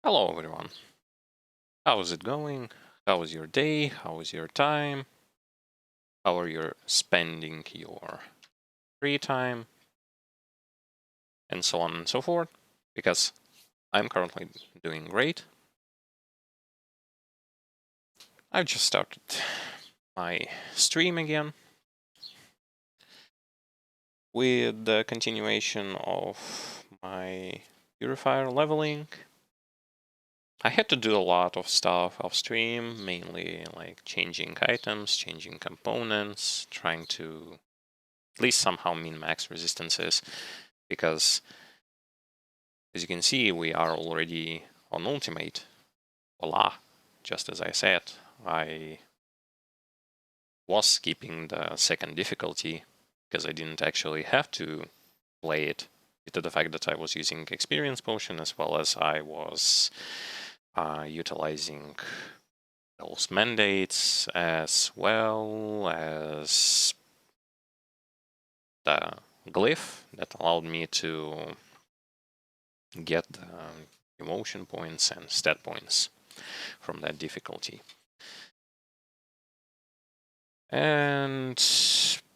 Hello everyone. How is it going? How was your day? How was your time? How are you spending your free time? And so on and so forth. Because I'm currently doing great. I've just started my stream again with the continuation of my purifier leveling. I had to do a lot of stuff off stream, mainly like changing items, changing components, trying to at least somehow min-max resistances, because as you can see, we are already on ultimate. Voila! Just as I said, I was skipping the second difficulty because I didn't actually have to play it, due to the fact that I was using experience potion as well as I was utilizing those mandates as well as the glyph that allowed me to get emotion points and stat points from that difficulty. And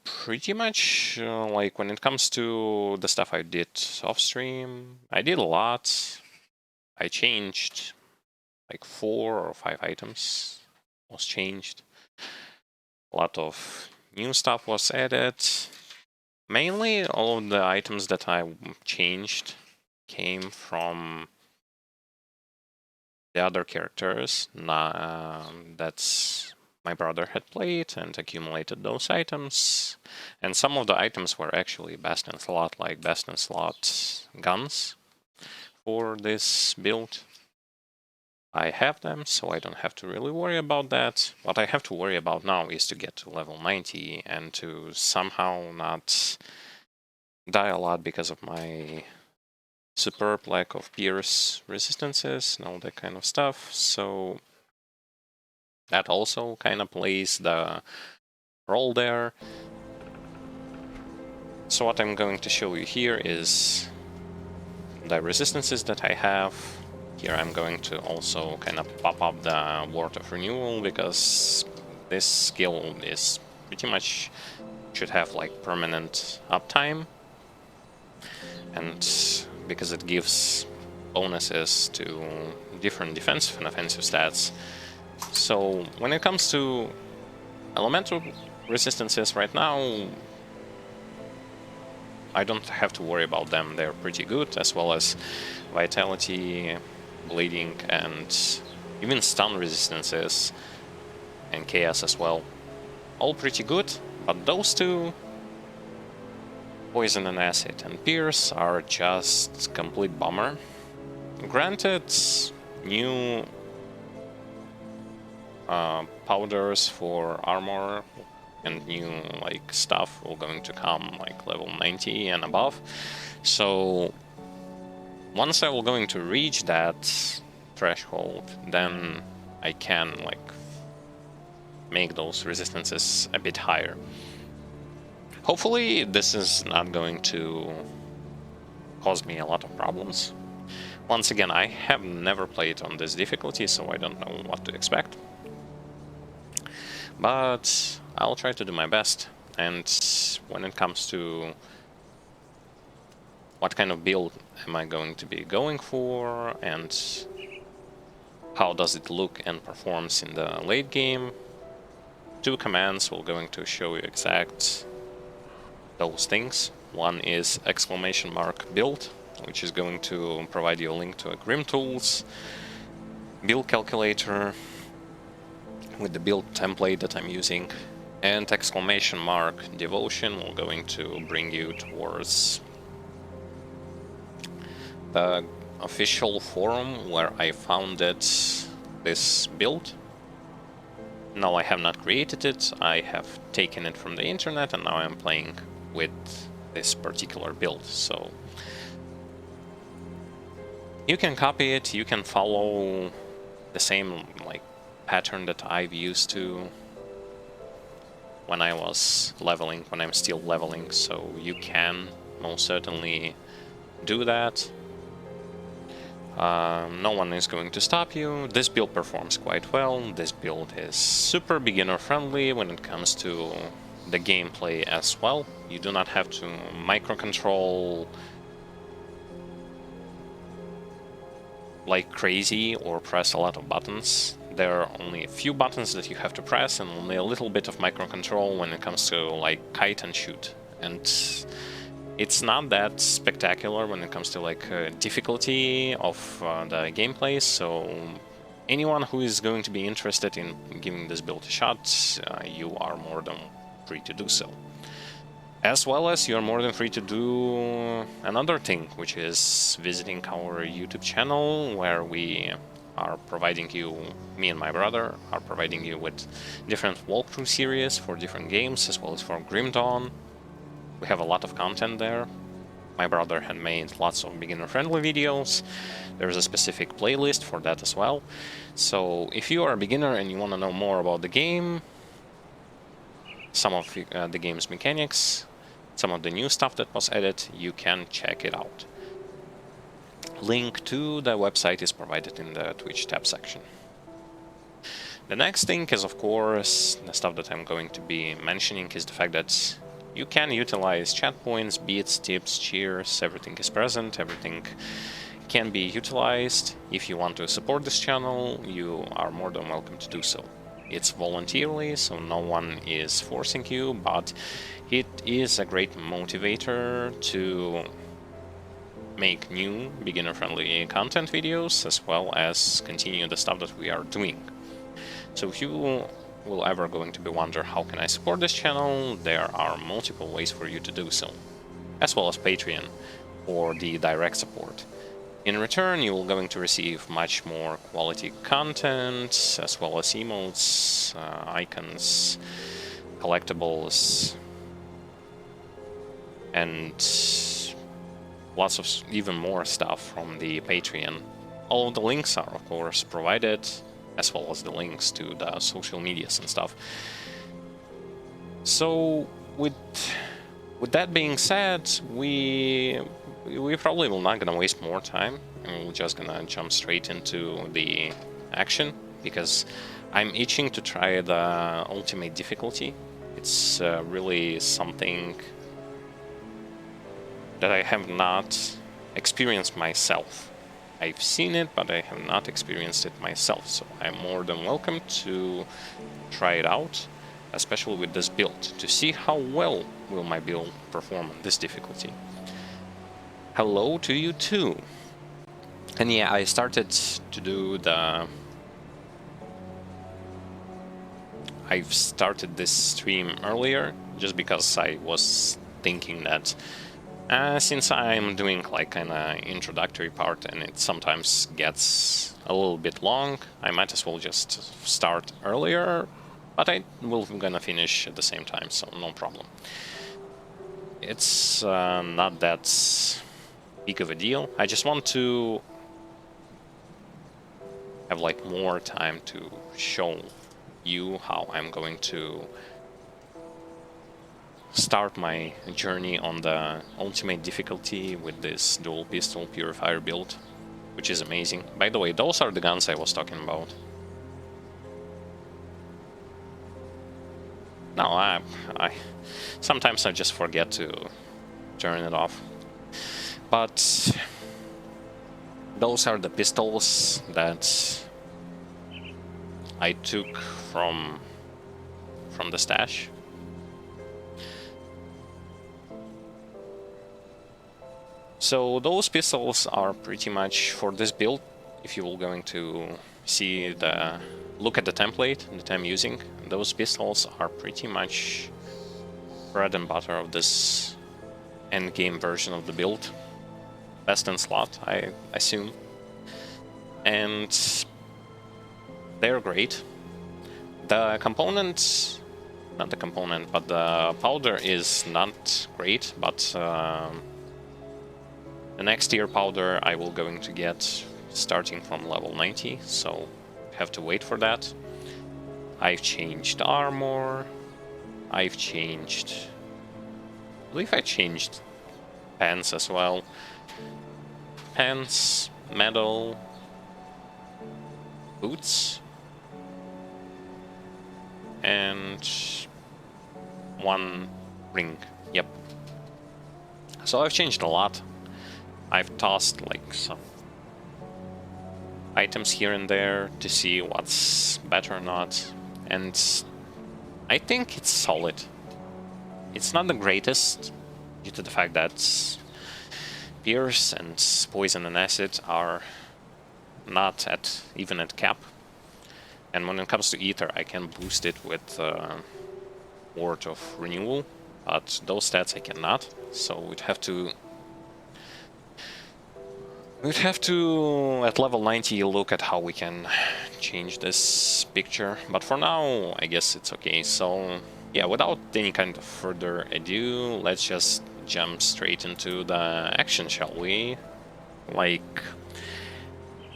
pretty much like when it comes to the stuff I did off stream, I did a lot. I changed like 4 or 5 items was changed. A lot of new stuff was added. Mainly all of the items that I changed came from the other characters that's my brother had played and accumulated those items. And some of the items were actually best in slot, like best in slot guns for this build. I have them, so I don't have to really worry about that. What I have to worry about now is to get to level 90 and to somehow not die a lot because of my superb lack of pierce resistances and all that kind of stuff. So that also kind of plays the role there. So what I'm going to show you here is the resistances that I have. Here I'm going to also kind of pop up the Word of Renewal, because this skill is pretty much should have like permanent uptime, and because it gives bonuses to different defensive and offensive stats. So when it comes to elemental resistances right now, I don't have to worry about them. They're pretty good, as well as vitality, bleeding, and even stun resistances, and chaos as well. All pretty good, but those two, poison and acid and pierce, are just complete bummer. Granted, new powders for armor and new like stuff will going to come like level 90 and above. So once I will going to reach that threshold, then I can like make those resistances a bit higher. Hopefully this is not going to cause me a lot of problems. Once again, I have never played on this difficulty, so I don't know what to expect. But I'll try to do my best, and when it comes to what kind of build am I going to be going for, and how does it look and performs in the late game, 2 commands will going to show you exact those things. One is !build, which is going to provide you a link to a Grim Tools build calculator with the build template that I'm using, and !devotion will going to bring you towards the official forum where I founded this build. No, I have not created it, I have taken it from the internet, and now I'm playing with this particular build. So you can copy it, you can follow the same like pattern that I've used to when I was leveling, when I'm still leveling, so you can most certainly do that. No one is going to stop you. This build performs quite well. This build is super beginner friendly when it comes to the gameplay as well. You do not have to microcontrol like crazy or press a lot of buttons. There are only a few buttons that you have to press and only a little bit of microcontrol when it comes to like kite and shoot. And it's not that spectacular when it comes to like difficulty of the gameplay, so anyone who is going to be interested in giving this build a shot, you are more than free to do so. As well as you're more than free to do another thing, which is visiting our YouTube channel, where we are providing you, me and my brother, are providing you with different walkthrough series for different games, as well as for Grim Dawn. We have a lot of content there. My brother had made lots of beginner-friendly videos. There's a specific playlist for that as well. So if you are a beginner and you want to know more about the game, some of the game's mechanics, some of the new stuff that was added, you can check it out. Link to the website is provided in the Twitch tab section. The next thing is, of course, the stuff that I'm going to be mentioning is the fact that you can utilize chat points, beats, tips, cheers, everything is present, everything can be utilized. If you want to support this channel, you are more than welcome to do so. It's voluntarily, so no one is forcing you, but it is a great motivator to make new beginner-friendly content videos, as well as continue the stuff that we are doing. So if you will ever going to be wonder how can I support this channel, there are multiple ways for you to do so, as well as Patreon or the direct support. In return, you will going to receive much more quality content, as well as emotes, icons, collectibles, and lots of even more stuff from the Patreon. All of the links are, of course, provided, as well as the links to the social medias and stuff. So, with that being said, we probably will not gonna waste more time, and we're just gonna jump straight into the action, because I'm itching to try the ultimate difficulty. It's really something that I have not experienced myself. I've seen it, but I have not experienced it myself, so I'm more than welcome to try it out, especially with this build, to see how well will my build perform on this difficulty. Hello to you too. And yeah, I started to do I've started this stream earlier, just because I was thinking that since I'm doing like an introductory part and it sometimes gets a little bit long, I might as well just start earlier, but I will gonna finish at the same time, so no problem. It's not that big of a deal. I just want to have like more time to show you how I'm going to start my journey on the ultimate difficulty with this dual pistol purifier build, which is amazing. By the way, those are the guns I was talking about. No, I sometimes I just forget to turn it off. But those are the pistols that I took from the stash. So those pistols are pretty much for this build. If you will going to see look at the template that I'm using, those pistols are pretty much bread and butter of this endgame version of the build. Best in slot, I assume. And they're great. The component, not the component, but the powder is not great, but the next tier powder I will going to get starting from level 90, so have to wait for that. I've changed armor, I believe I changed pants as well. Pants, metal boots, and 1 ring. Yep. So I've changed a lot. I've tossed like some items here and there to see what's better or not, and I think it's solid. It's not the greatest due to the fact that Pierce and Poison and Acid are not at even at cap, and when it comes to Ether I can boost it with Word of Renewal, but those stats I cannot, so we'd have to at level 90 look at how we can change this picture, but for now I guess it's okay. So yeah, without any kind of further ado, let's just jump straight into the action, shall we? Like,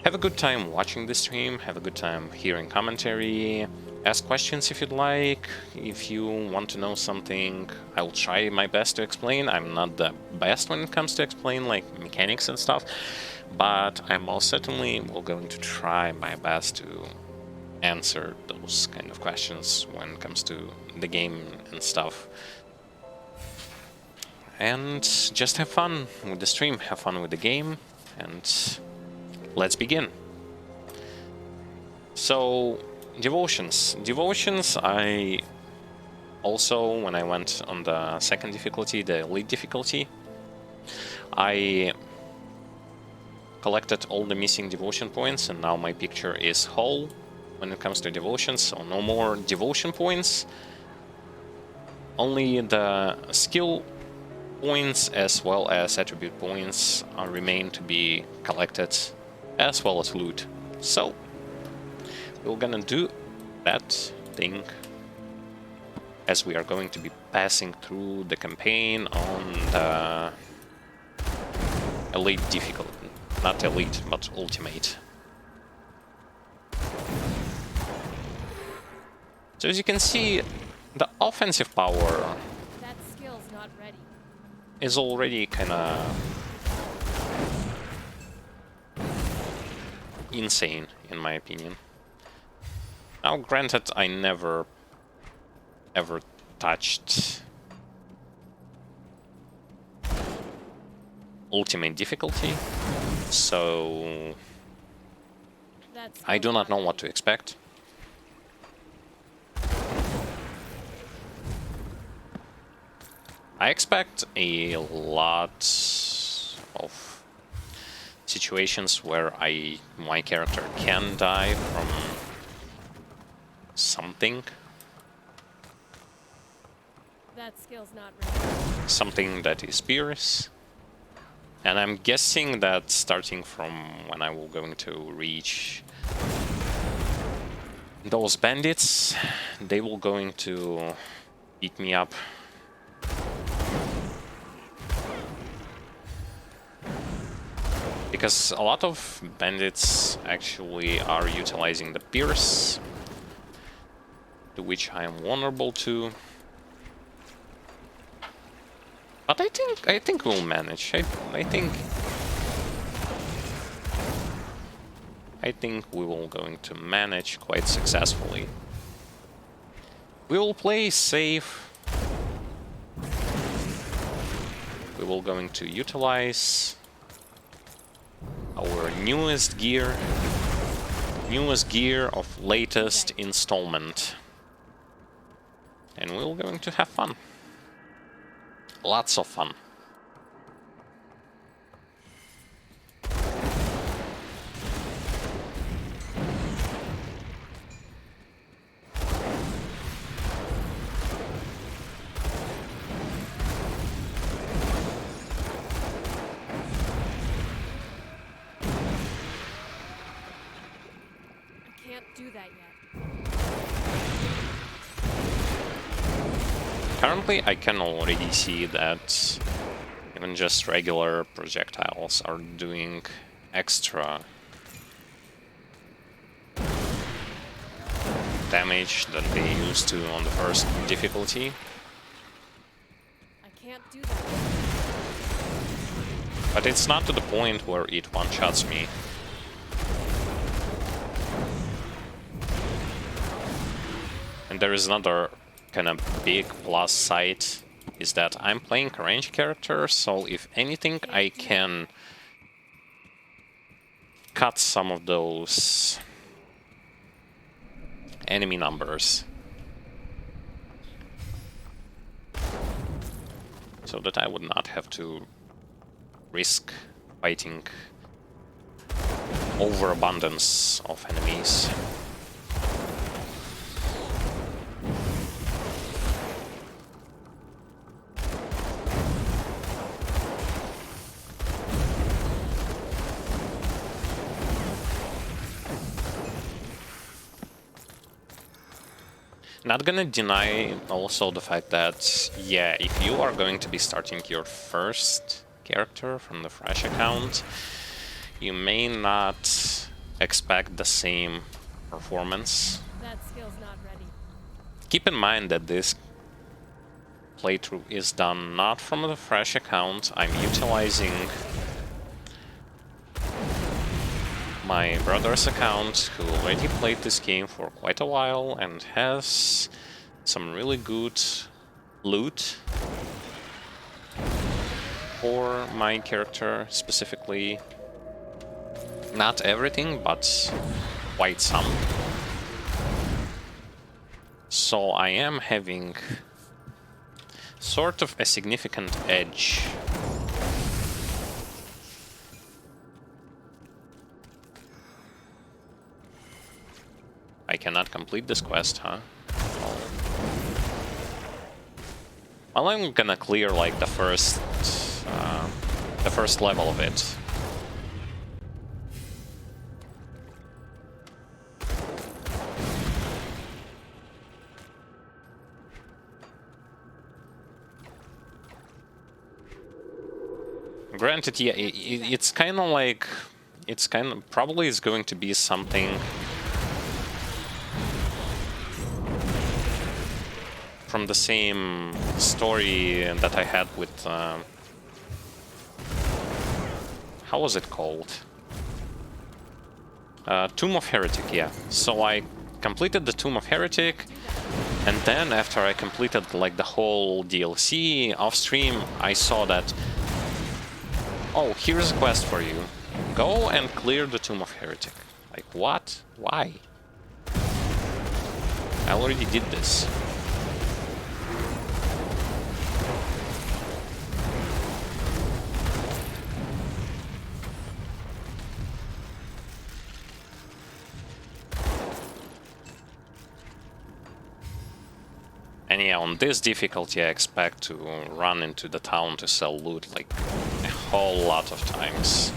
have a good time watching the stream, have a good time hearing commentary, ask questions if you'd like. If you want to know something, I will try my best to explain. I'm not the best when it comes to explain like mechanics and stuff, but I'm most certainly going to try my best to answer those kind of questions when it comes to the game and stuff. And just have fun with the stream, have fun with the game, and let's begin. So, Devotions. Devotions, I also, when I went on the second difficulty, the elite difficulty, I collected all the missing devotion points, and now my picture is whole when it comes to devotions, so no more devotion points. Only the skill points as well as attribute points remain to be collected, as well as loot. So we're gonna do that thing as we are going to be passing through the campaign on the elite difficulty. Not elite, but ultimate. So as you can see, the offensive power that skill's not ready. Is already kinda insane, in my opinion. Now, granted, I never ever touched ultimate difficulty, so I do not know what to expect. I expect a lot of situations where my character can die from something. That skill's not ready. Something that is Pierce. And I'm guessing that starting from when I will going to reach those bandits, they will going to beat me up. Because a lot of bandits actually are utilizing the Pierce, to which I am vulnerable to. But I think we'll manage. I think we will going to manage quite successfully. We will play safe. We will going to utilize our newest gear of latest installment, and we're going to have fun. Lots of fun. I can't do that yet. Currently, I can already see that even just regular projectiles are doing extra damage than they used to on the first difficulty. I can't do that. But it's not to the point where it one-shots me. And there is another kind of big plus side, is that I'm playing a ranged character, so if anything I can cut some of those enemy numbers. So that I would not have to risk fighting overabundance of enemies. Not gonna deny also the fact that, yeah, if you are going to be starting your first character from the fresh account, you may not expect the same performance. That skill's not ready. Keep in mind that this playthrough is done not from the fresh account. I'm utilizing my brother's account, who already played this game for quite a while and has some really good loot for my character specifically. Not everything, but quite some. So I am having sort of a significant edge. I cannot complete this quest, huh? Well, I'm gonna clear like the first level of it. Granted, yeah, it's kind of like, it's kind of probably is going to be something from the same story that I had with how was it called? Tomb of Heretic, yeah. So I completed the Tomb of Heretic, and then after I completed like the whole DLC off stream, I saw that, oh, here's a quest for you. Go and clear the Tomb of Heretic. Like, what? Why? I already did this. And yeah, on this difficulty I expect to run into the town to sell loot like a whole lot of times.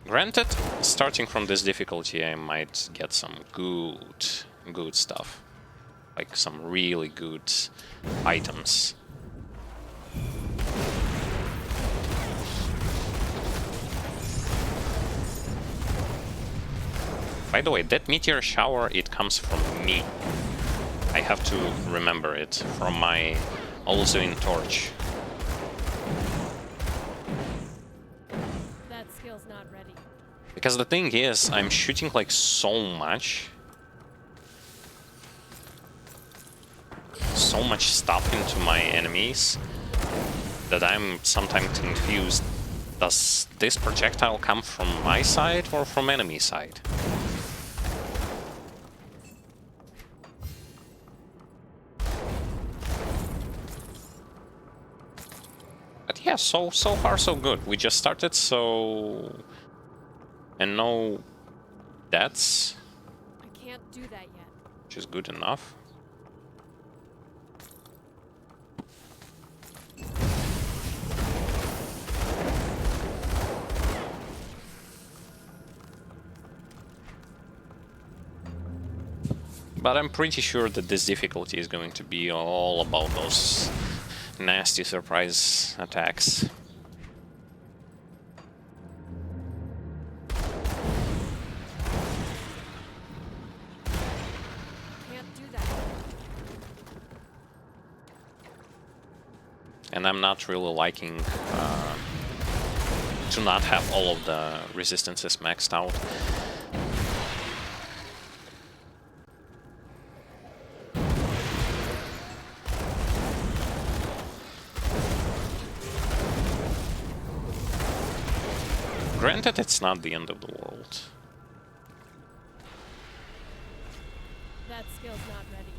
Granted, starting from this difficulty I might get some good stuff. Like some really good items. By the way, that meteor shower, it comes from me. I have to remember it from my Olzuin torch. That skill's not ready. Because the thing is, I'm shooting like so much stuff into my enemies that I'm sometimes confused. Does this projectile come from my side or from enemy side? But yeah, so far so good. We just started, so... And no deaths. I can't do that yet. Which is good enough. But I'm pretty sure that this difficulty is going to be all about those nasty surprise attacks. and I'm not really liking to not have all of the resistances maxed out. Granted, it's not the end of the world. That skill's not ready.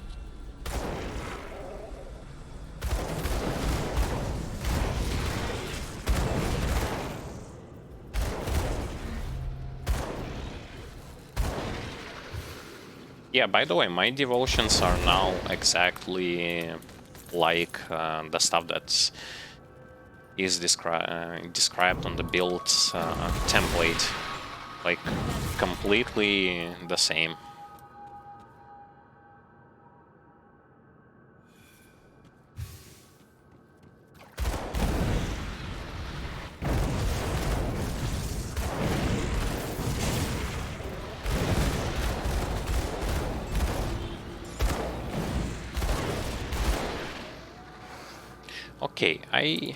Yeah, by the way, my devotions are now exactly like the stuff that is described on the build template. Like, completely the same. Okay, I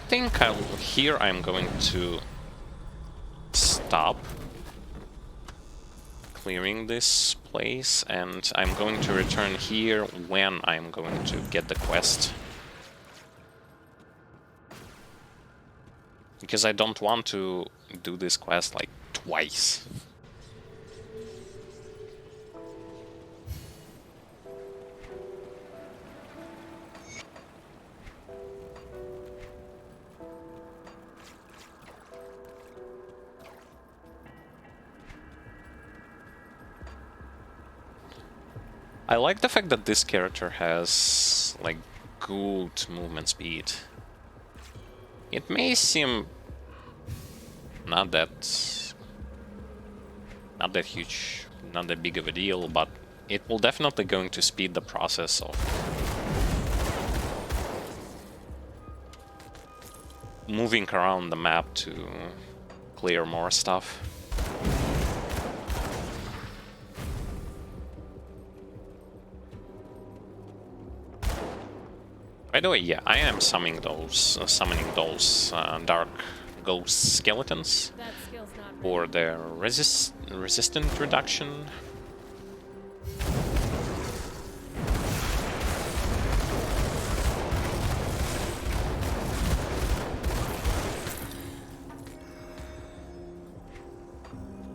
think here I'm going to stop clearing this place, and I'm going to return here when I'm going to get the quest. Because I don't want to do this quest like twice. I like the fact that this character has, like, good movement speed. It may seem not that huge, not that big of a deal, but it will definitely going to speed the process of moving around the map to clear more stuff. By the way, yeah, I am summoning those dark ghost skeletons for their resistant reduction.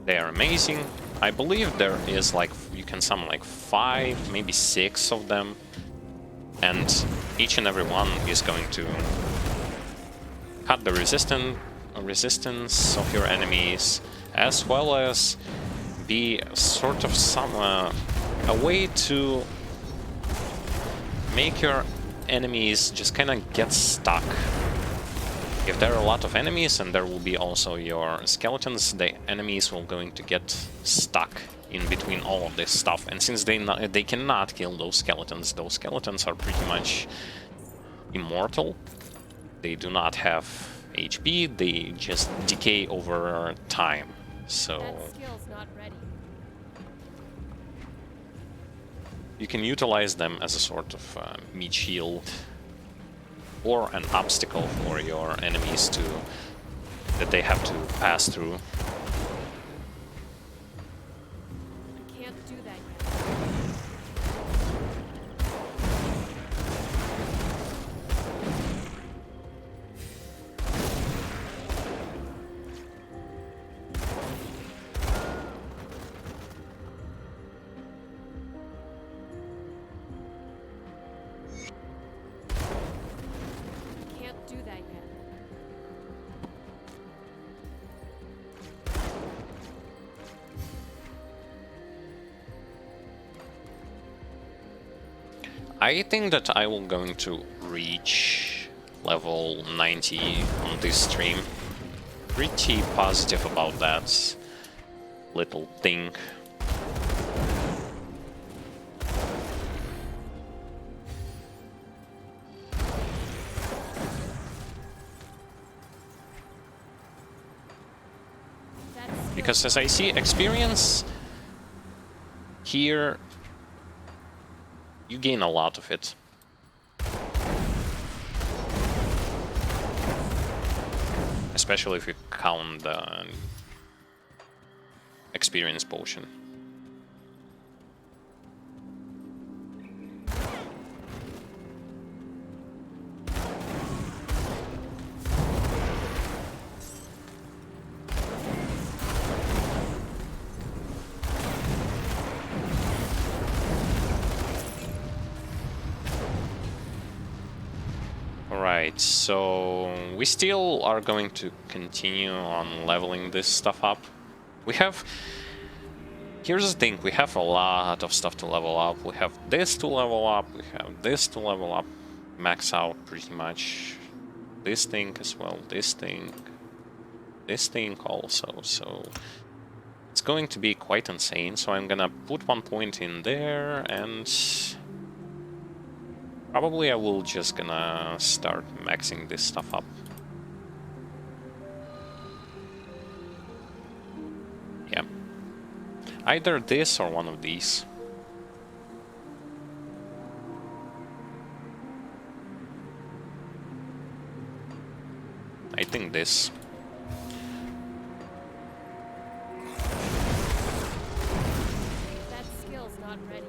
They are amazing. I believe there is, like, you can summon like 5, maybe 6 of them. And each and every one is going to cut the resistance of your enemies, as well as be sort of a way to make your enemies just kind of get stuck. If there are a lot of enemies, and there will be also your skeletons, the enemies will going to get stuck in between all of this stuff, and since they cannot kill those skeletons are pretty much immortal. They do not have HP, they just decay over time. So That skill's not ready. you can utilize them as a sort of meat shield or an obstacle for your enemies that they have to pass through. Do that yet. Can't do that yet. I think that I will going to reach level 90 on this stream. Pretty positive about that little thing. Because as I see experience here, you gain a lot of it. especially if you count the experience potion. Alright, so we still are going to continue on leveling this stuff up. We have... Here's the thing, we have a lot of stuff to level up. We have this to level up, we have this to level up, max out pretty much. This thing as well, this thing also, so... It's going to be quite insane, so I'm gonna put 1 point in there, and... Probably I will just gonna start maxing this stuff up. Yeah. Either this or one of these. I think this. That skill's not ready.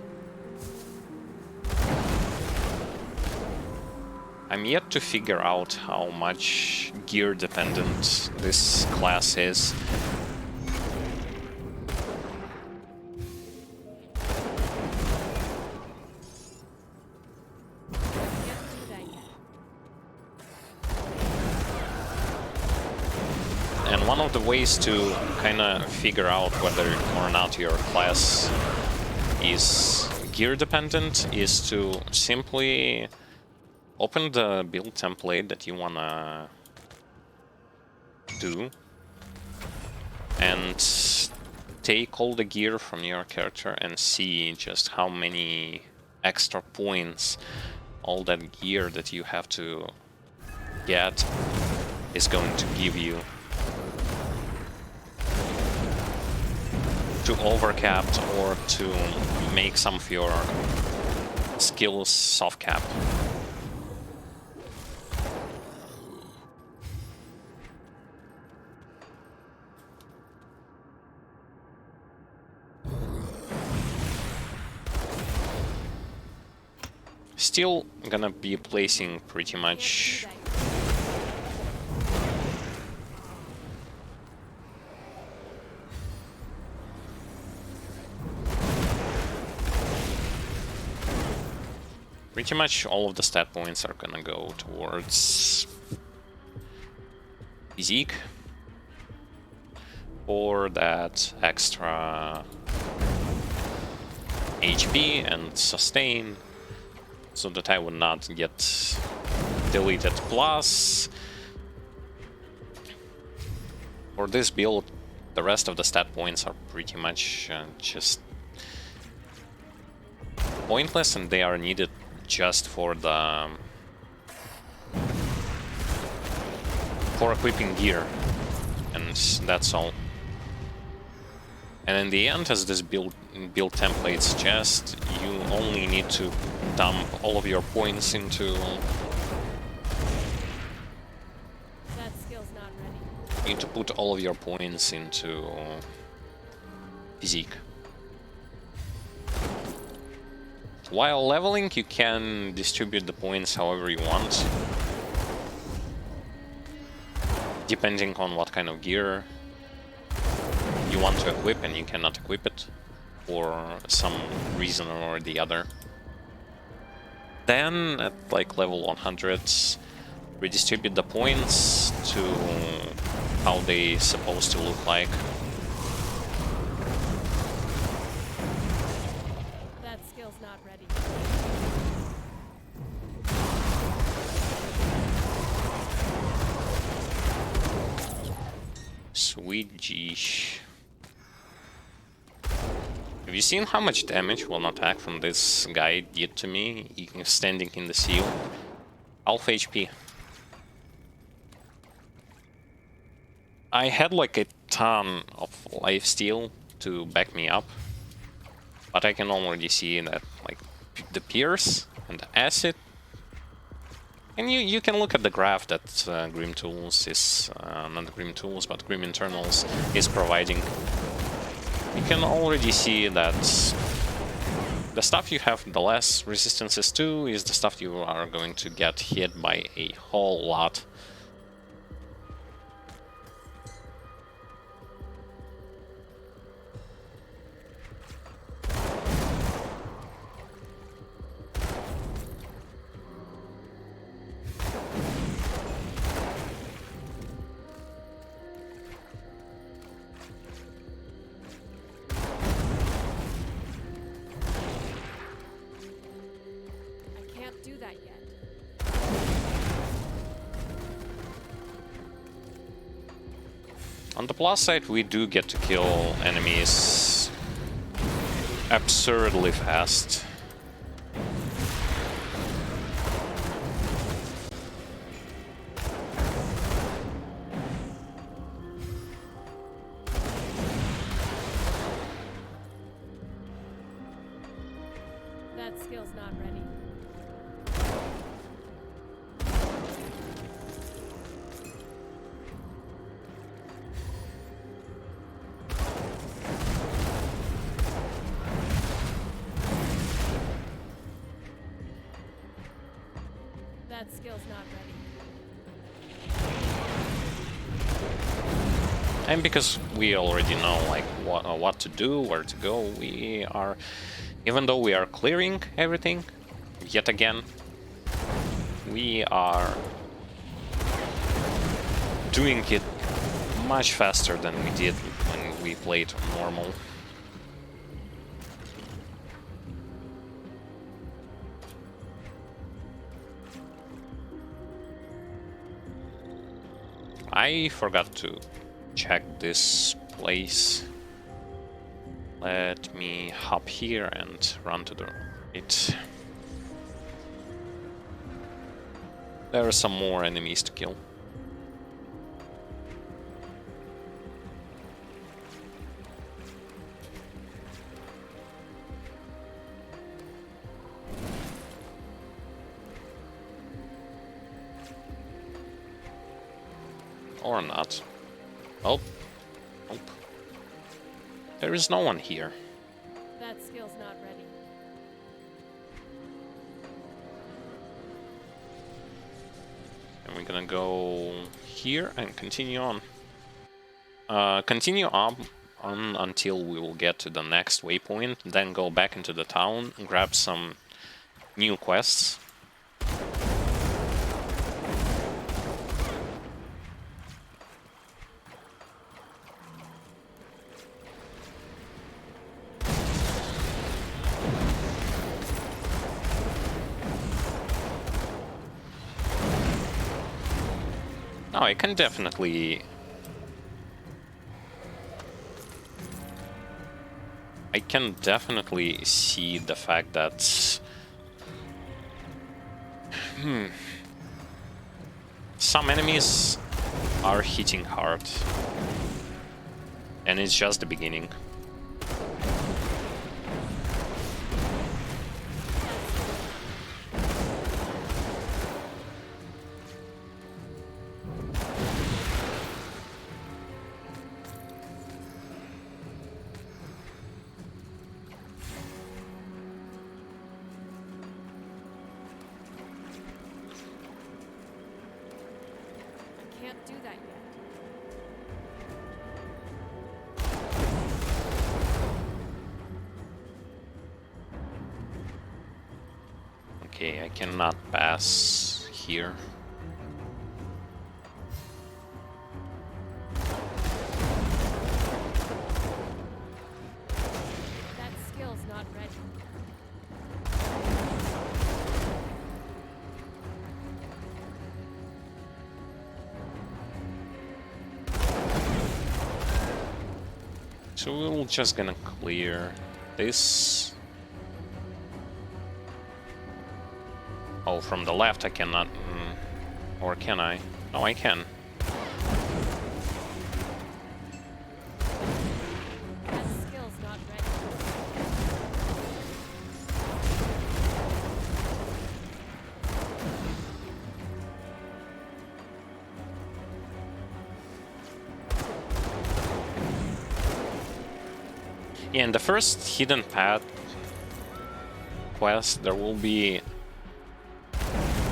I'm yet to figure out how much gear dependent this class is. And one of the ways to kind of figure out whether or not your class is gear dependent is to simply open the build template that you wanna do and take all the gear from your character and see just how many extra points all that gear that you have to get is going to give you to overcapped or to make some of your skills soft cap. Still gonna be placing pretty much all of the stat points are gonna go towards physique for that extra HP and sustain, so that I would not get deleted. Plus, for this build, the rest of the stat points are pretty much just pointless, and they are needed just for the for equipping gear, and that's all. And in the end, as this build template suggests, you only need to dump all of your points into... That skill's not ready. You need to put all of your points into physique. While leveling, you can distribute the points however you want, depending on what kind of gear you want to equip, and you cannot equip it for some reason or the other. Then, at like level 100, redistribute the points to how they supposed to look like. That skill's not ready. Sweet geesh. Have you seen how much damage one attack from this guy did to me, standing in the seal? Half HP. I had like a ton of lifesteal to back me up, but I can already see that like the pierce and the acid And you can look at the graph that Grim Tools is, not Grim Tools, but Grim Internals is providing. You can already see that the stuff you have the less resistances to is the stuff you are going to get hit by a whole lot. Do that yet. On the plus side, we do get to kill enemies absurdly fast. That skill's not ready. That skill's not ready. And because we already know like what to do, where to go, we are, even though we are clearing everything, yet again, we are doing it much faster than we did when we played normal. I forgot to check this place. Let me hop here and run to the right. There are some more enemies to kill. Or not. Oh. Nope. There is no one here. That skill's not ready. And we're gonna go here and continue on. Continue on until we will get to the next waypoint, then go back into the town and grab some new quests. No, I can definitely... see the fact that... some enemies are hitting hard. And it's just the beginning. Can't do that yet. Okay, I cannot pass here. That skill's not ready. So we're just gonna clear this. Oh, from the left I cannot... or can I? No, I can. That skill's not ready. Yeah, in the first hidden path quest, there will be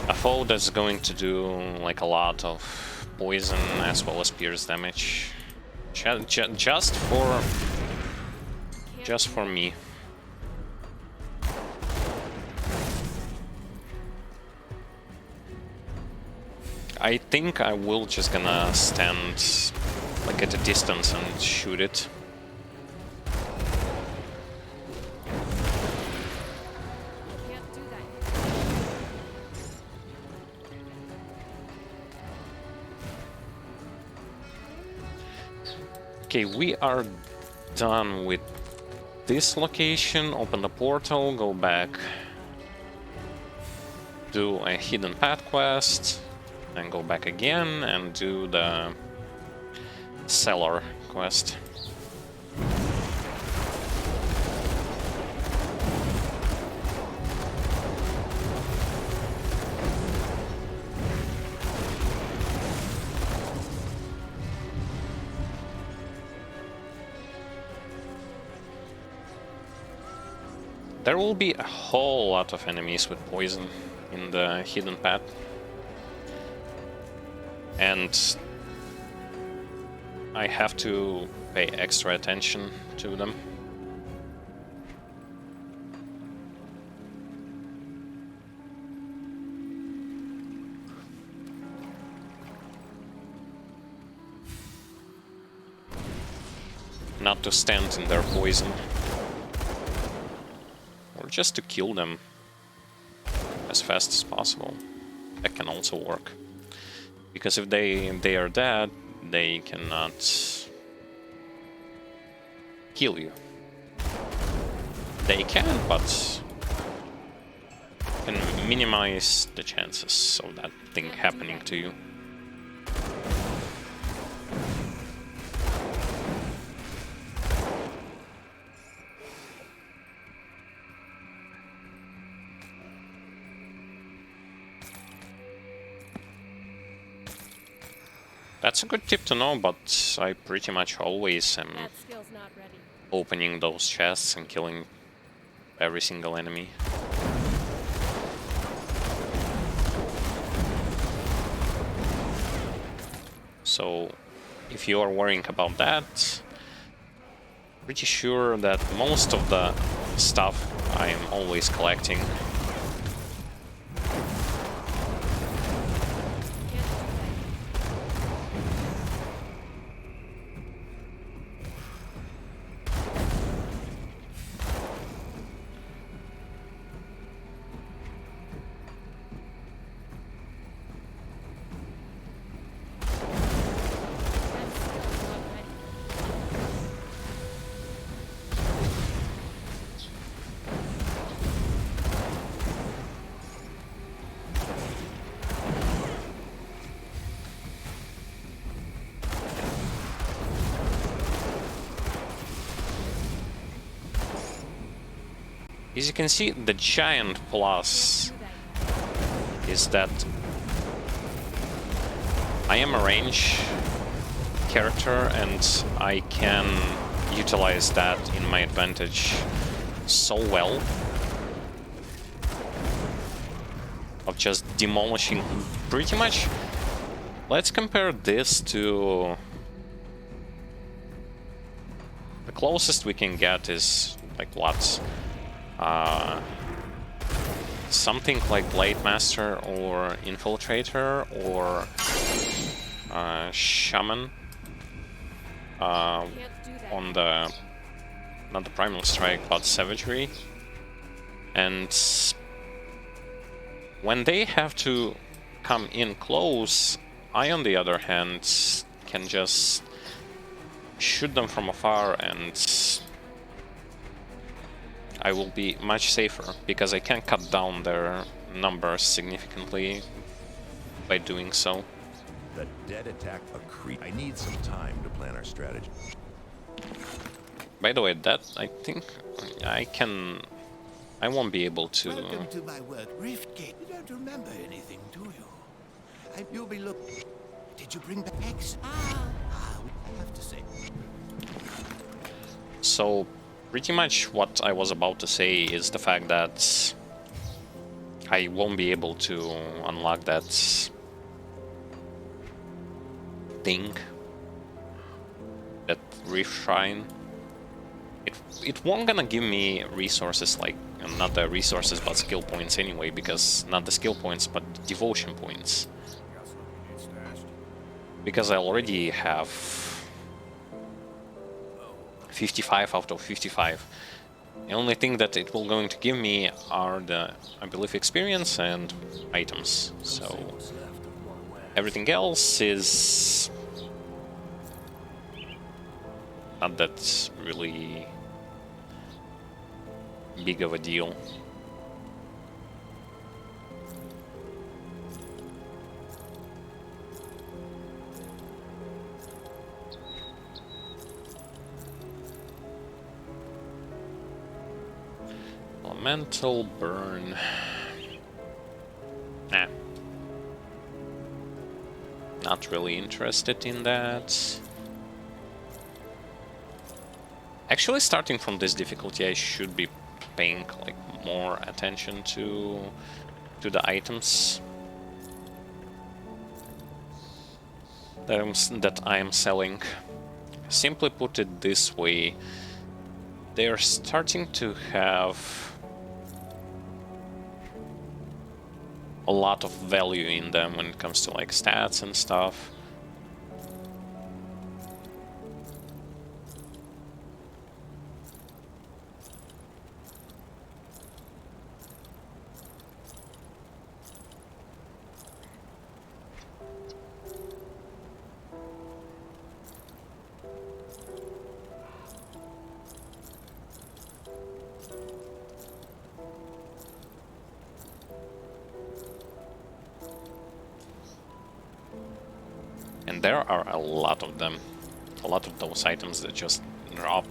a foe that's going to do like a lot of poison as well as pierce damage. Just for me. I think I will just gonna stand like at a distance and shoot it. Can't do that. Okay, we are done with this location. Open the portal, go back, do a hidden path quest, and go back again and do the cellar quest. There will be a whole lot of enemies with poison in the hidden path. And I have to pay extra attention to them. Not to stand in their poison. Or just to kill them as fast as possible. That can also work. Because if they are dead, they cannot kill you. They can, but can minimize the chances of that thing happening to you. That's a good tip to know, but I pretty much always am That skill's not ready. opening those chests and killing every single enemy. So, if you are worrying about that, pretty sure that most of the stuff I am always collecting. As you can see, the giant plus is that I am a range character and I can utilize that in my advantage so well. Of just demolishing pretty much. Let's compare this to the closest we can get is like what? Something like Blade Master or Infiltrator or Shaman on the, not the Primal Strike, but Savagery. And when they have to come in close, I on the other hand can just shoot them from afar and I will be much safer, because I can cut down their numbers significantly by doing so. The dead attack a creep. I need some time to plan our strategy. By the way, that I think I won't be able to. Welcome to my work, Riftgate. You don't remember anything, do you? You'll be Did you bring back X? I have to say. So Pretty much what I was about to say is the fact that I won't be able to unlock that thing, that Reef Shrine. It won't gonna give me resources, like, not the resources but skill points anyway, because not the skill points but devotion points. Because I already have 55 out of 55. The only thing that it will going to give me are the, I believe, experience and items. So everything else is not that really big of a deal. Elemental burn. Nah. Not really interested in that. Actually, starting from this difficulty, I should be paying like more attention to the items that I am selling. Simply put it this way, they are starting to have a lot of value in them when it comes to like stats and stuff. And there are a lot of them. A lot of those items that just drop.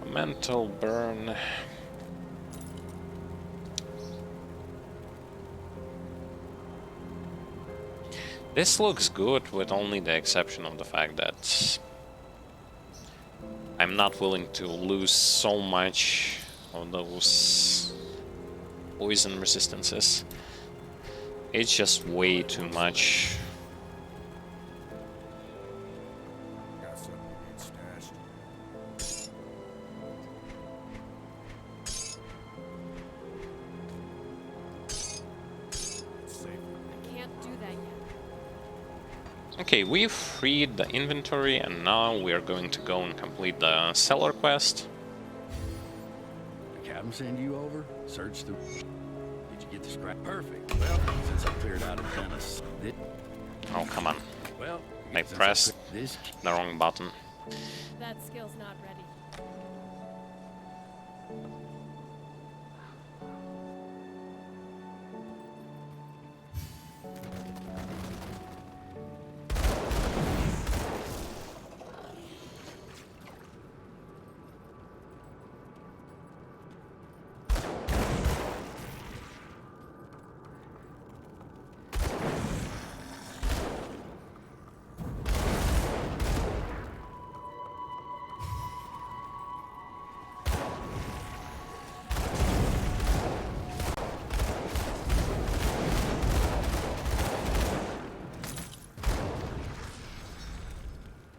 Elemental burn. This looks good, with only the exception of the fact that I'm not willing to lose so much of those poison resistances. It's just way too much. Okay, we've freed the inventory, and now we are going to go and complete the cellar quest. The captain send you over? Search the... Did you get the scrap? Perfect. Well, since I cleared out of Dennis... Oh, come on. Well, I pressed the wrong button. That skill's not ready.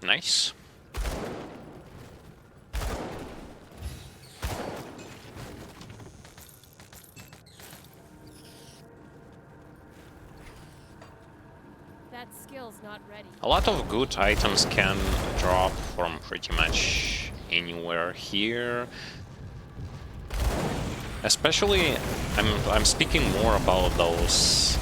Nice. That skill's not ready. A lot of good items can drop from pretty much anywhere here. Especially, I'm speaking more about those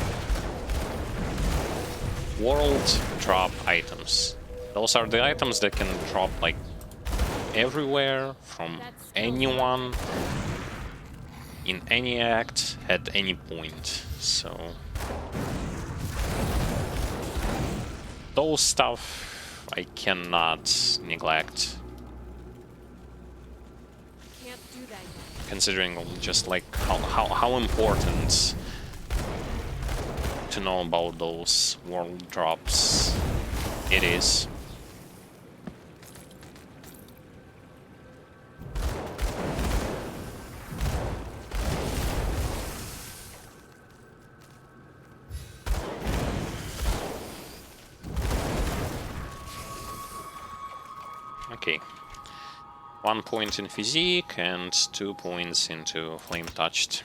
world drop items. Those are the items that can drop like everywhere, from anyone, in any act, at any point. So those stuff I cannot neglect. Can't considering just like how important to know about those world drops it is. Okay, 1 point in physique and 2 points into flame touched.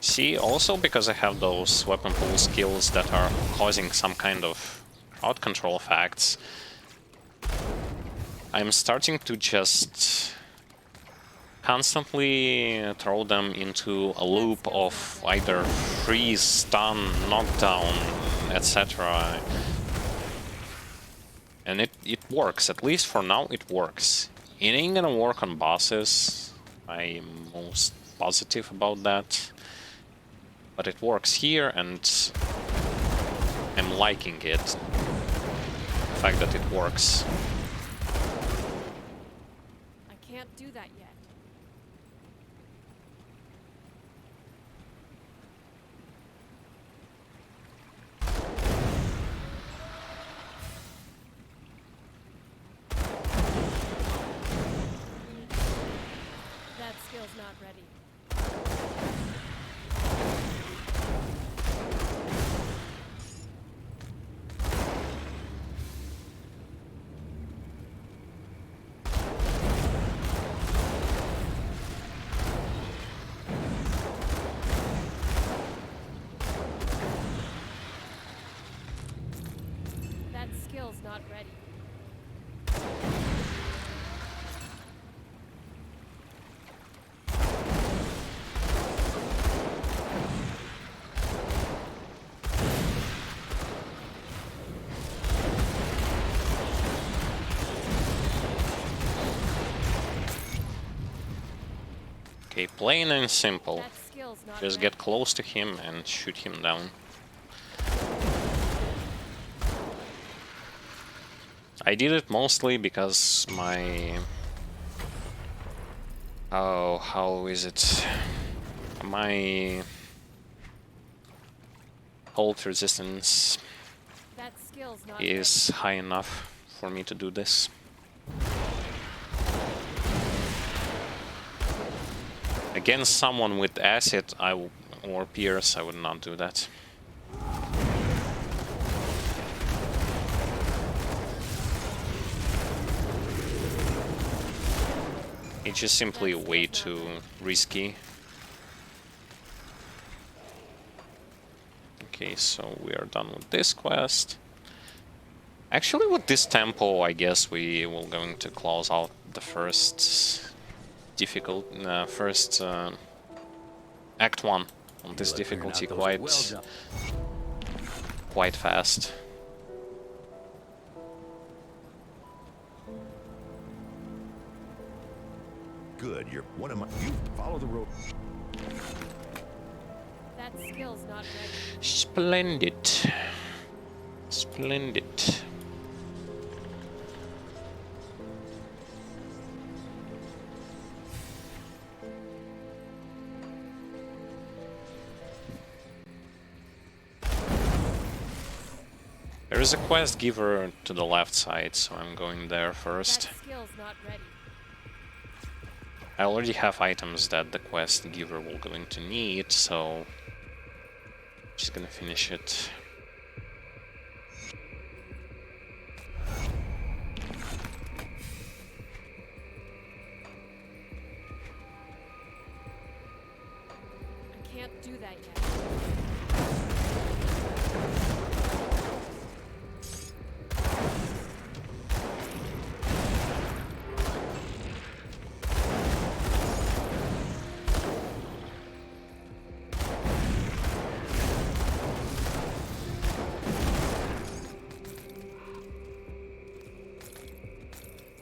See, also because I have those weapon pool skills that are causing some kind of crowd control effects, I'm starting to just constantly throw them into a loop of either freeze, stun, knockdown, etc. And it works, at least for now it works. It ain't gonna work on bosses, I'm most positive about that. But it works here and I'm liking it. The fact that it works. Can't do that yet. That skill's not ready. Skill's not ready. Okay, plain and simple. That skill's not Just ready. get close to him and shoot him down. I did it mostly because my... Oh, how is it? My... ult resistance That skill's not is high enough for me to do this. Against someone with acid or pierce, I would not do that. It's just simply way too risky. Okay, so we are done with this quest. Actually, with this tempo, I guess we will going to close out the first Act 1 on this difficulty quite fast. Good, you're one of my... You follow the road. That skill's not ready. Splendid. Splendid. There is a quest giver to the left side, so I'm going there first. That skill's not ready. I already have items that the quest giver will going to need, so just gonna finish it. I can't do that yet.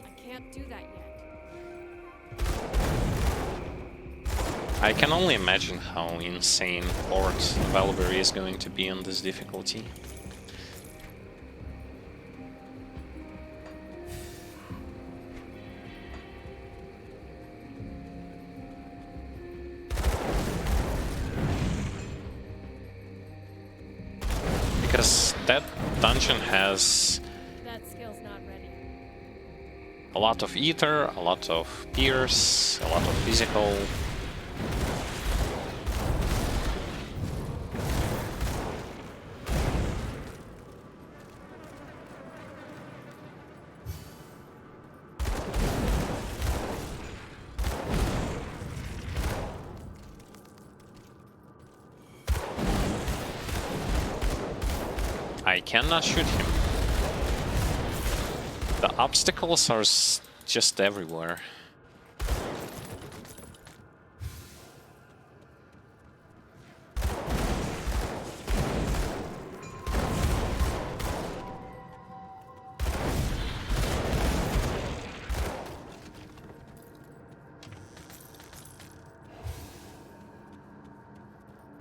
I can't do that yet. I can only imagine how insane Lord Valkyrie is going to be on this difficulty. Because that dungeon has That skill's not ready. a lot of ether, a lot of pierce, a lot of physical. I cannot shoot him. The obstacles are just everywhere.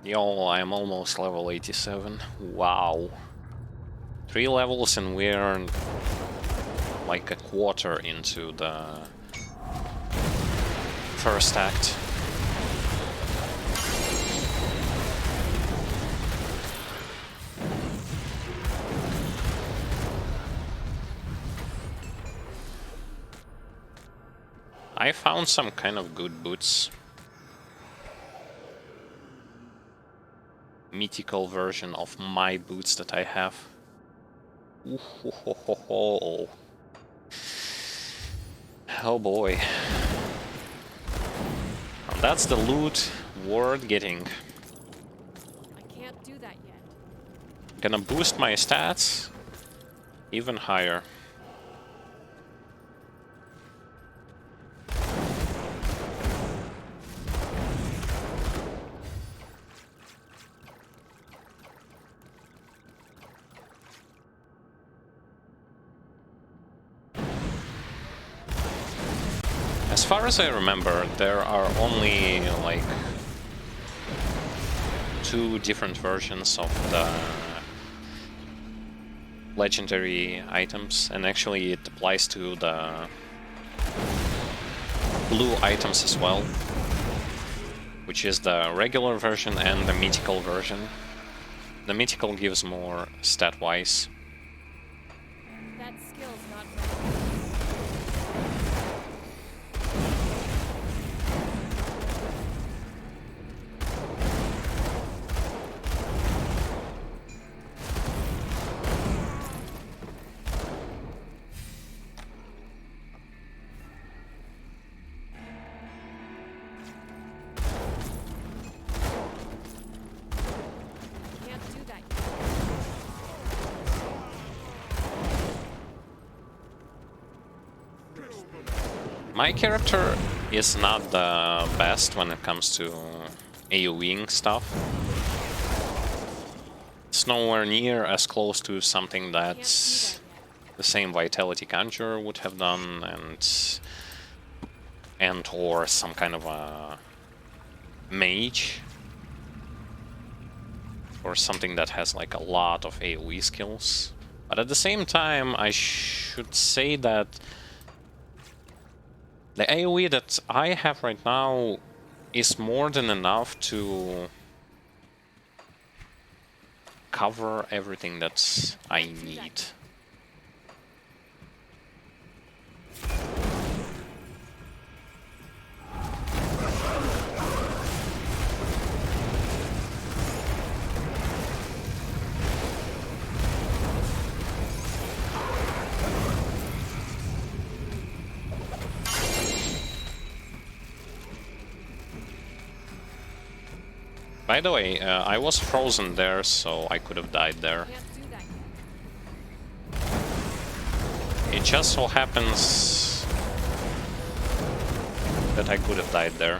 Yo, I'm almost level 87. Wow. 3 levels and we're like a quarter into the first act. I found some kind of good boots. Mythical version of my boots that I have. Ooh, ho, ho, ho, ho. Oh boy. Well, that's the loot worth getting. I can't do that yet. Gonna boost my stats even higher. As far as I remember, there are only like 2 different versions of the legendary items, and actually it applies to the blue items as well, which is the regular version and the mythical version. The mythical gives more stat-wise. That skill's not ready. Can't do that yet. My character is not the best when it comes to AoEing stuff. It's nowhere near as close to something Can't do that's that yet. the same Vitality Conjurer would have done, and or some kind of a mage, or something that has like a lot of AoE skills. But at the same time, I should say that the AoE that I have right now is more than enough to cover everything that I need. By the way, I was frozen there, so I could have died there. Can't do that yet. It just so happens that I could have died there.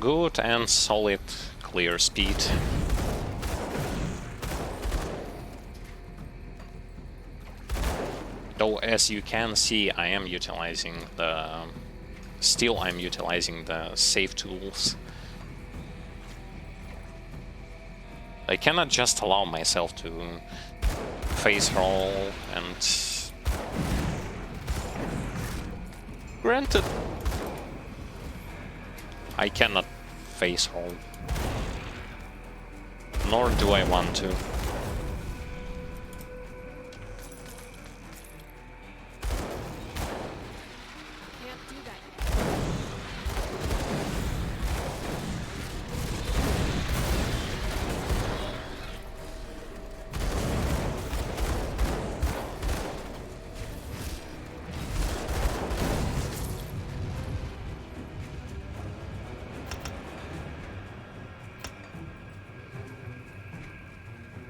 good and solid clear speed. Though, as you can see, I am utilizing the... Still, I'm utilizing the save tools. I cannot just allow myself to face roll and... Granted, I cannot face roll. Nor do I want to. Can't do that yet.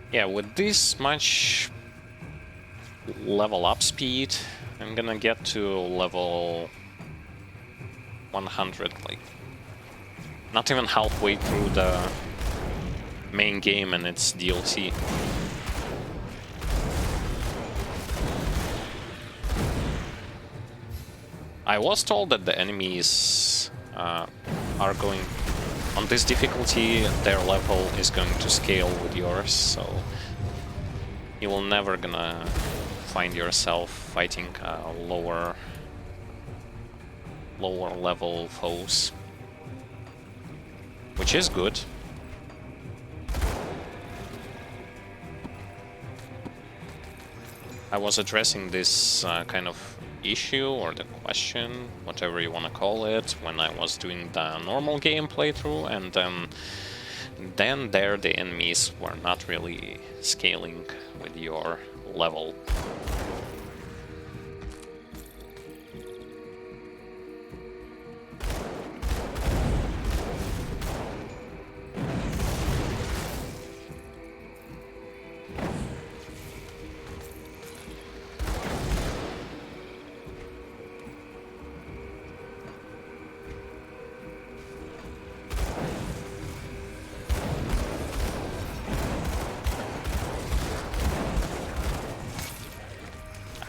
Yeah, with this much level up speed, I'm gonna get to level 100, like, not even halfway through the main game and its DLC. I was told that the enemies are going... On this difficulty, their level is going to scale with yours, so you will never gonna find yourself fighting lower level foes, which is good. I was addressing this kind of issue or the question, whatever you want to call it, when I was doing the normal game playthrough, and then there the enemies were not really scaling with your level.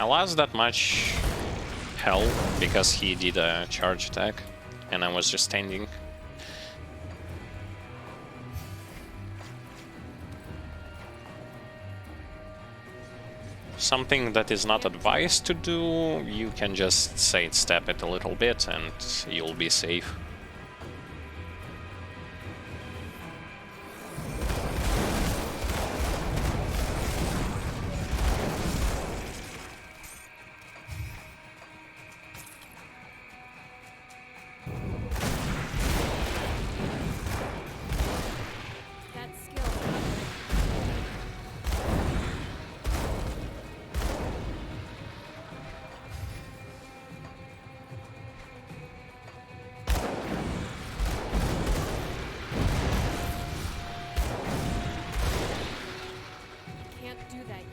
I lost that much health because he did a charge attack and I was just standing. Something that is not advised to do, you can just sidestep it a little bit and you'll be safe. That skill's not ready. Can't do that yet.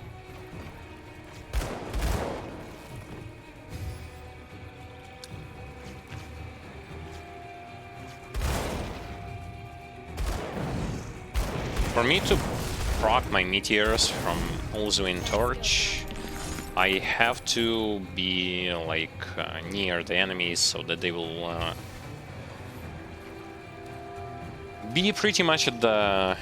For me to proc my meteors from Ulzuin Torch, I have to be like near the enemies so that they will be pretty much at the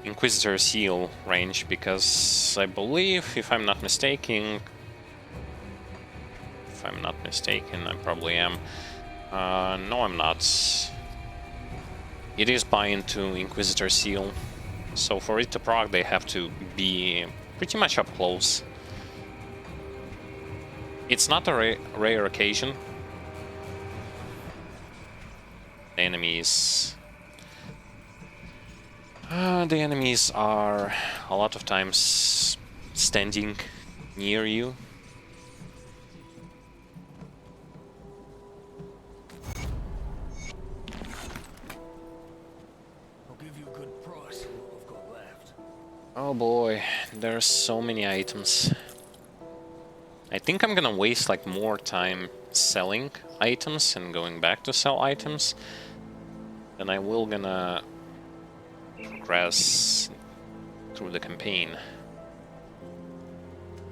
Inquisitor Seal range, because I believe, if I'm not mistaken, I probably am. No, I'm not. It is bind to Inquisitor Seal. So for it to proc, they have to be pretty much up close. It's not a rare occasion. The enemies are a lot of times standing near you. I'll give you a good price for what I've got left. Oh boy, there's so many items. I think I'm gonna waste like more time selling items and going back to sell items. then I will gonna progress through the campaign.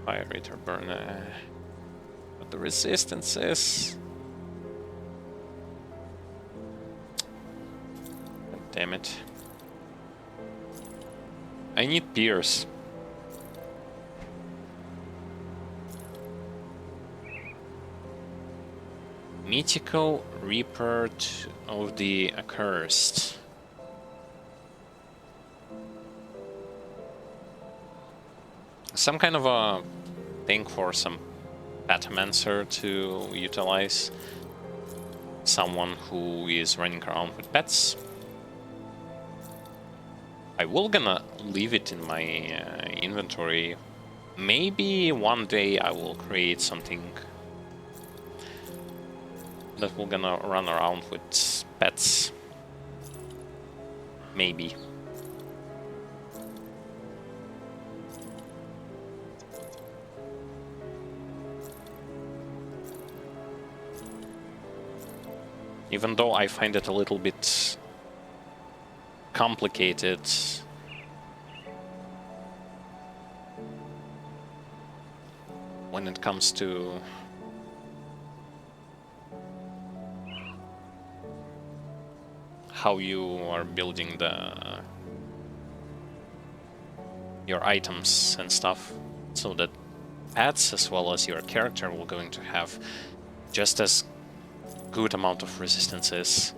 Fire rate or burn. But the resistance is. God damn it. I need Pierce. Mythical Reaper of the Accursed. Some kind of a thing for some Petamancer to utilize. Someone who is running around with pets. I will gonna leave it in my inventory. Maybe one day I will create something that we're gonna run around with pets. Maybe. Even though I find it a little bit complicated. When it comes to how you are building your items and stuff, so that pets as well as your character will going to have just as good amount of resistances.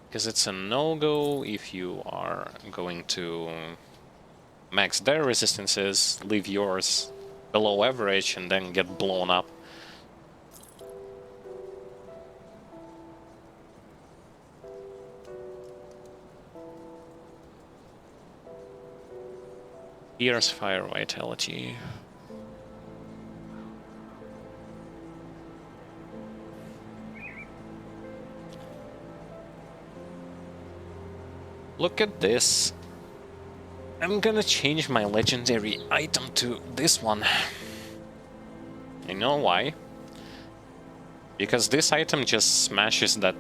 Because it's a no-go if you are going to max their resistances, leave yours below average, and then get blown up. Here's Fire Vitality. Look at this. I'm gonna change my legendary item to this one. You know why? Because this item just smashes that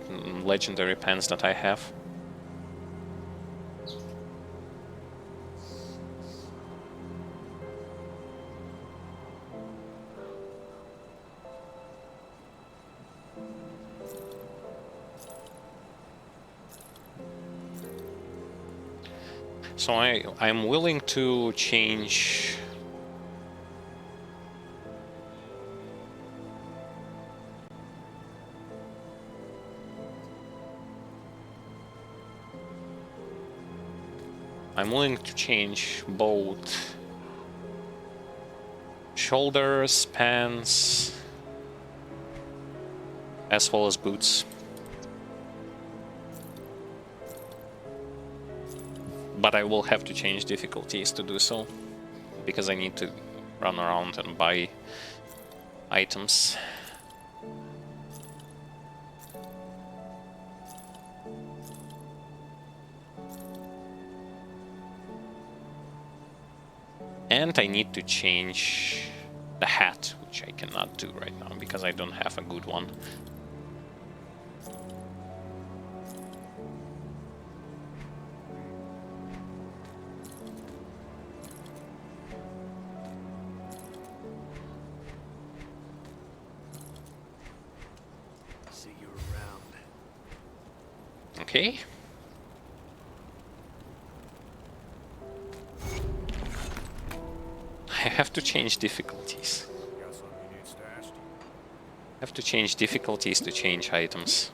legendary pants that I have. So I'm willing to change both shoulders, pants, as well as boots. But I will have to change difficulties to do so, because I need to run around and buy items. And I need to change the hat, which I cannot do right now because I don't have a good one. See you around. Okay. I have to change difficulties. Got something you need stashed? I have to change difficulties to change items.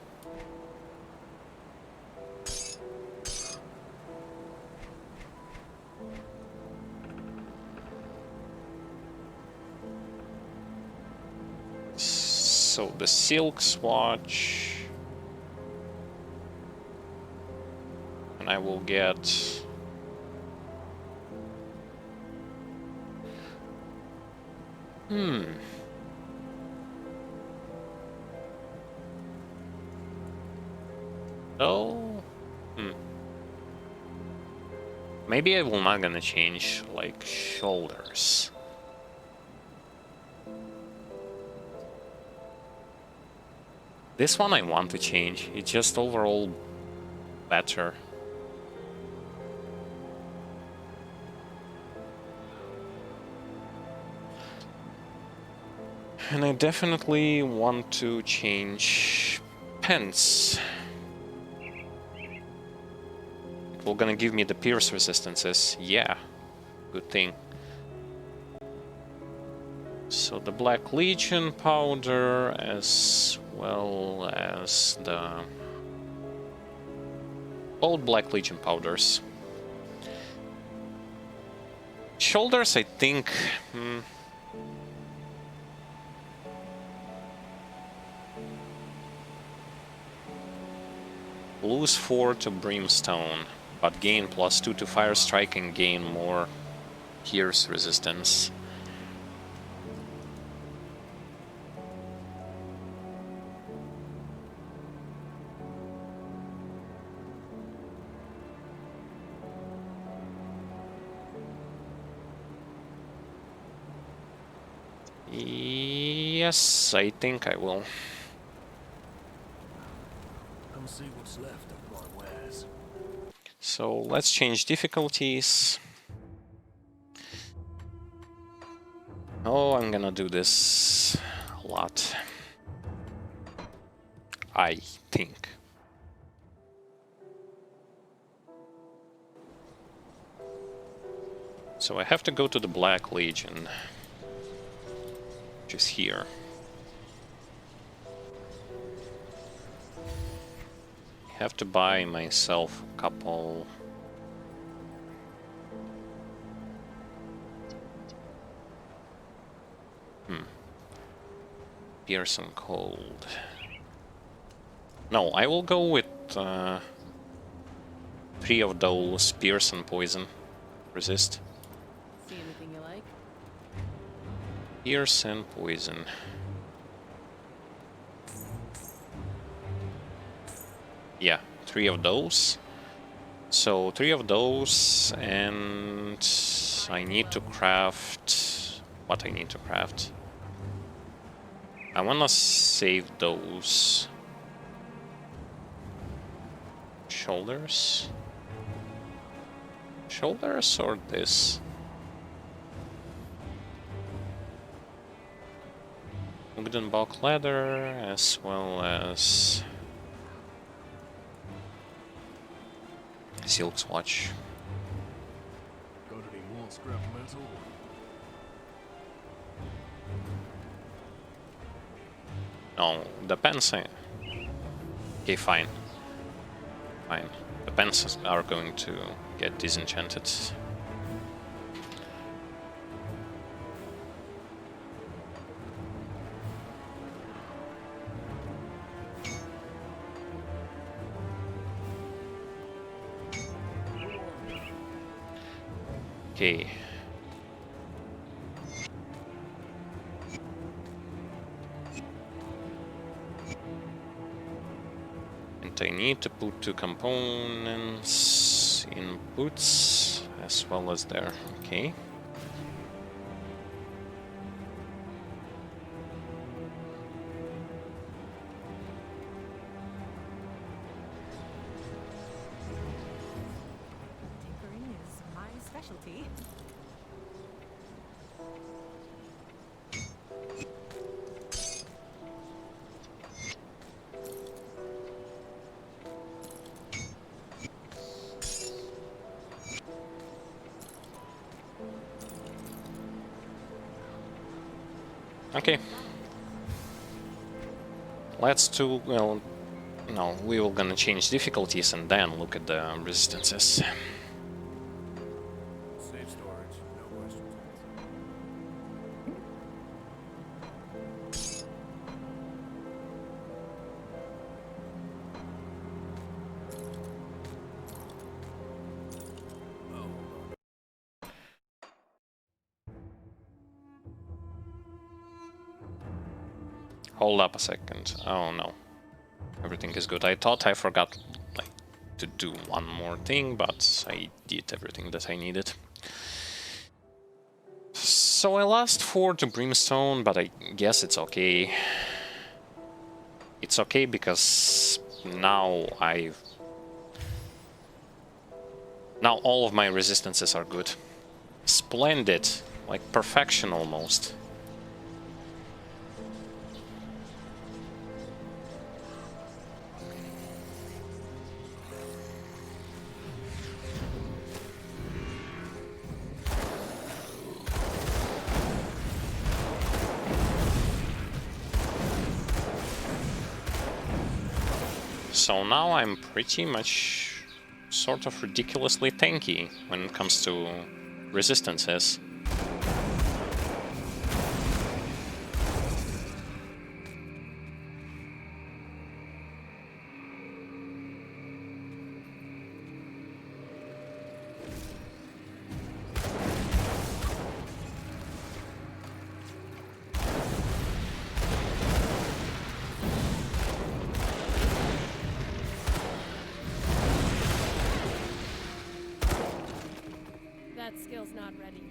So the silk swatch, and I will get oh maybe I will not gonna change like shoulders. This one I want to change. It's just overall better. And I definitely want to change pens. It will gonna give me the pierce resistances. Yeah, good thing. So the Black Legion powder, as well as the both Black Legion powders. Shoulders, I think. Lose 4 to Brimstone, but gain +2 to Fire Strike and gain more Pierce resistance. Yes, I think I will. Come see what's left of my wares. So let's change difficulties. Oh, I'm gonna do this a lot. I think. So I have to go to the Black Legion, which is here. I have to buy myself a couple. Pierce and Cold. No, I will go with 3 of those Pierce and Poison. Resist. See anything you like? Pierce and Poison. Yeah, 3 of those. So 3 of those, and I need to craft what I need to craft. I wanna save those shoulders. Shoulders or this? Wooden bulk leather, as well as silk swatch. Got any more scrap metal? No, the pens. Okay, fine. Fine. The pens are going to get disenchanted. Okay. And I need to put 2 components in boots as well as there. Okay. Tinkering is my specialty. Okay. Let's do, well, no, we will gonna change difficulties and then look at the resistances. Safe storage, no questions Hold up a second. Oh no. Everything is good. I thought I forgot like to do one more thing, but I did everything that I needed. So I lost 4 to Brimstone, but I guess it's okay. it's okay because now now all of my resistances are good. Splendid, like perfection almost. So now I'm pretty much sort of ridiculously tanky when it comes to resistances. That skill's not ready.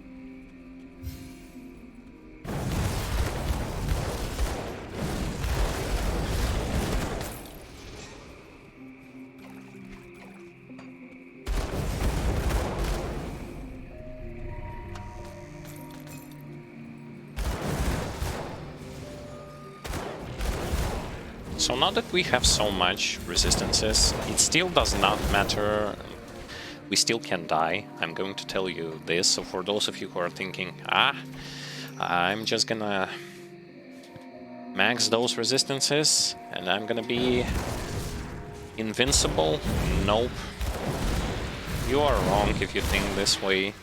So now that we have so much resistances, it still does not matter. We still can die. I'm going to tell you this. So for those of you who are thinking, I'm just gonna max those resistances and I'm gonna be invincible. Nope. You are wrong if you think this way.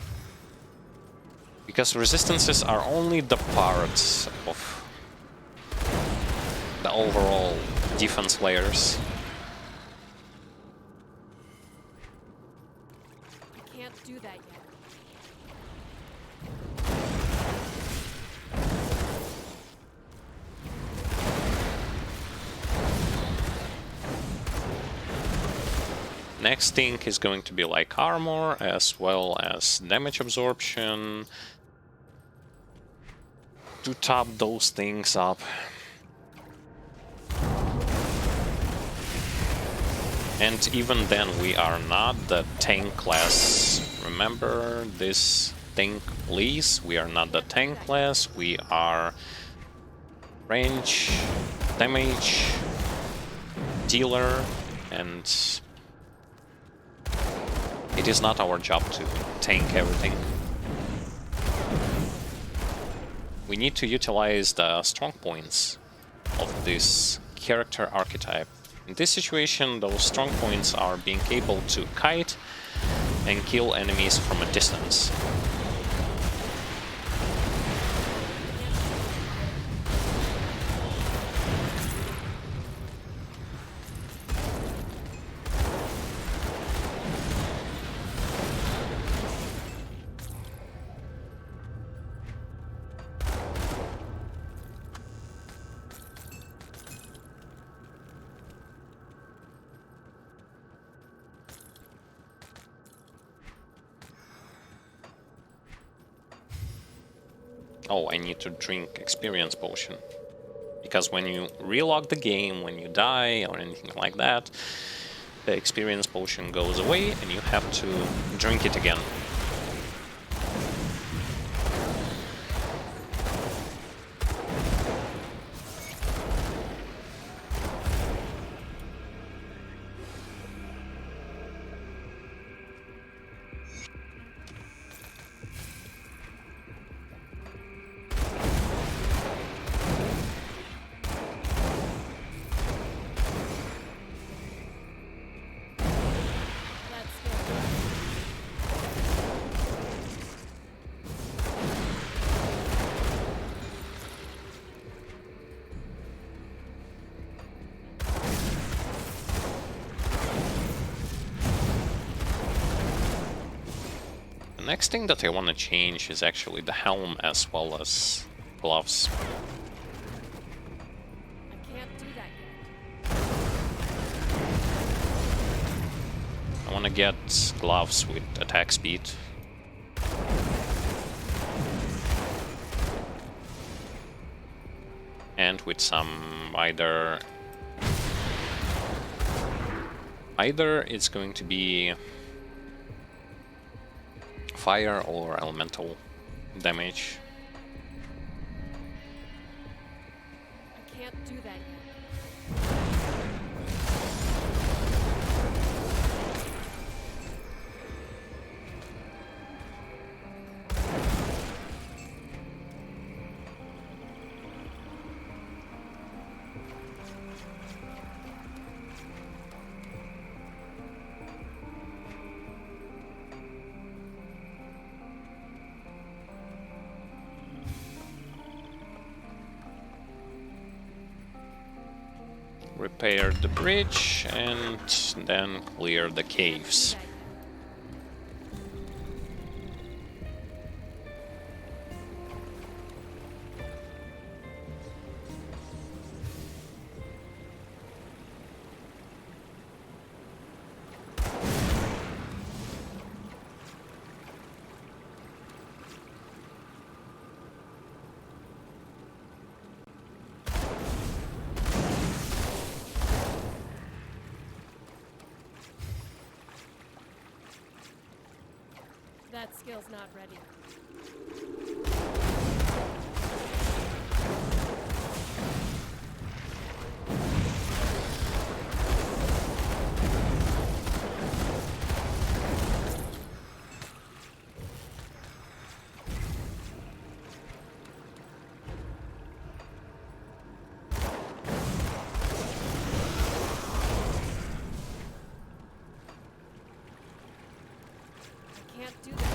Because resistances are only the parts of the overall defense layers. I can't do that yet. Next thing is going to be like armor as well as damage absorption to top those things up. And even then we are not the tank class. Remember this tank lease? We are not the tank class, we are range, damage, dealer, and it is not our job to tank everything. We need to utilize the strong points of this character archetype. In this situation, those strong points are being able to kite and kill enemies from a distance. Oh, I need to drink experience potion. Because when you relog the game, when you die or anything like that, the experience potion goes away and you have to drink it again. The next thing that I want to change is actually the helm as well as gloves. I can't do that yet. I want to get gloves with attack speed. And with some either Either it's going to be fire or elemental damage. I can't do that yet. Repair the bridge and then clear the caves. That skill's not ready. I can't do that.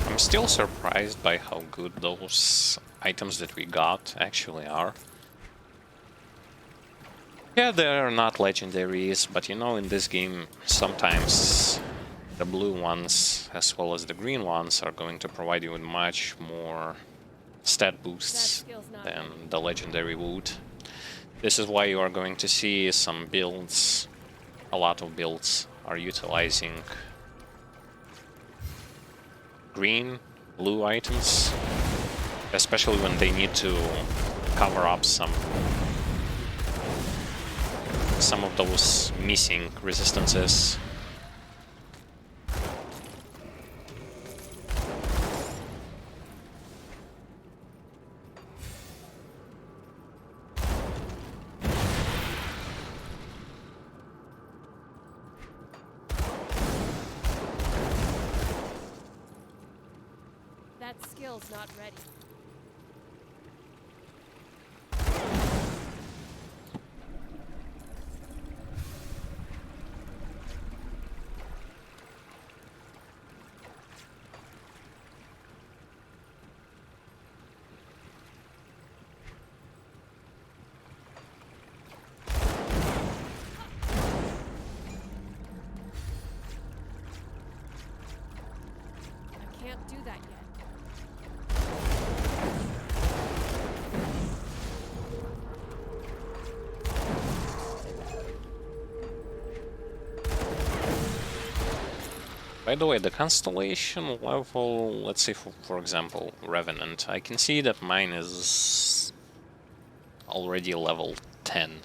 I'm still surprised by how good those items that we got actually are. Yeah, they're not legendaries, but you know, in this game, sometimes the blue ones, as well as the green ones, are going to provide you with much more stat boosts than the legendary wood. This is why you are going to see some builds, a lot of builds are utilizing green, blue items, especially when they need to cover up some of those missing resistances. That skill's not ready. I can't do that yet. By the way, the constellation level, let's say for example, Revenant, I can see that mine is already level 10.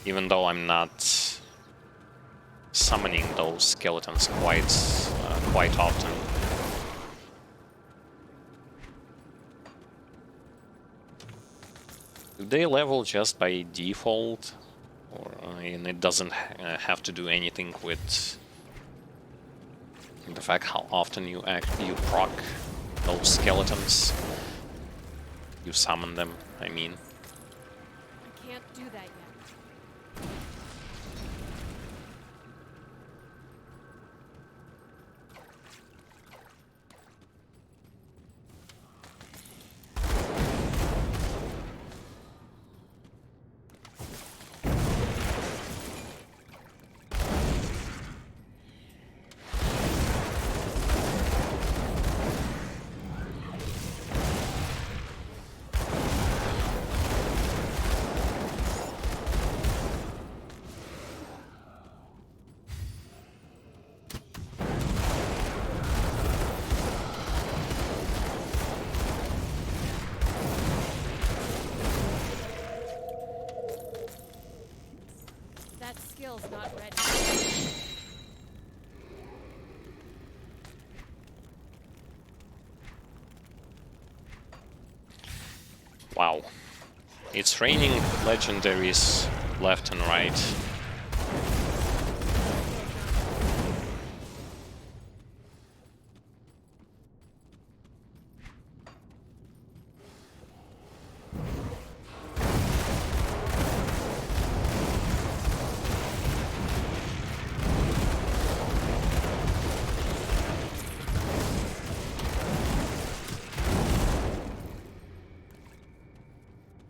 Even though I'm not summoning those skeletons quite often. Do they level just by default? Or and it doesn't have to do anything with the fact how often you proc those skeletons, you summon them, I mean. I can't do that yet. skill's not ready. Wow. It's raining legendaries left and right.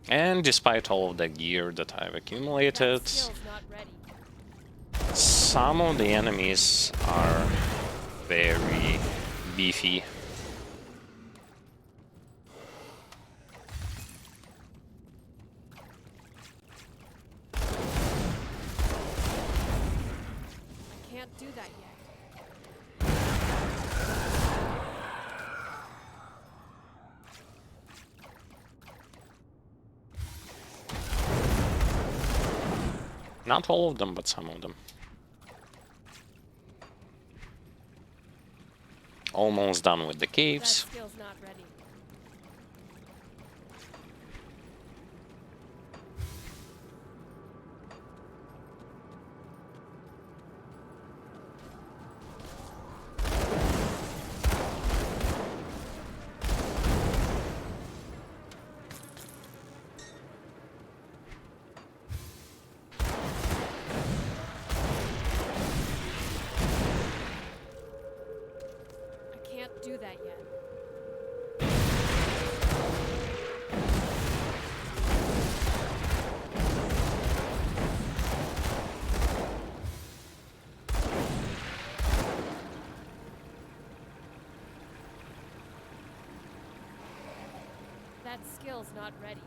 And despite all of the gear that I've accumulated, That skill's not ready. some of the enemies are very beefy. I can't do that yet. Not all of them, but some of them. Almost done with the That caves. skill's not ready. I can't do that yet. That skill's not ready.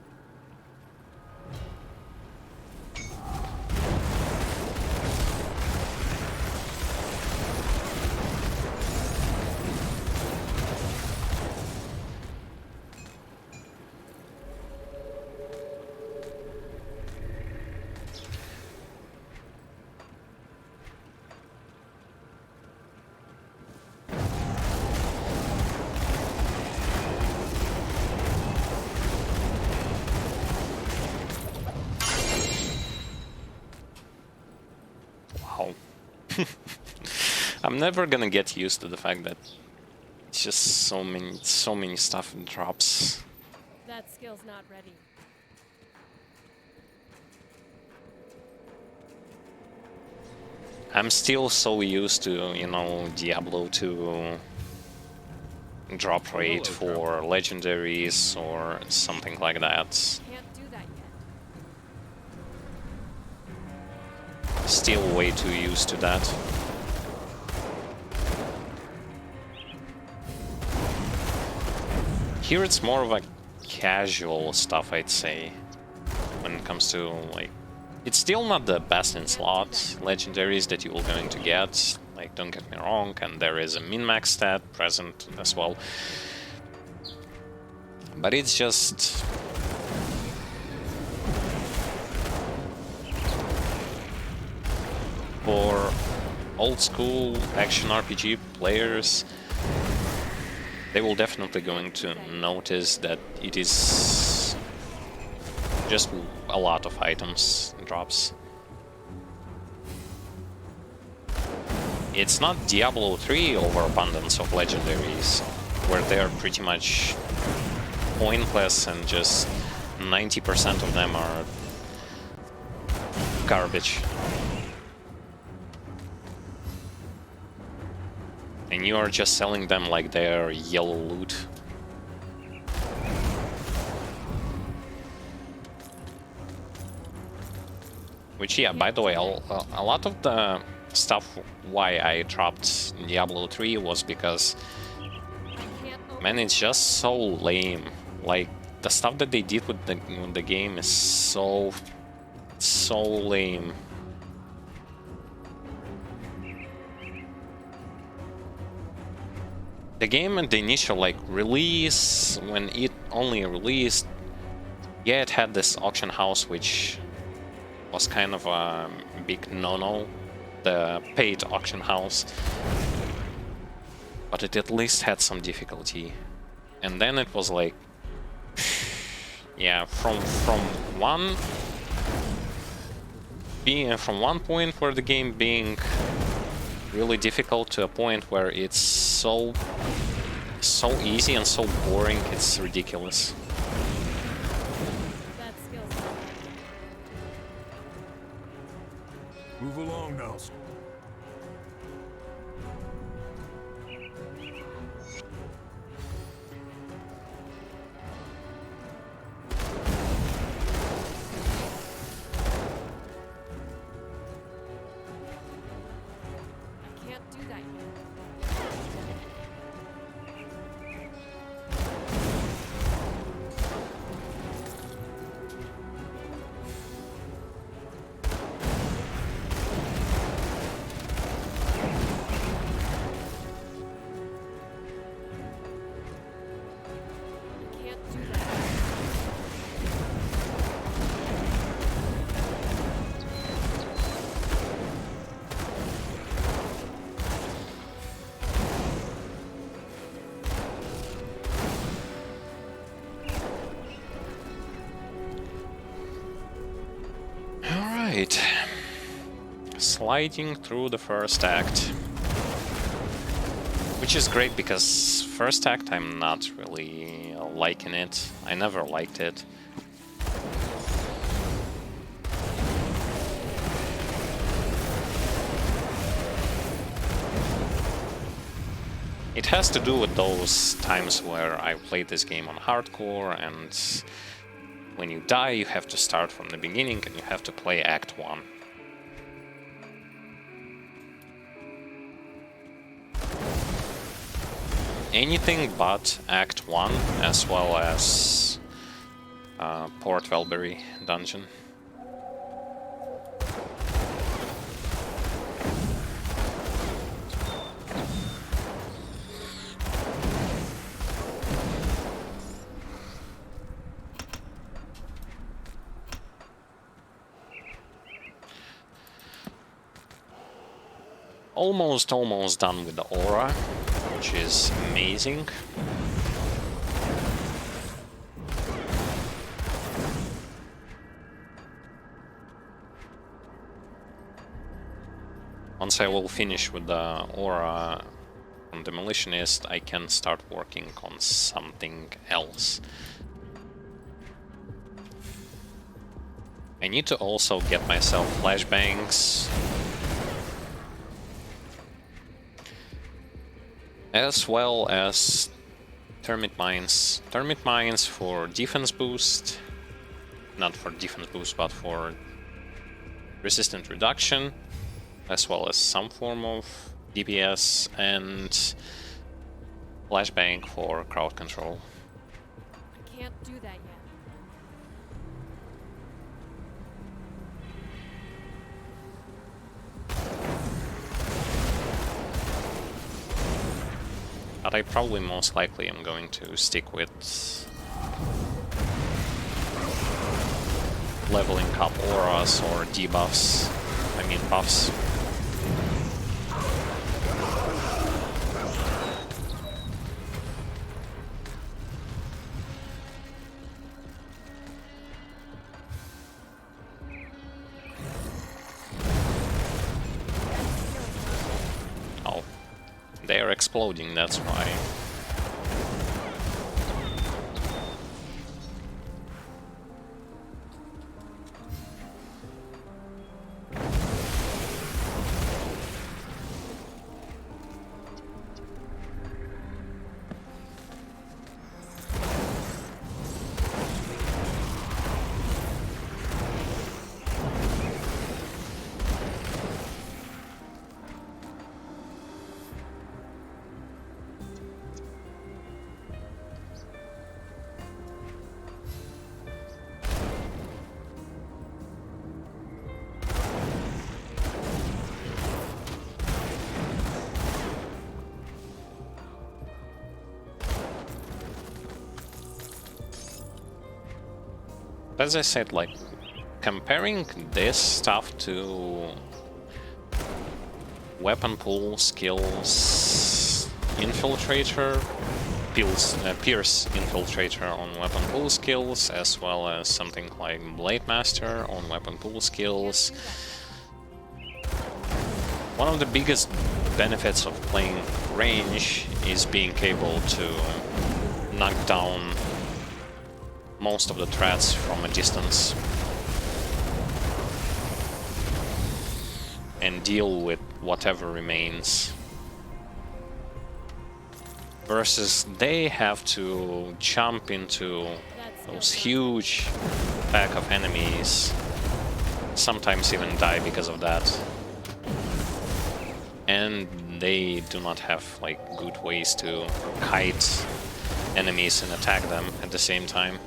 Wow. I'm never gonna get used to the fact that it's just so many stuff in drops. That skill's not ready. I'm still so used to, you know, Diablo 2 drop rate for legendaries or something like that. Can't do that yet. Still way too used to that. Here it's more of a casual stuff, I'd say, when it comes to, like, it's still not the best in slot legendaries that you're going to get, like, don't get me wrong, and there is a min-max stat present as well. But it's just... for old-school action RPG players, they will definitely going to notice that it is just a lot of items drops. It's not Diablo 3 overabundance of legendaries, where they're pretty much pointless and just 90% of them are garbage. And you are just selling them like they're yellow loot. Which, yeah, by the way, a lot of the stuff why I dropped Diablo 3 was because, man, it's just so lame. Like, the stuff that they did with the game is so lame. The game at the initial, like, release, when it only released, yeah, it had this auction house which was kind of a big no-no, the paid auction house. But it at least had some difficulty. And then it was like, yeah, from one point where the game being really difficult to a point where it's so easy and so boring, it's ridiculous. That skill's Move along now. I can't do that yet. I can't do that. Alright. Sliding through the first act. Which is great because first act I'm not really liking it. I never liked it. It has to do with those times where I played this game on hardcore, and when you die you have to start from the beginning and you have to play Act 1. Anything but Act 1, as well as Port Velbury dungeon. Almost done with the aura, which is amazing. Once I will finish with the aura on Demolitionist, I can start working on something else. I need to also get myself flashbangs, as well as Termite Mines. Termite Mines for defense boost, not for defense boost, but for resistant reduction, as well as some form of DPS, and flashbang for crowd control. I can't do that yet. But I probably most likely am going to stick with leveling up auras or debuffs, I mean buffs. Oh, they are exploding, that's why. As I said, like, comparing this stuff to weapon pool skills, Infiltrator, Pierce Infiltrator on weapon pool skills, as well as something like Blade Master on weapon pool skills. One of the biggest benefits of playing range is being able to knock down most of the threats from a distance and deal with whatever remains. Versus they have to jump into those huge pack of enemies, sometimes even die because of that. And they do not have like good ways to kite enemies and attack them at the same time.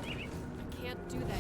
I can't do that.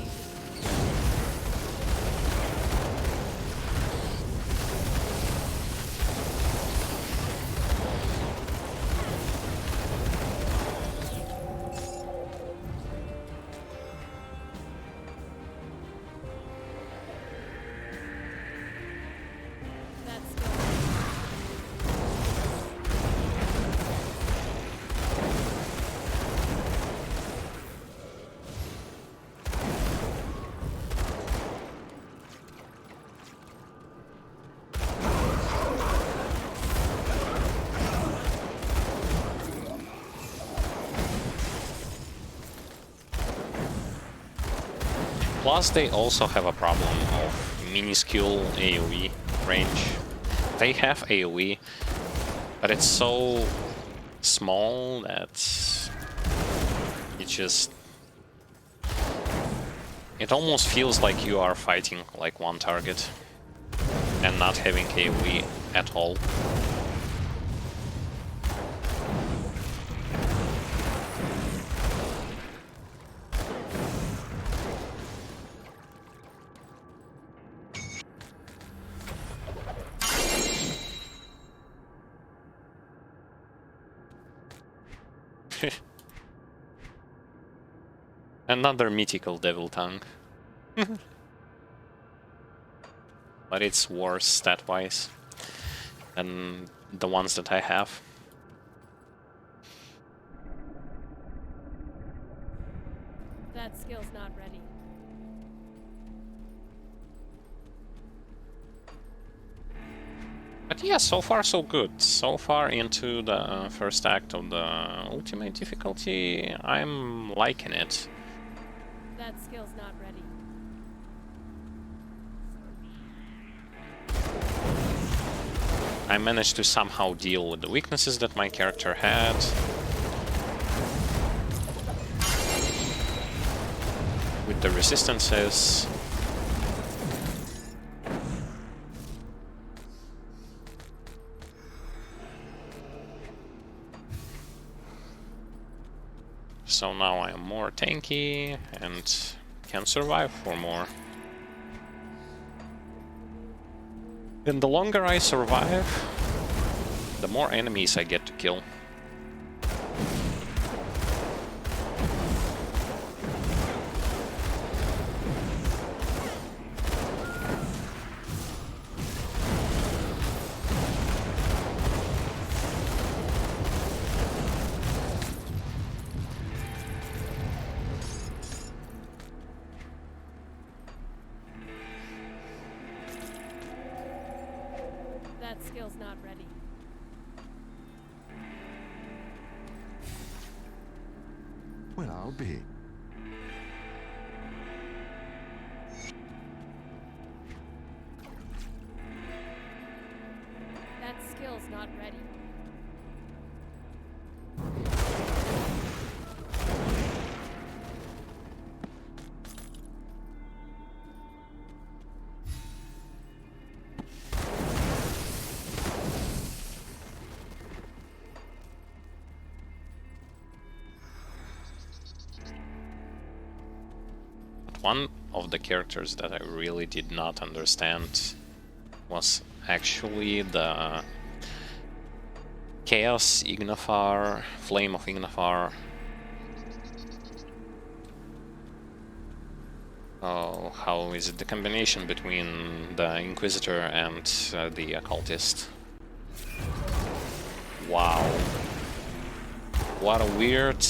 Plus, they also have a problem of minuscule AoE range. They have AoE, but it's so small that it almost feels like you are fighting like one target and not having AoE at all. Another mythical devil tongue. But it's worse stat-wise than the ones that I have. That skill's not ready. But yeah, so far so good. So far into the first act of the ultimate difficulty, I'm liking it. That skill's not ready. I managed to somehow deal with the weaknesses that my character had. With the resistances. So now I am more tanky and can survive for more. And the longer I survive, the more enemies I get to kill. That skill's not ready. Well, I'll be. That skill's not ready. One of the characters that I really did not understand was actually the Chaos Ignifar, Flame of Ignifar. Oh, how is it the combination between the Inquisitor and the Occultist? Wow. What a weird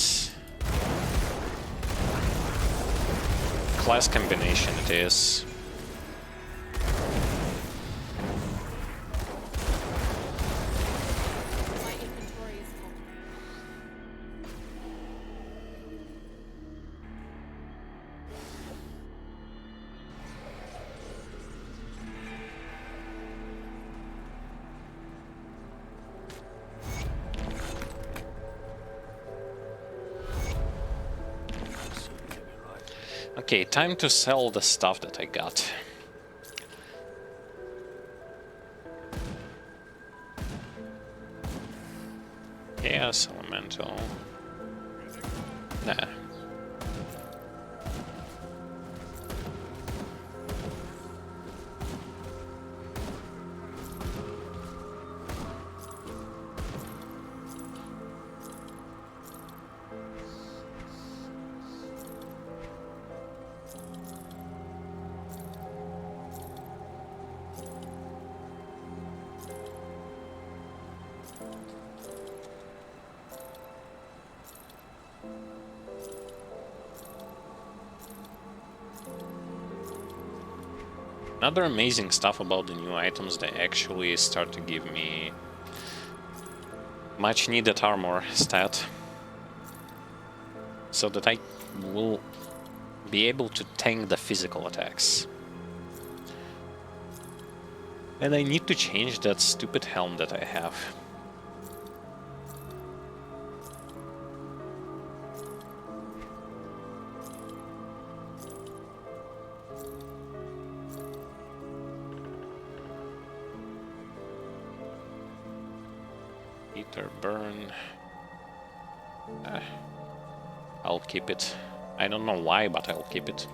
class combination it is. My inventory is full. Okay, time to sell the stuff that I got. Chaos Elemental. Nah. Another amazing stuff about the new items, they actually start to give me much needed armor stat, so that I will be able to tank the physical attacks. And I need to change that stupid helm that I have. Ether burn. I'll keep it. I don't know why, but I'll keep it.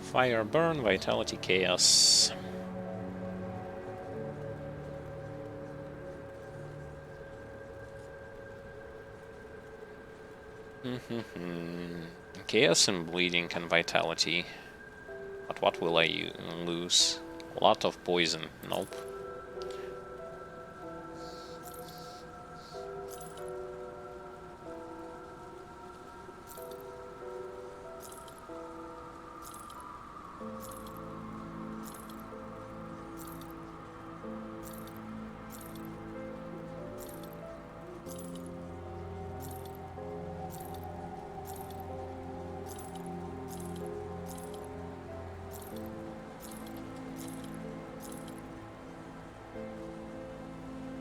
Fire, burn, vitality, chaos. Chaos and bleeding and vitality. But what will I lose? A lot of poison. Nope.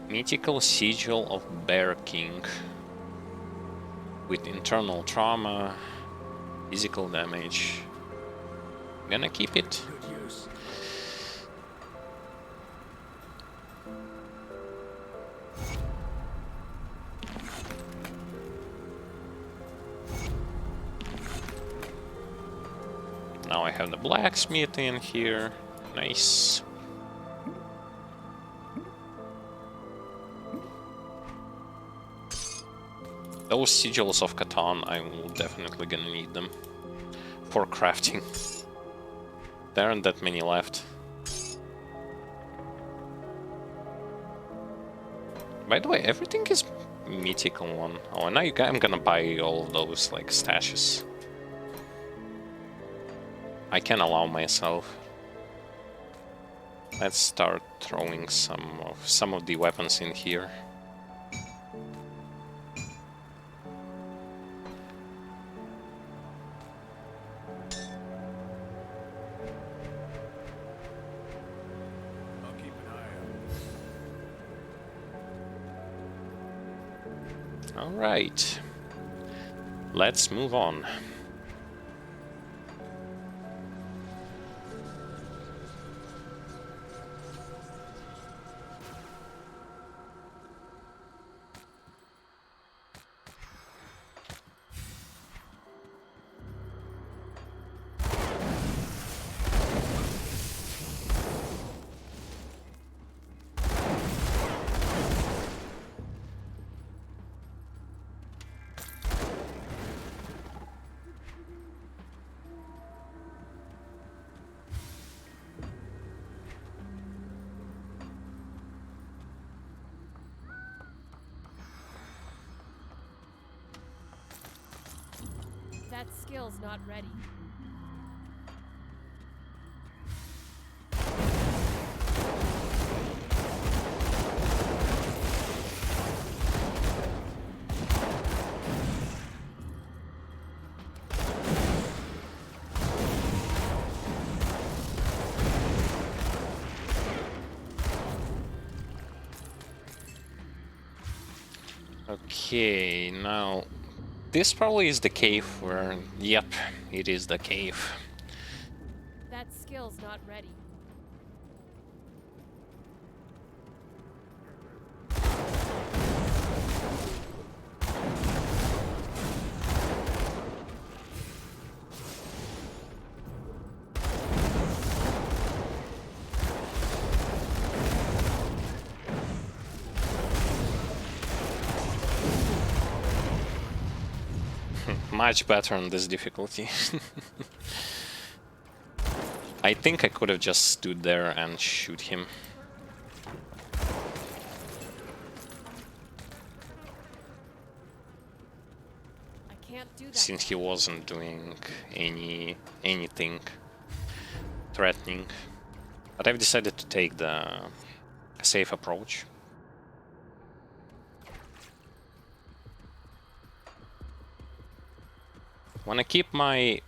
Mythical Sigil of Bear King. With internal trauma, physical damage. Gonna keep it. Good use. Now I have the blacksmith in here. Nice. Those sigils of Catan, I will definitely gonna need them for crafting. There aren't that many left. By the way, everything is mythical one. Oh, and now I'm gonna buy all of those like stashes. I can allow myself. Let's start throwing some of the weapons in here. I'll keep an eye out. All right. Let's move on. That skill's not ready. Okay, now this probably is the cave where... Yep, it is the cave. That skill's not ready. Much better on this difficulty. I think I could have just stood there and shoot him. I can't do that. Since he wasn't doing anything threatening. But I've decided to take the safe approach. Wanna keep my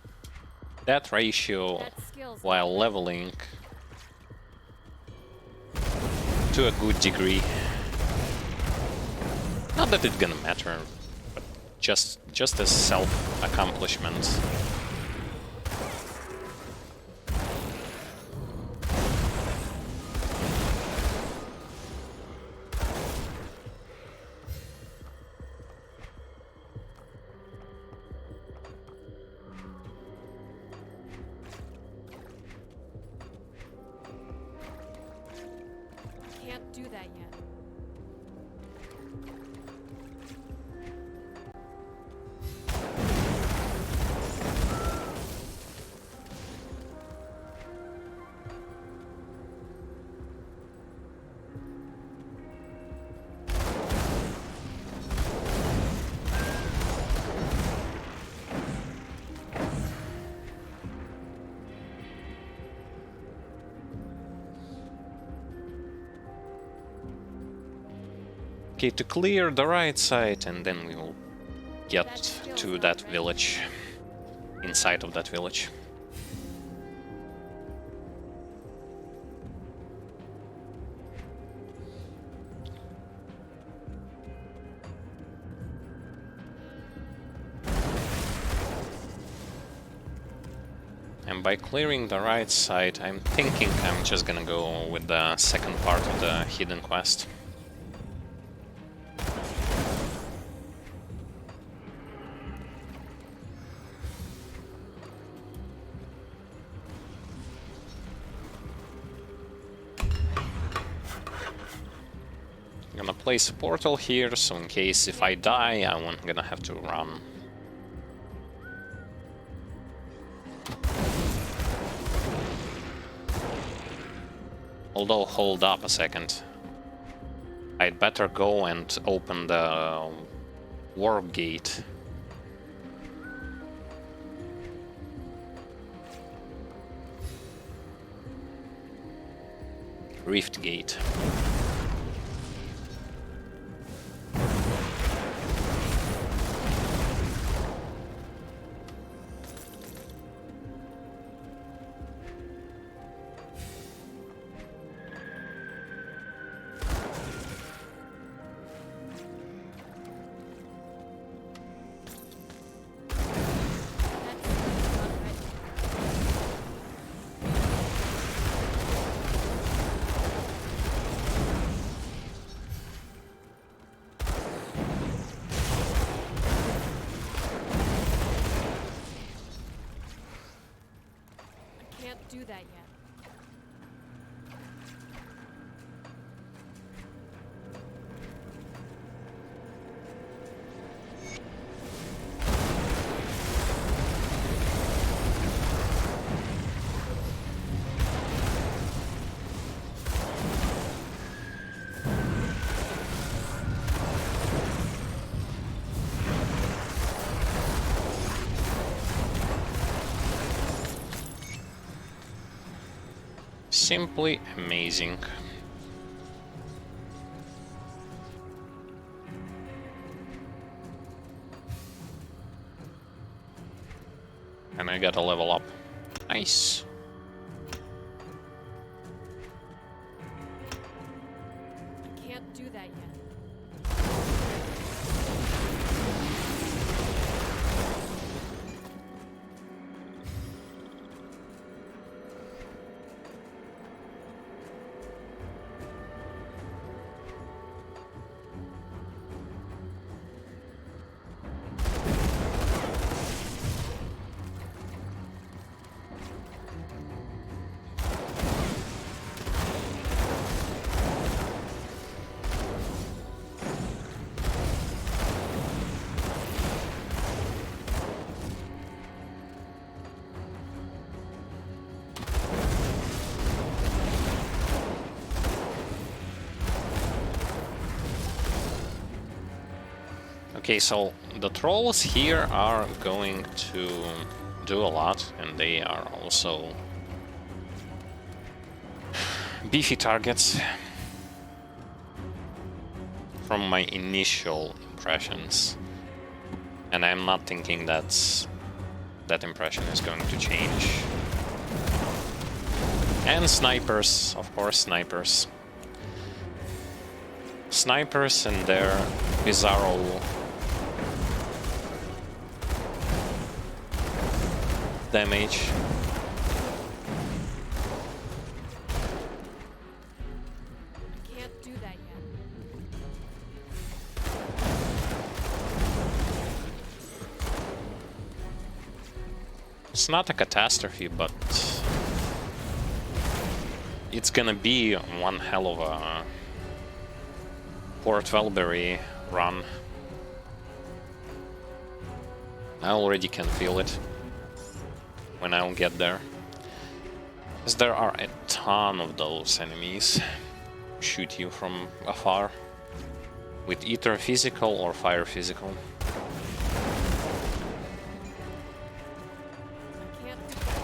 death ratio That skill's while not leveling to a good degree. Not that it's gonna matter, but just as self-accomplishment. Can't do that yet. Okay, to clear the right side, and then we will get to that village. Inside of that village. And by clearing the right side, I'm thinking I'm just gonna go with the second part of the hidden quest. I'm gonna place a portal here, so in case if I die, I'm gonna have to run. Although, hold up a second. I'd better go and open the warp gate. Rift gate. Do that yet. Simply amazing. And I gotta level up. Nice. I can't do that yet. Okay, so the trolls here are going to do a lot, and they are also beefy targets from my initial impressions. And I'm not thinking that impression is going to change. And snipers, of course, snipers. Snipers and their bizarro damage. I can't do that yet. It's not a catastrophe, but it's gonna be one hell of a Port Velberry run. I already can feel it when I'll get there. Because there are a ton of those enemies who shoot you from afar with either physical or fire physical. I can't do that.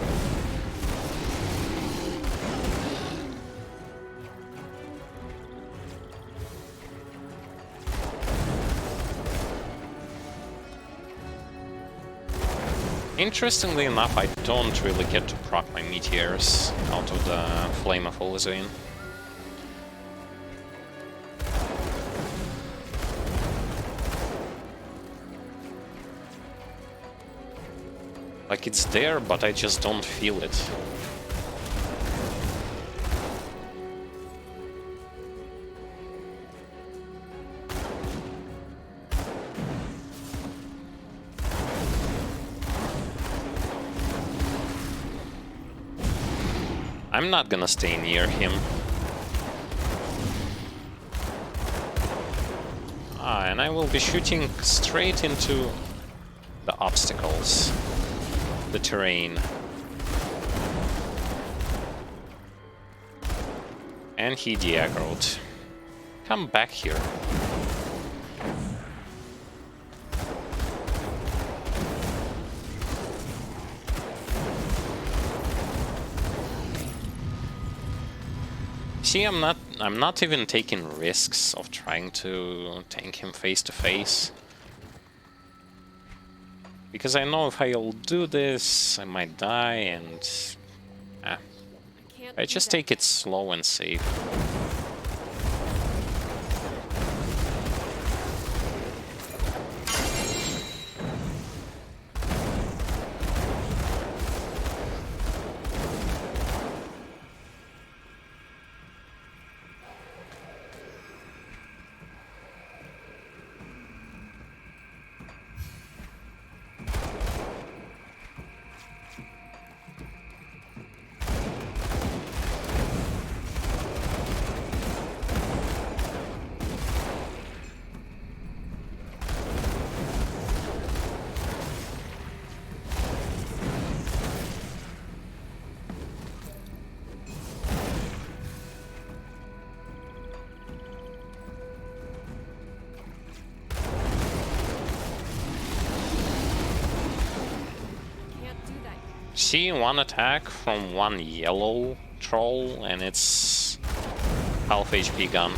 Interestingly enough, I don't really get to proc my meteors out of the Flame of Olizane. Like, it's there, but I just don't feel it. I'm not gonna stay near him. And I will be shooting straight into the obstacles, the terrain. And he de-aggroed. Come back here. See, I'm not even taking risks of trying to tank him face to face. Because I know if I'll do this, I might die, and I just take it slow and safe. See, one attack from one yellow troll and it's half HP gun.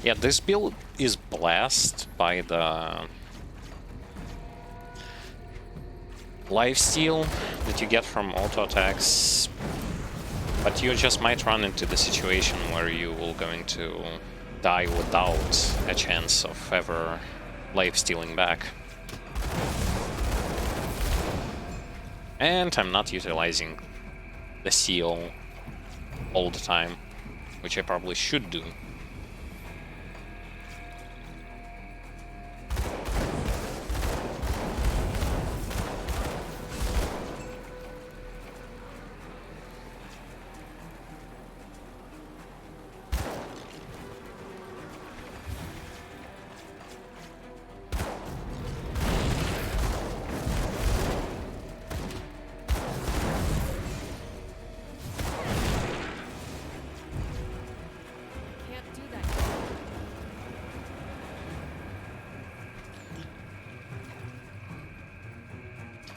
Yeah, this build is blessed by the lifesteal that you get from auto attacks, but you just might run into the situation where you will going to die without a chance of ever lifestealing back. And I'm not utilizing the seal all the time, which I probably should do. Can't do that.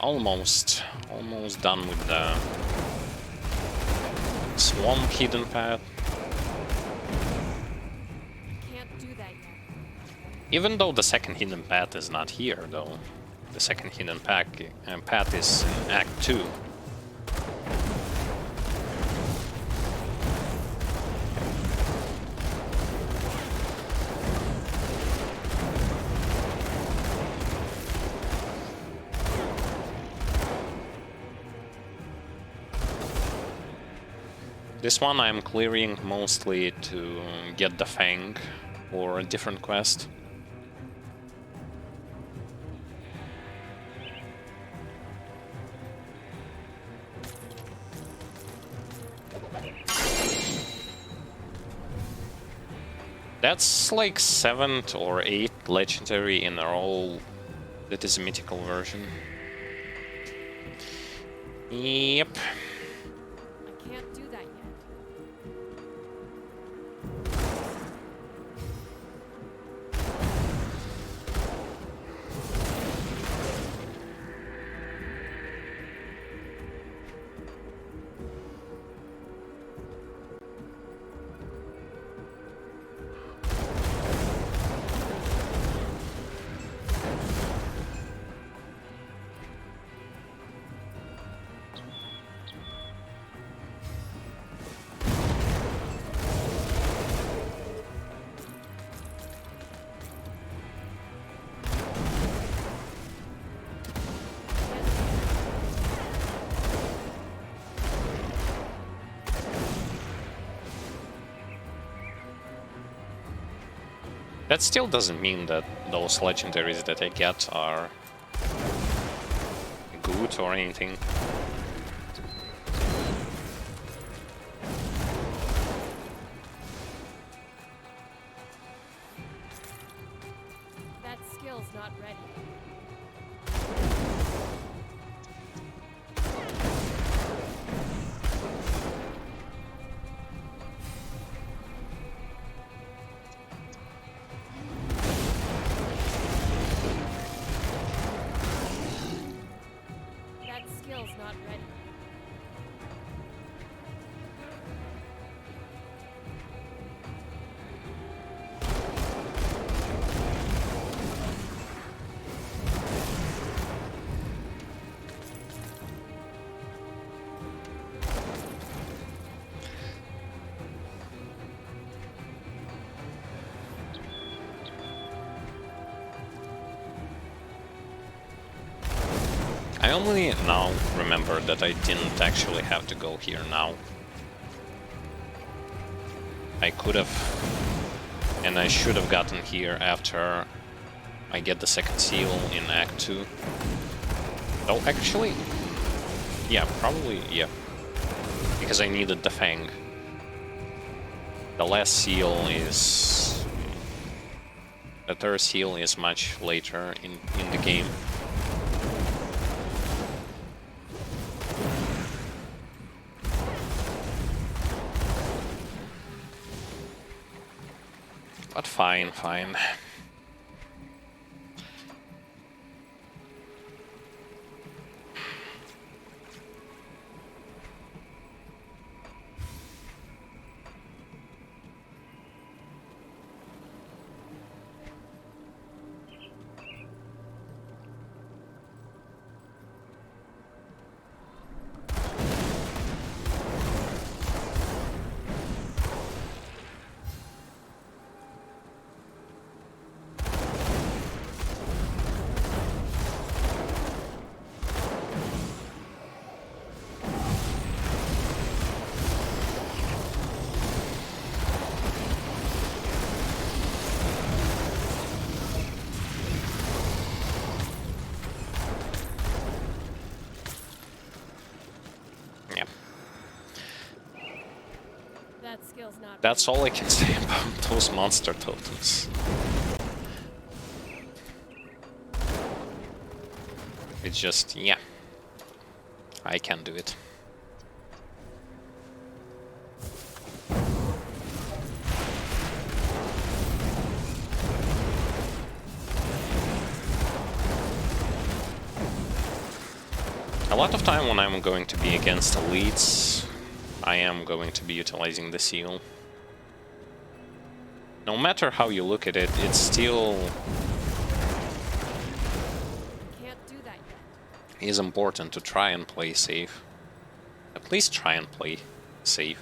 Almost done with the swamp hidden path. Can't do that yet. Even though the second hidden path is not here, though. The second hidden path is in Act 2. This one I'm clearing mostly to get the Fang or a different quest. That's like 7th or 8th legendary in a row that is a mythical version. Yep. I can't do that yet. That still doesn't mean that those legendaries that I get are good or anything. That skill's not ready. That skill's not ready. I only now remember that I didn't actually have to go here now. I could have, and I should have gotten here after I get the second seal in Act 2. Oh, actually, yeah, probably, yeah. Because I needed the Fang. The last seal is... The third seal is much later in the game. But fine, fine. That skill's not. That's all I can say about those monster totems. It's just, yeah. I can do it. A lot of time when I'm going to be against elites, I am going to be utilizing the seal. No matter how you look at it, it's still Can't do that yet. is important to try and play safe. At least try and play safe.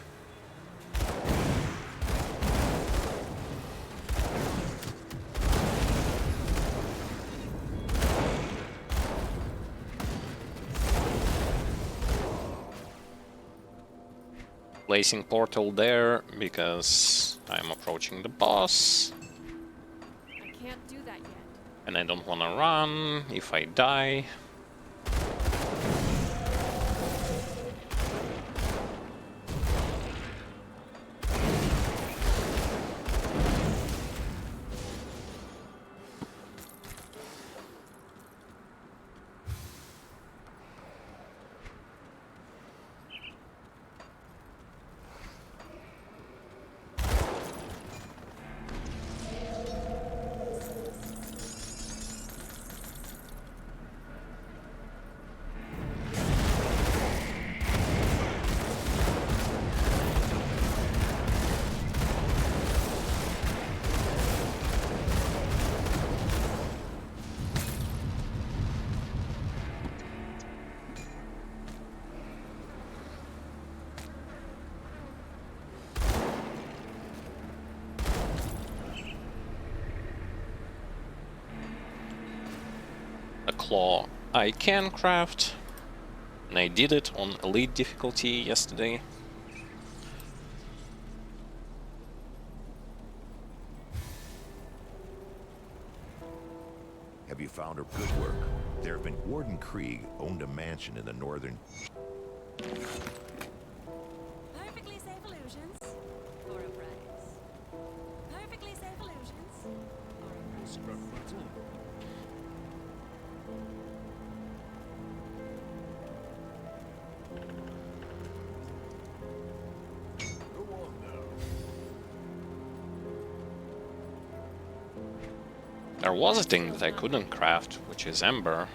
Placing portal there because I'm approaching the boss. I can't do that yet. And I don't want to run if I die. A claw I can craft, and I did it on elite difficulty yesterday. Have you found her? Good work. There have been Warden Krieg owned a mansion in the northern. Perfectly safe illusions for a price. Perfectly safe illusions for a price. There was a thing that I couldn't craft, which is Ember.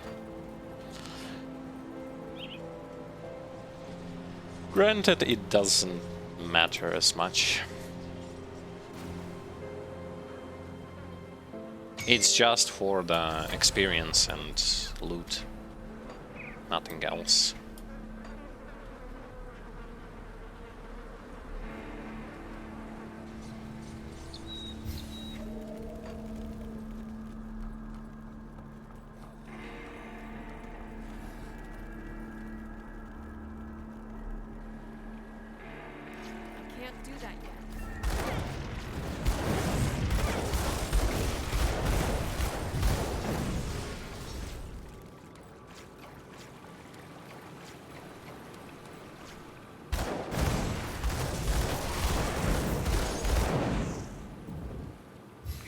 Granted, it doesn't matter as much. It's just for the experience and loot, nothing else. I can't do that yet.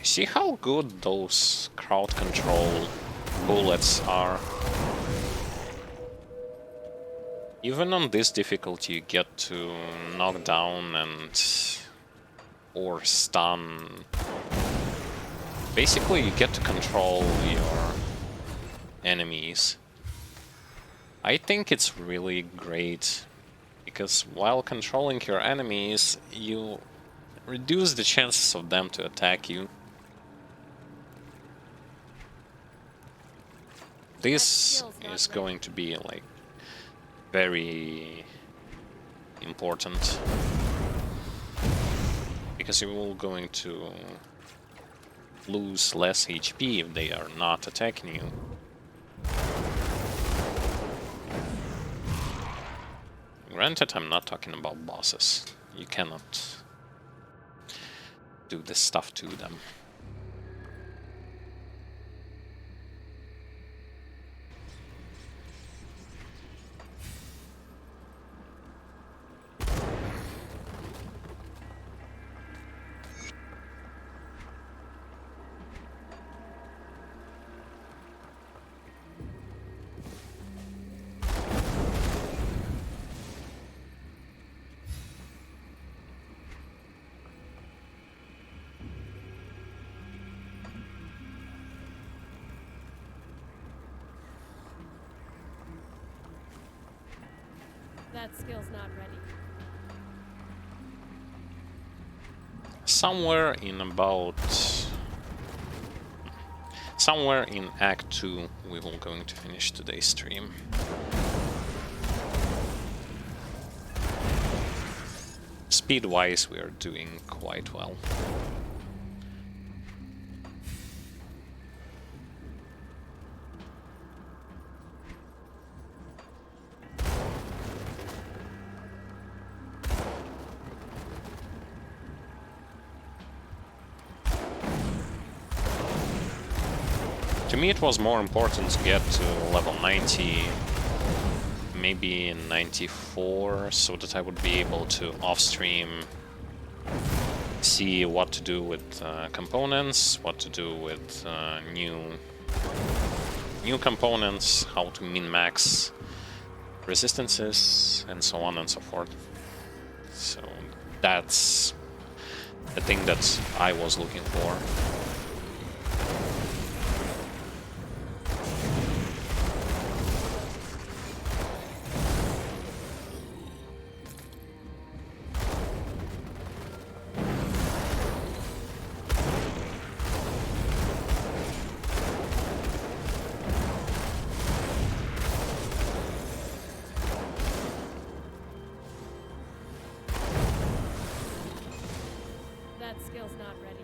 See how good those crowd control bullets are. Even on this difficulty, you get to knock down and or stun Basically, you get to control your enemies. I think it's really great, because while controlling your enemies, you reduce the chances of them to attack you. This is going to be like very important, because you will going to lose less HP if they are not attacking you. Granted, I'm not talking about bosses. You cannot do this stuff to them. That skill's not ready. Somewhere in Act 2, we will going to finish today's stream. Speed-wise, we are doing quite well. To me, it was more important to get to level 90, maybe 94, so that I would be able to off-stream see what to do with components, what to do with new components, how to min-max resistances, and so on and so forth. So that's the thing that I was looking for. That skill's not ready.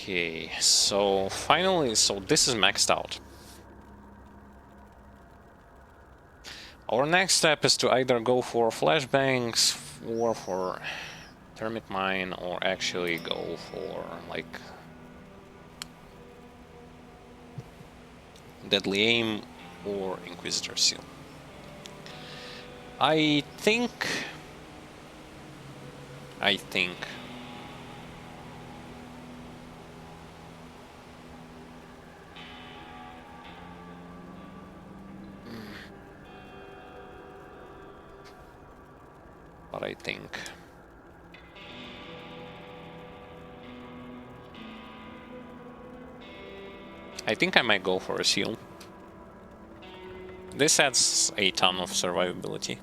Okay, so finally, this is maxed out. Our next step is to either go for flashbangs or for Termite Mine, or actually go for like Deadly Aim or Inquisitor Seal. I think but I think I might go for a seal. This adds a ton of survivability.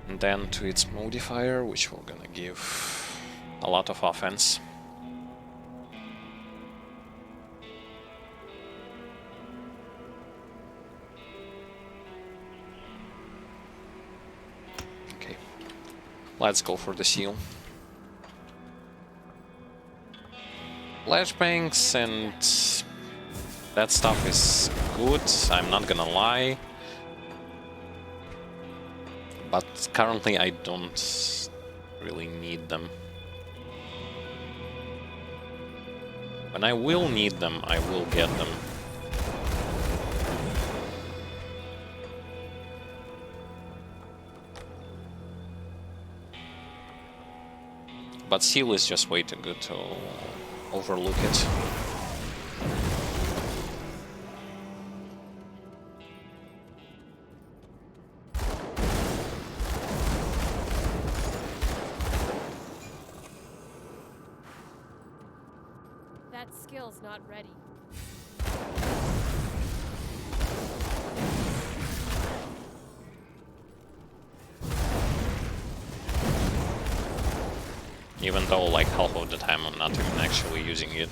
And then to its modifier, which we're gonna give a lot of offense. Okay, let's go for the seal. Flashbangs and that stuff is good, I'm not gonna lie. But currently I don't really need them. When I will need them, I will get them. But seal is just way too good to overlook it. That skill's not ready. Even though, like, half of the time I'm not even actually using it.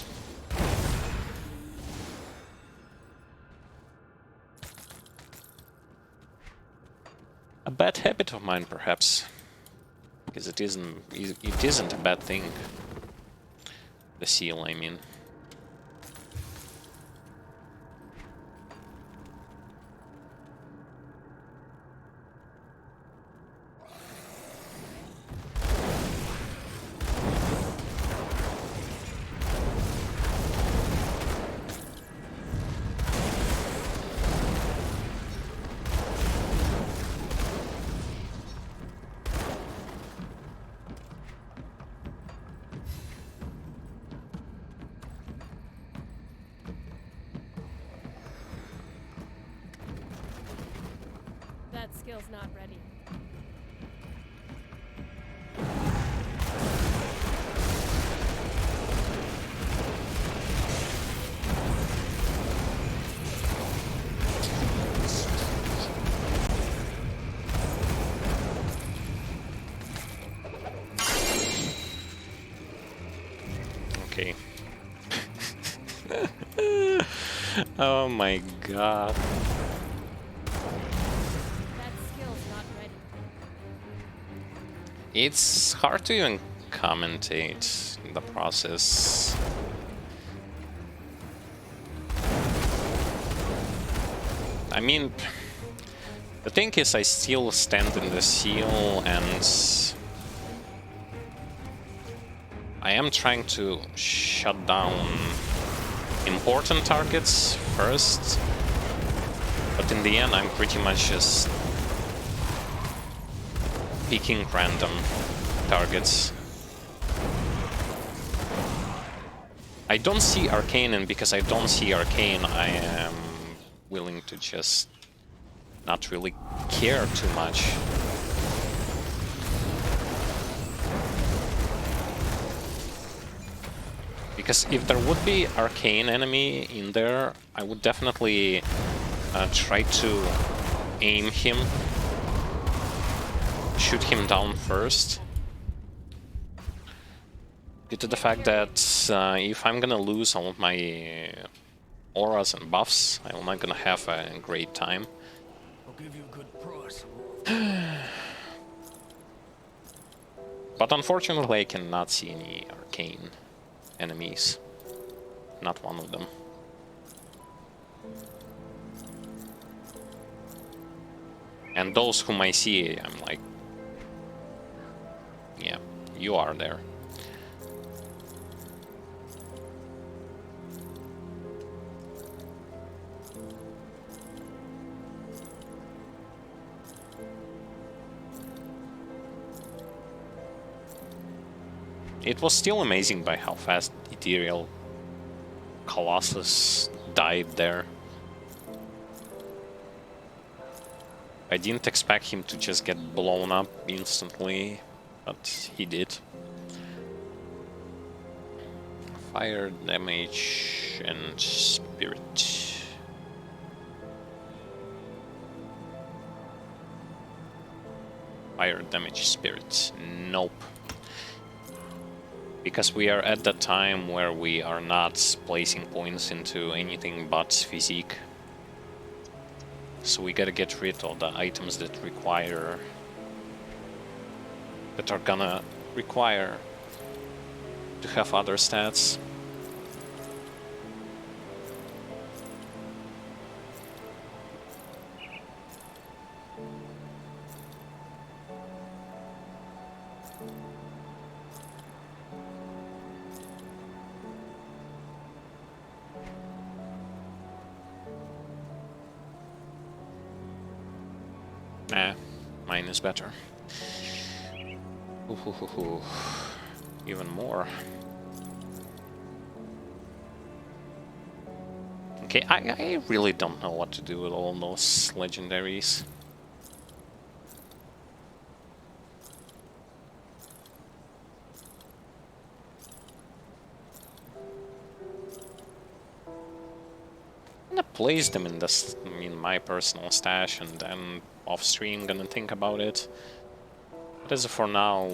A bad habit of mine, perhaps. Because it isn't a bad thing. The seal, I mean. That skill's not ready. Okay. Oh my god. That skill's not ready. It's hard to even commentate the process. I mean, the thing is, I still stand in the seal, and I am trying to shut down important targets first, but in the end I'm pretty much just picking random targets. I don't see Arcane, and because I don't see Arcane, I am willing to just not really care too much. Because if there would be Arcane enemy in there, I would definitely try to aim him, shoot him down first. Due to the fact that if I'm gonna lose all of my auras and buffs, I'm not gonna have a great time. I'll give you a good price. But unfortunately I cannot see any Arcane enemies. Not one of them. And those whom I see, I'm like, yeah, you are there. It was still amazing by how fast Ethereal Colossus died there. I didn't expect him to just get blown up instantly, but he did. Fire damage and spirit. Fire damage, spirit. Nope. Because we are at that time where we are not placing points into anything but physique. So we gotta get rid of the items that require... that are gonna require to have other stats. Mine is better. Ooh. Even more. Okay, I really don't know what to do with all those legendaries. I'm gonna place them in this, in my personal stash, and then off stream gonna think about it. But as of for now,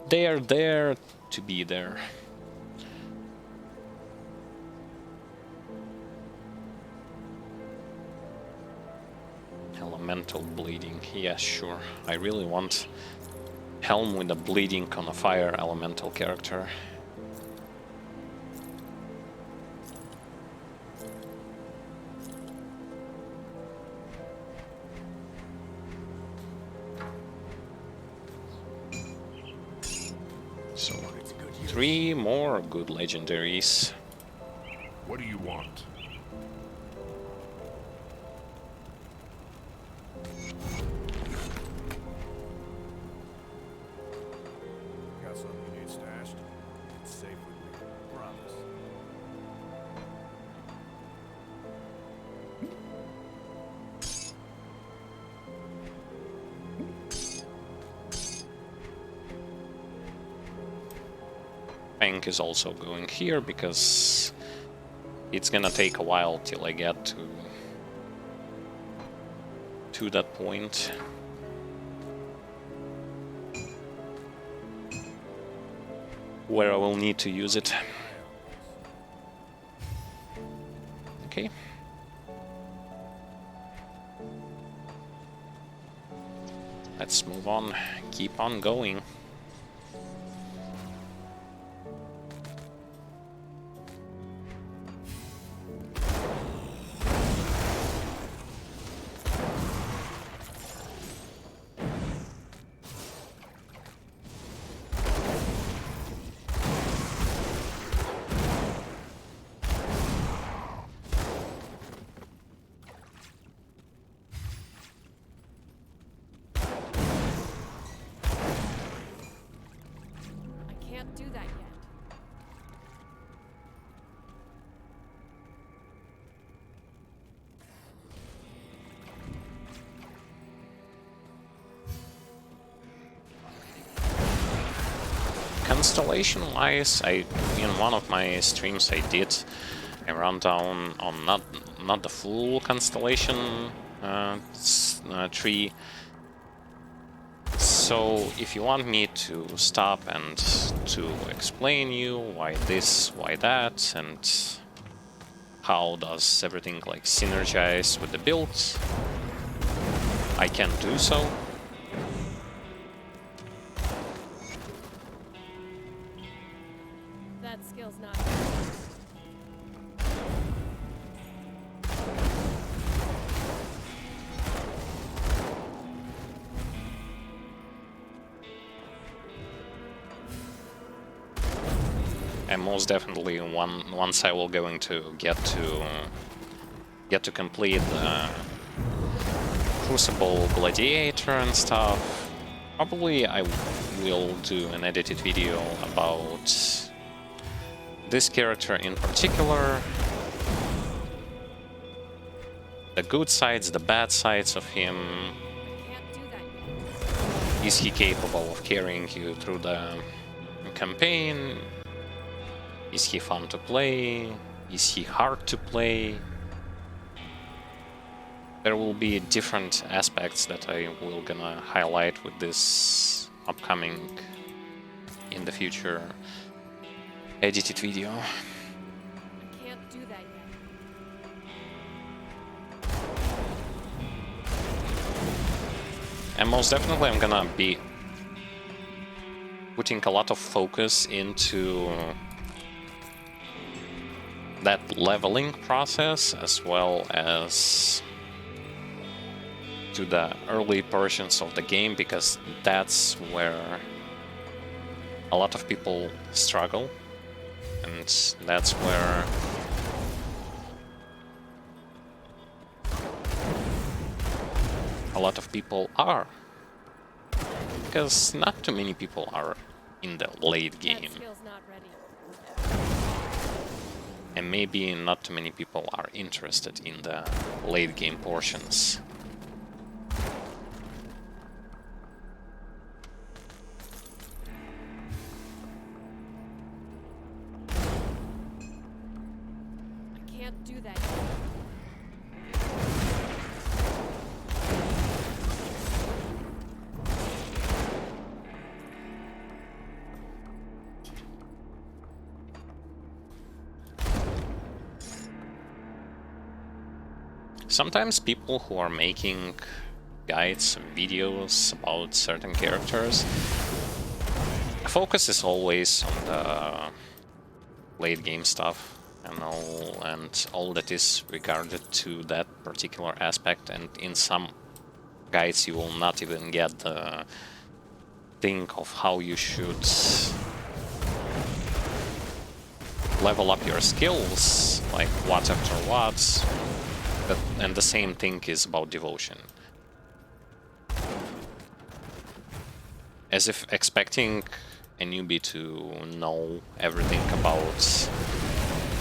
they are there to be there. Elemental bleeding, yeah, sure. I really want Helm with a bleeding on a fire elemental character. So, 3 more good legendaries. What do you want? Got something you need stashed? It's safe with me. Promise. Bank is also going here because it's gonna take a while till I get to that point. Where I will need to use it. Okay. Let's move on, keep on going. Can't do that yet. Constellation-wise, in one of my streams I ran down on not the full constellation tree. So if you want me to stop and to explain you why this, why that, and how does everything like synergize with the builds, I can do so. That skill's not. And most definitely, once I will going to get to complete Crucible Gladiator and stuff, probably I will do an edited video about this character in particular, the good sides, the bad sides of him. Can't do that yet. Is he capable of carrying you through the campaign? Is he fun to play? Is he hard to play? There will be different aspects that I will gonna highlight with this upcoming, in the future, edited video. I can't do that yet. And most definitely I'm gonna be putting a lot of focus into that leveling process, as well as to the early portions of the game, because that's where a lot of people struggle, and that's where lot of people are. Because not too many people are in the late That game. skill's not ready. And maybe not too many people are interested in the late game portions. I can't do that yet. Sometimes people who are making guides, videos about certain characters, focus is always on the late game stuff and all that is regarded to that particular aspect, and in some guides you will not even get the thing of how you should level up your skills, like what after what. And the same thing is about devotion. As if expecting a newbie to know everything about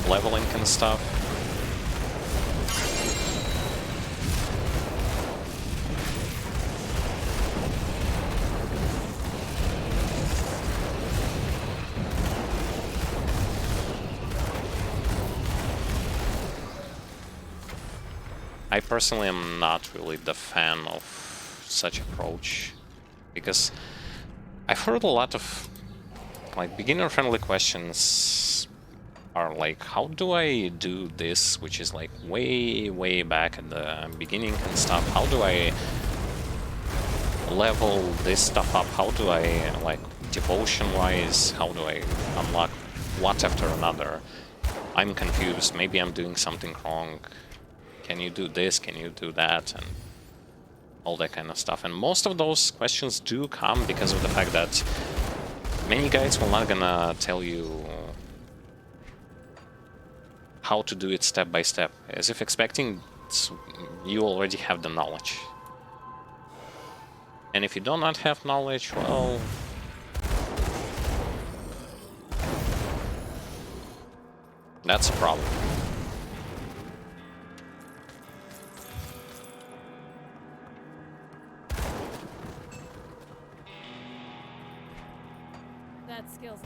leveling and stuff. I personally am not really the fan of such approach, because I've heard a lot of like beginner-friendly questions are like, how do I do this, which is like way back at the beginning and stuff. How do I level this stuff up? How do I, like, devotion-wise, how do I unlock what after another? I'm confused. Maybe I'm doing something wrong. Can you do this? Can you do that? And all that kind of stuff. And most of those questions do come because of the fact that many guides will not gonna tell you how to do it step by step, as if expecting you already have the knowledge. And if you do not have knowledge, well, that's a problem. That skill's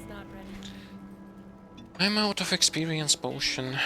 not ready. I'm out of experience potion.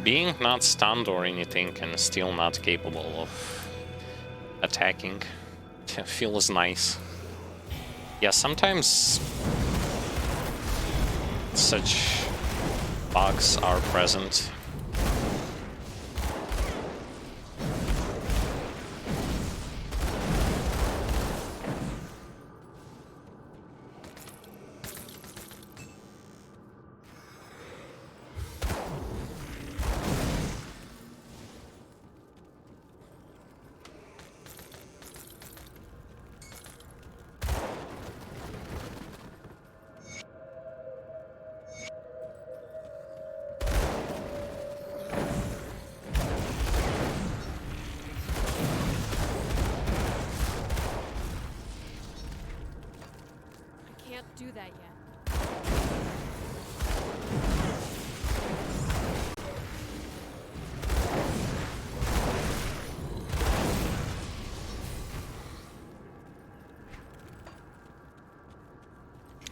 Being not stunned or anything and still not capable of attacking feels nice. Yeah, sometimes such bugs are present. Do that yet.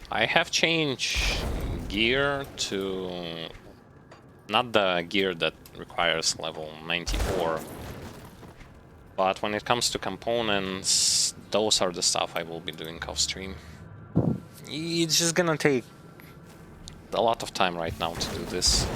I have changed gear to not the gear that requires level 94, but when it comes to components, those are the stuff I will be doing off stream. It's just gonna take a lot of time right now to do this.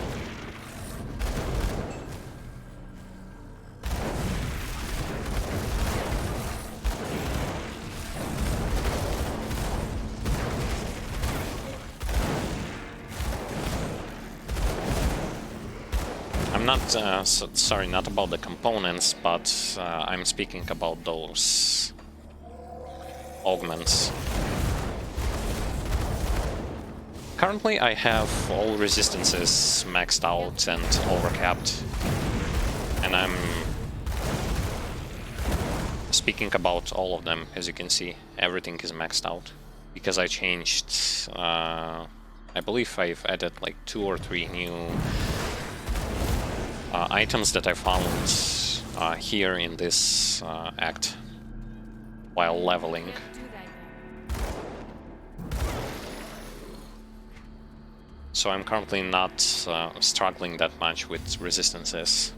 I'm not, sorry, not about the components, but I'm speaking about those augments. Currently I have all resistances maxed out and overcapped, and I'm speaking about all of them. As you can see, everything is maxed out, because I changed, I believe I've added like 2 or 3 new items that I found here in this act while leveling. Can't do that yet. So I'm currently not struggling that much with resistances.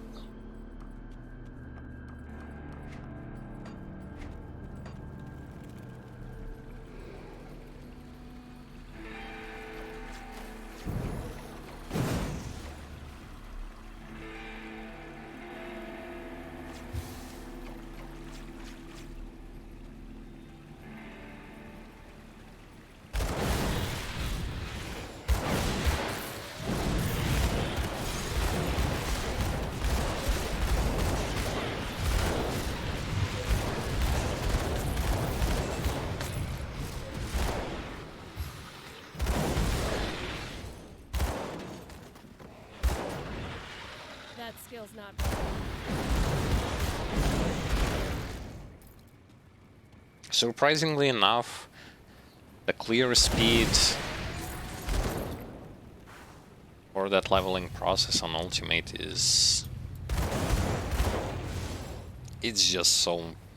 That skill's not. Surprisingly enough, the clear speed for that leveling process on Ultimate is... it's just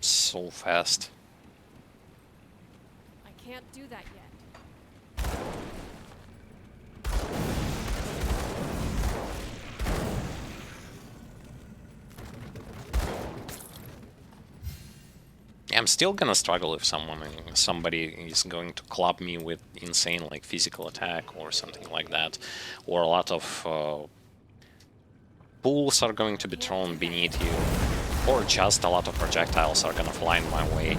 so fast. I can't do that yet. I'm still gonna struggle if somebody is going to club me with insane like physical attack or something like that, or a lot of pools are going to be thrown beneath you, or just a lot of projectiles are gonna fly in my way.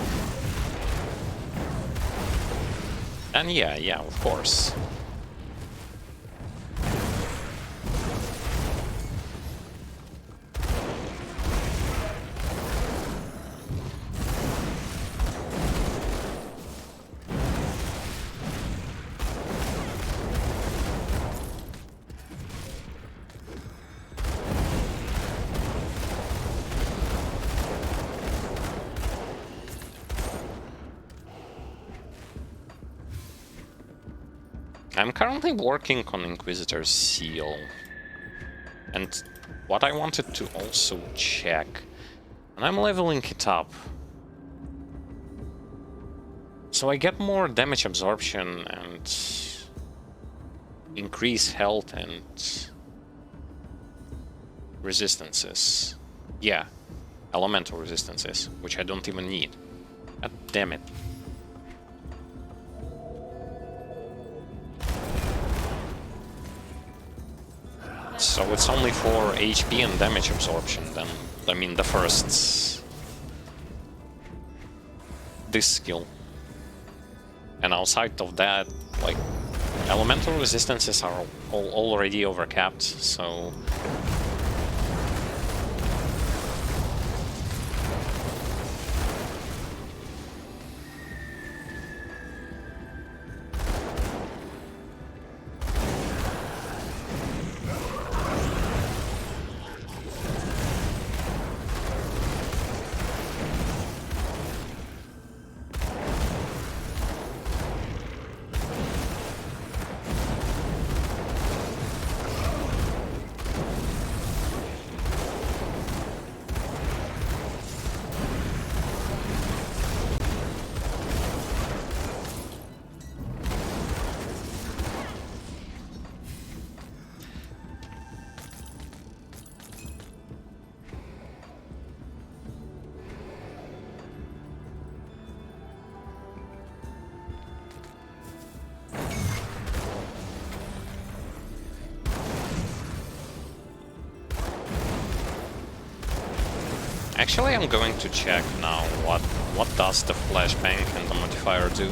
And yeah, of course. I'm currently working on Inquisitor's Seal, and what I wanted to also check, and I'm leveling it up, so I get more damage absorption and increase health and resistances. Yeah, elemental resistances, which I don't even need. God damn it. So it's only for HP and damage absorption then. I mean, the first... this skill. And outside of that, like, elemental resistances are already overcapped, so... Actually, I'm going to check now what does the flashbang and the modifier do.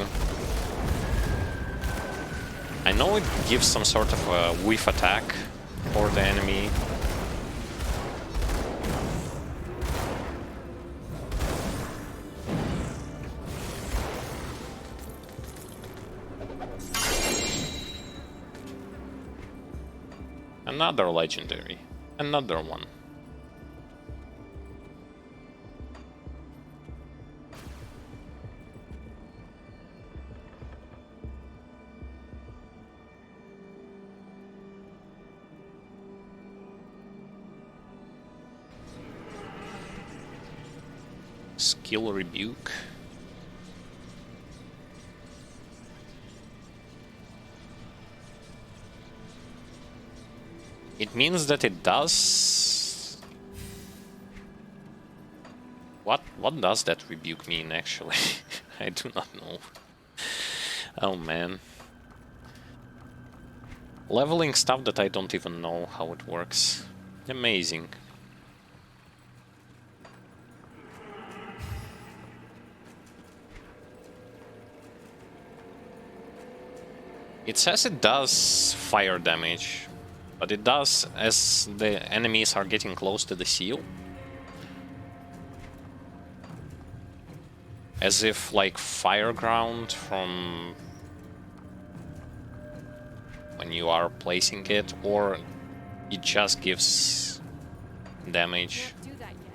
I know it gives some sort of a whiff attack for the enemy. Another legendary. Another one. Skill rebuke. It means that it does... What does that rebuke mean, actually? I do not know. Oh man. Leveling stuff that I don't even know how it works. Amazing. It says it does fire damage, but it does as the enemies are getting close to the seal. As if like fire ground from when you are placing it, or it just gives damage. Can't do that yet.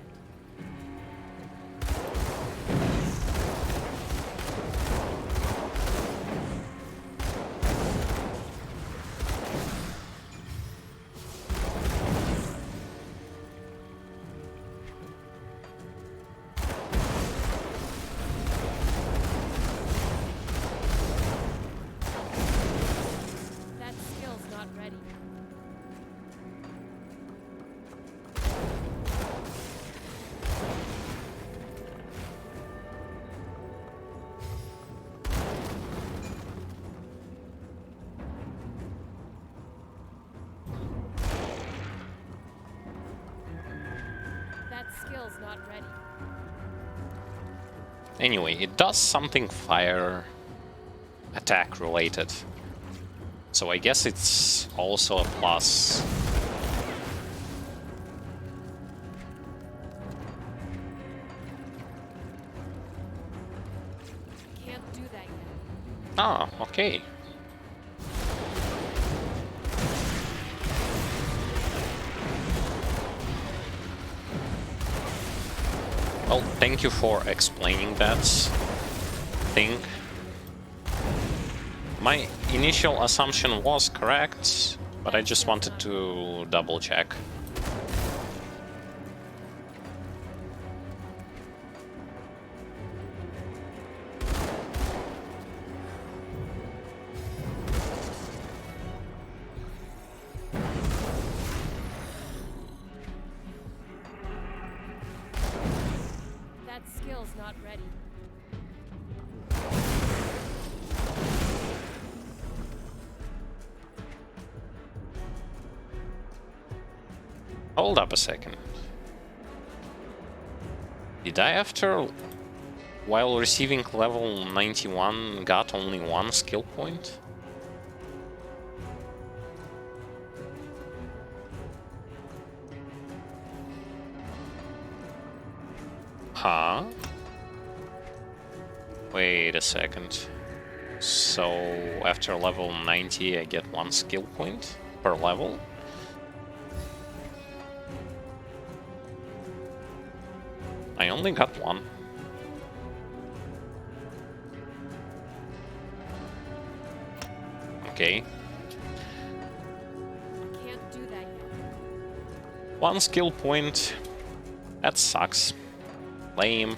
That skill's not ready. That skill's not ready. Anyway, it does something fire attack related. So I guess it's also a plus. Can't do that yet. Ah, okay. Well, thank you for explaining that thing. My initial assumption was correct, but I just wanted to double check. That skill's not ready. Hold up a second. Did I, after, while receiving level 91, got only one skill point? Huh? Wait a second. So, after level 90, I get one skill point per level? I only got one. Okay. Can't do that yet. One skill point. That sucks. Lame.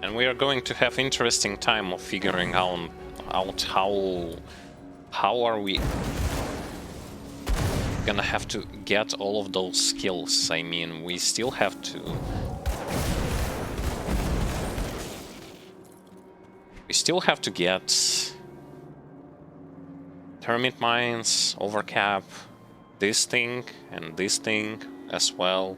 And we are going to have interesting time of figuring out how are we gonna have to get all of those skills. I mean, we still have to still have to get Termite Mines, Overcap, this thing, and this thing as well.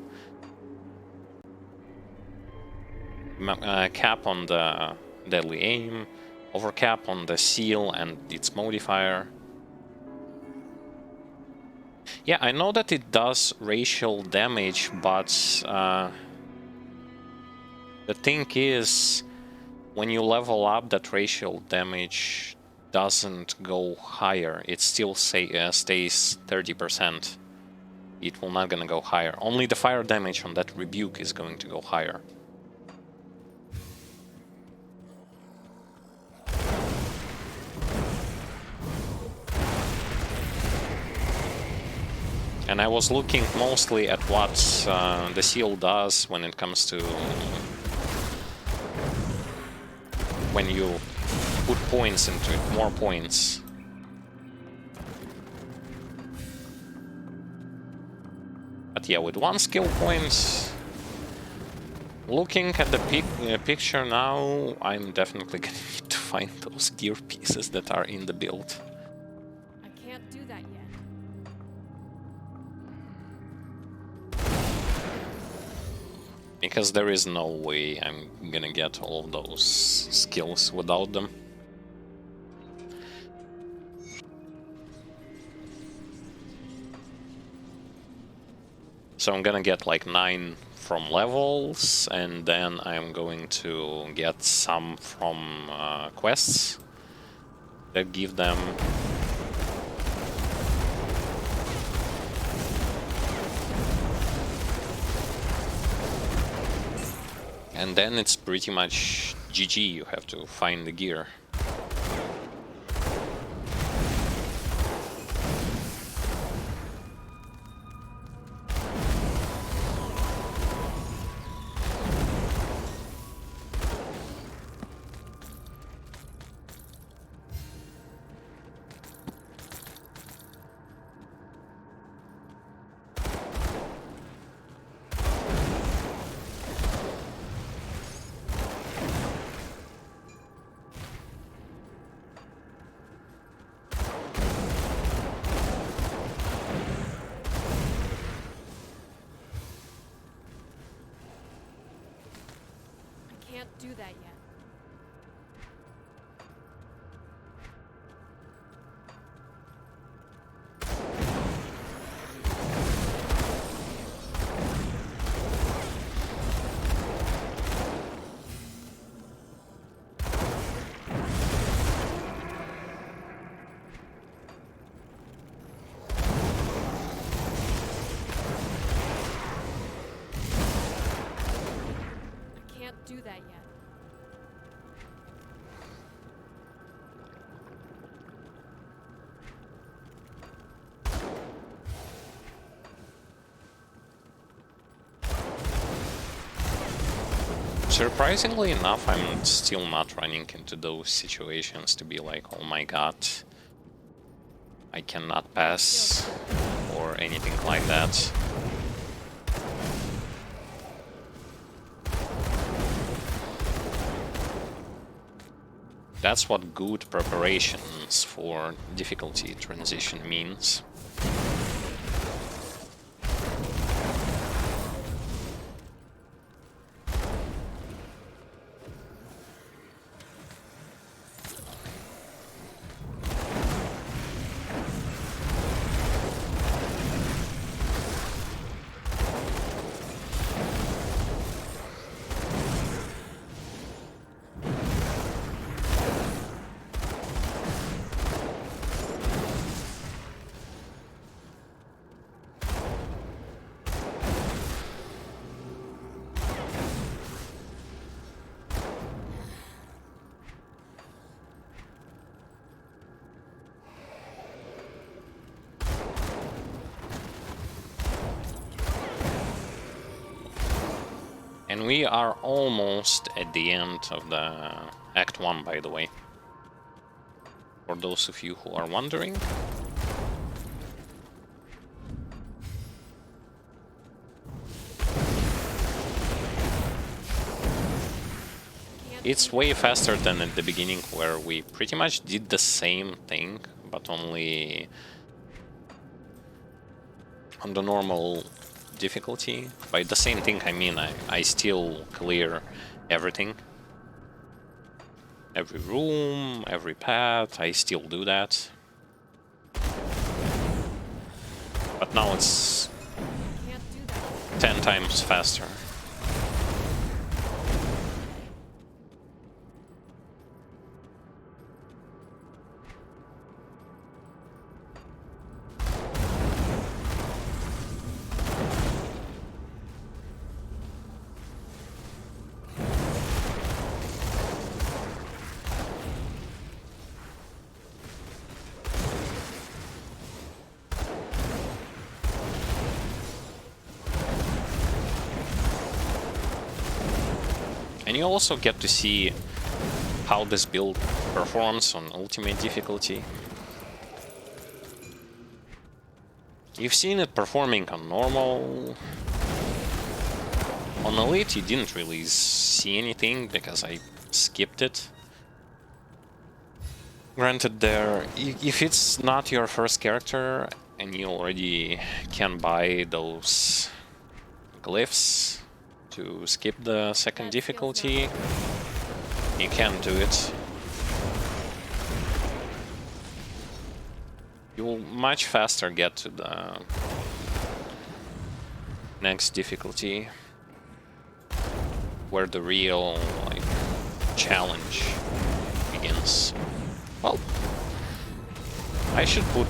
Cap on the Deadly Aim, Overcap on the Seal and its modifier. Yeah, I know that it does racial damage, but the thing is, when you level up, that racial damage doesn't go higher. It still stays 30%. It will not gonna go higher. Only the fire damage on that rebuke is going to go higher. And I was looking mostly at what the seal does when it comes to when you put points into it, more points. But yeah, with 1 skill point, looking at the picture now, I'm definitely gonna need to find those gear pieces that are in the build. I can't do that yet. Because there is no way I'm gonna get all of those skills without them. So I'm gonna get like 9 from levels, and then I'm going to get some from quests that give them and then it's pretty much GG, you have to find the gear. Can't do that yet. I can't do that yet. Surprisingly enough, I'm still not running into those situations to be like, oh my god, I cannot pass, or anything like that. That's what good preparations for difficulty transition means. And we are almost at the end of the Act 1, by the way. For those of you who are wondering. Can't It's way faster than at the beginning, where we pretty much did the same thing, but only on the normal difficulty. By the same thing, I mean I still clear everything. Every room, every path, I still do that. But now it's Can't do that. 10 times faster. And you also get to see how this build performs on ultimate difficulty. You've seen it performing on normal. On elite you didn't really see anything because I skipped it. Granted, there, if it's not your first character and you already can buy those glyphs to skip the second difficulty, you can do it. You will much faster get to the next difficulty, where the real challenge begins. Well, I should put...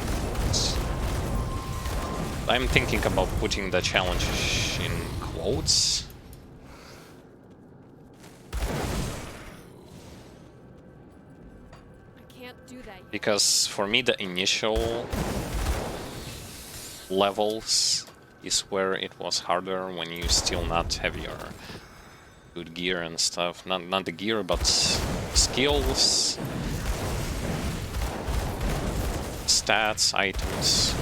I'm thinking about putting the challenge in quotes. Do that yet. Because for me the initial levels is where it was harder, when you still not have your good gear and stuff. Not the gear, but skills, stats, items.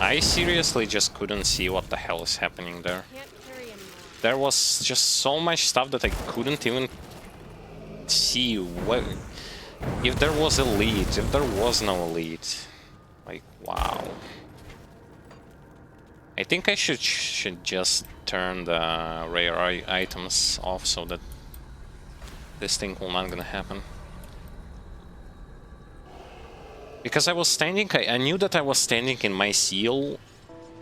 I seriously just couldn't see what the hell is happening there. Can't carry anymore. There was just so much stuff that I couldn't even see what, if there was a lead, if there was no lead. Like, wow. I think I should just turn the rare items off so that this thing will not gonna happen. Because I was standing, I knew that I was standing in my seal,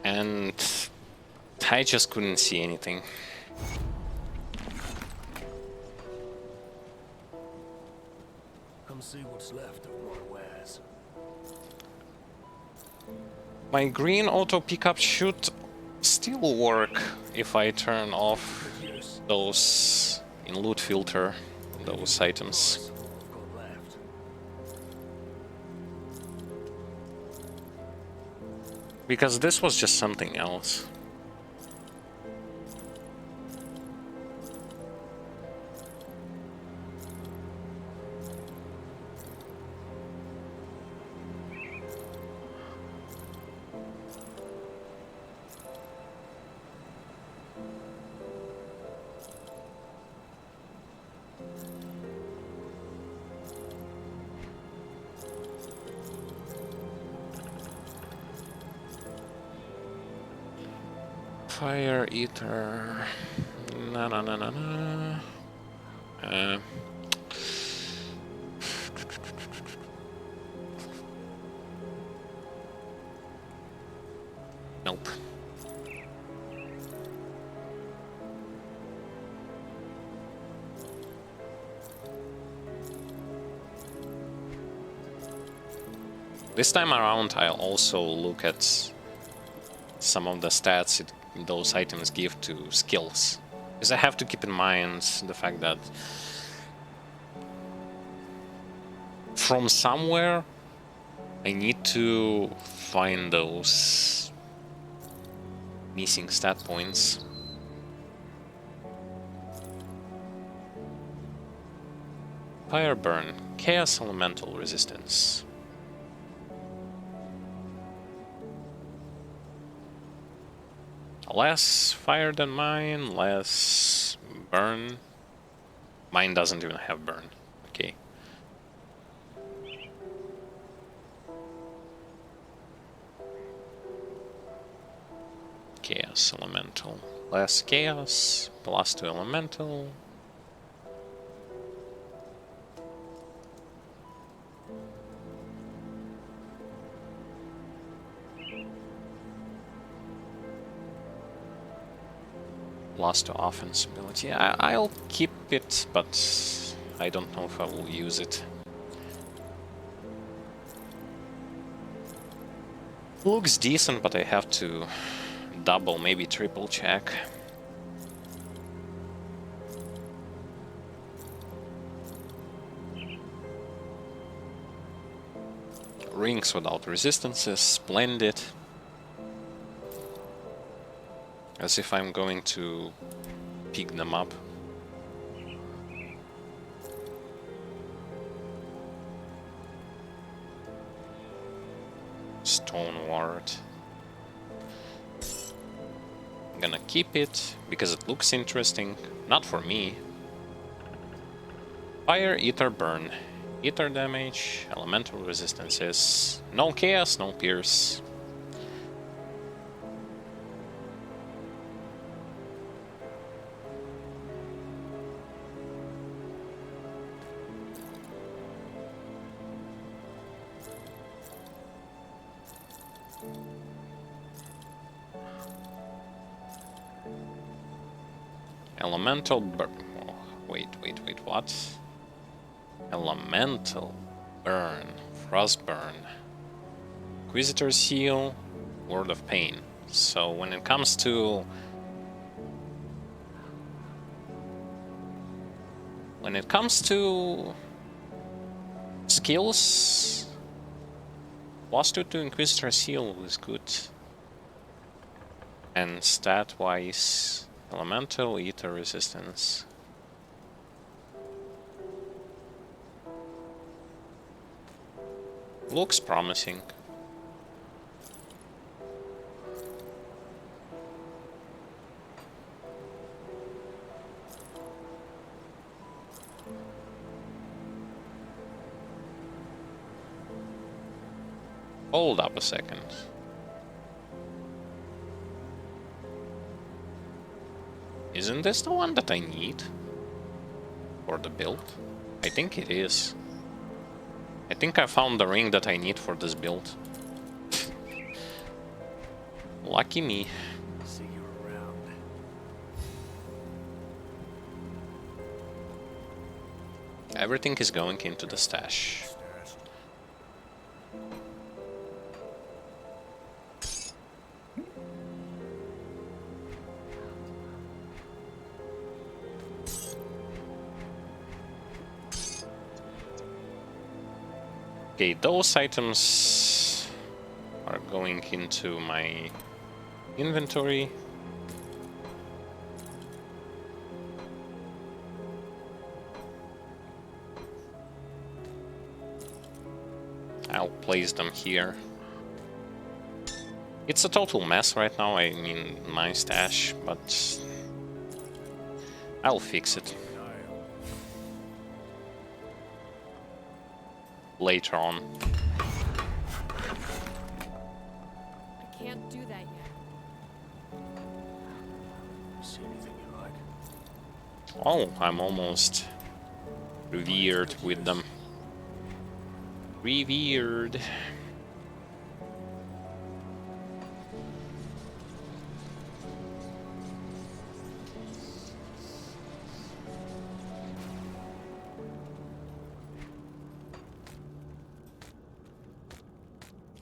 and I just couldn't see anything. Come see what's left of my wares. My green auto pickup should still work if I turn off those in loot filter, those items. Because this was just something else. Fire Eater. Na na na na na. Nope. This time around, I'll also look at some of the stats those items give to skills. Because I have to keep in mind the fact that from somewhere I need to find those missing stat points. Fire burn, chaos elemental resistance. Less fire than mine, less burn. Mine doesn't even have burn. Okay. Chaos elemental. Less chaos, +2 elemental. +2 offense ability. I'll keep it, but I don't know if I will use it. Looks decent, but I have to double, maybe triple check. Rings without resistances, splendid. As if I'm going to pick them up. Stone ward. I'm gonna keep it because it looks interesting. Not for me. Fire, ether, burn. Ether damage, elemental resistances. No chaos, no pierce. Elemental burn. Oh, wait, what? Elemental burn. Frost burn. Inquisitor seal. Lord of Pain. So when it comes to skills, +2 to Inquisitor seal is good. And stat wise, elemental, ether resistance. Looks promising. Hold up a second. Isn't this the one that I need for the build? I think it is. I think I found the ring that I need for this build. Lucky me. See you around. Everything is going into the stash. Okay, those items are going into my inventory. I'll place them here. It's a total mess right now, I mean my stash, but I'll fix it later on. I can't do that yet. See anything you like? Oh, I'm almost revered with them. Revered.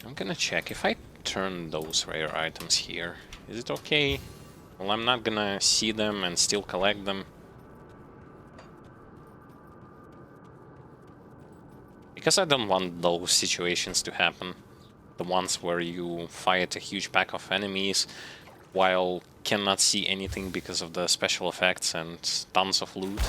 I'm gonna check if I turn those rare items here. Is it okay? Well, I'm not gonna see them and still collect them. Because I don't want those situations to happen. The ones where you fight a huge pack of enemies while cannot see anything because of the special effects and tons of loot.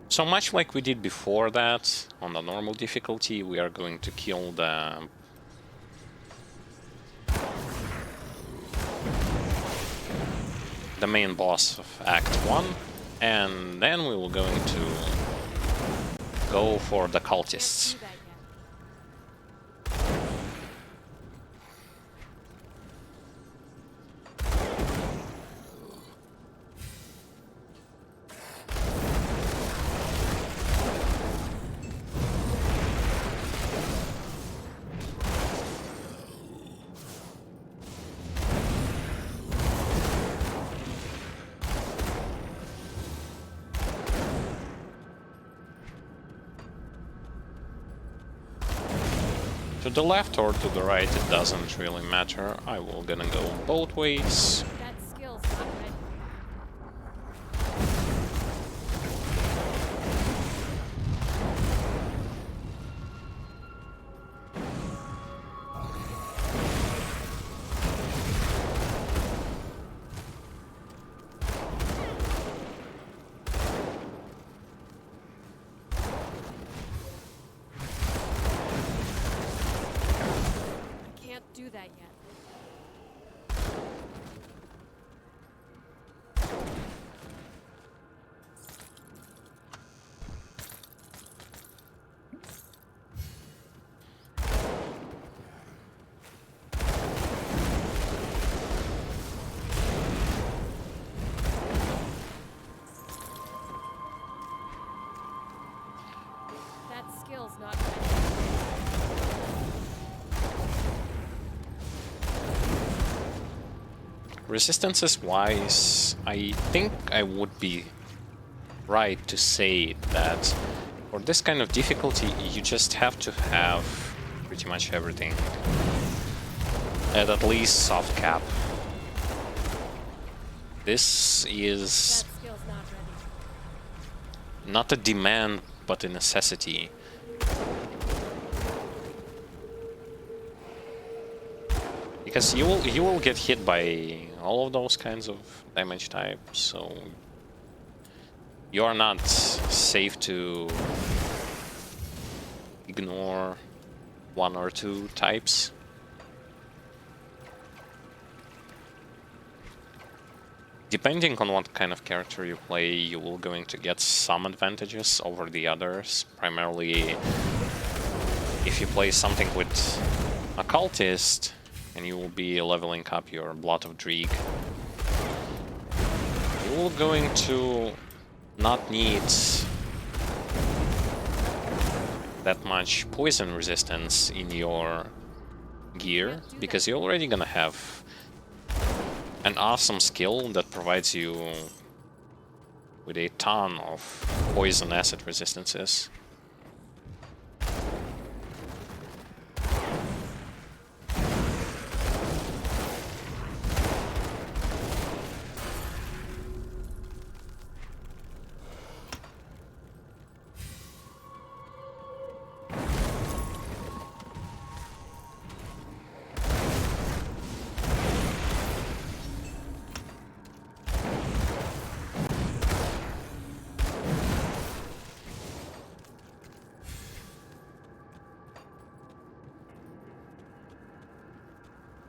So much like we did before that, on the normal difficulty, we are going to kill the main boss of Act 1, and then we will going to go for the cultists. Do that yet. To the left or to the right, it doesn't really matter. I will gonna go both ways. That skill's not ready. I can't do that yet. That skill's not ready. Resistances wise, I think I would be right to say that for this kind of difficulty, you just have to have pretty much everything at least soft cap. This is That skill's not ready. not a demand, but a necessity. Because you will get hit by all of those kinds of damage types, so you are not safe to ignore one or two types. Depending on what kind of character you play, you will going to get some advantages over the others. Primarily, if you play something with a cultist, and you will be leveling up your Blood of Dreeg, you will going to not need that much poison resistance in your gear, because you're already gonna have an awesome skill that provides you with a ton of poison acid resistances.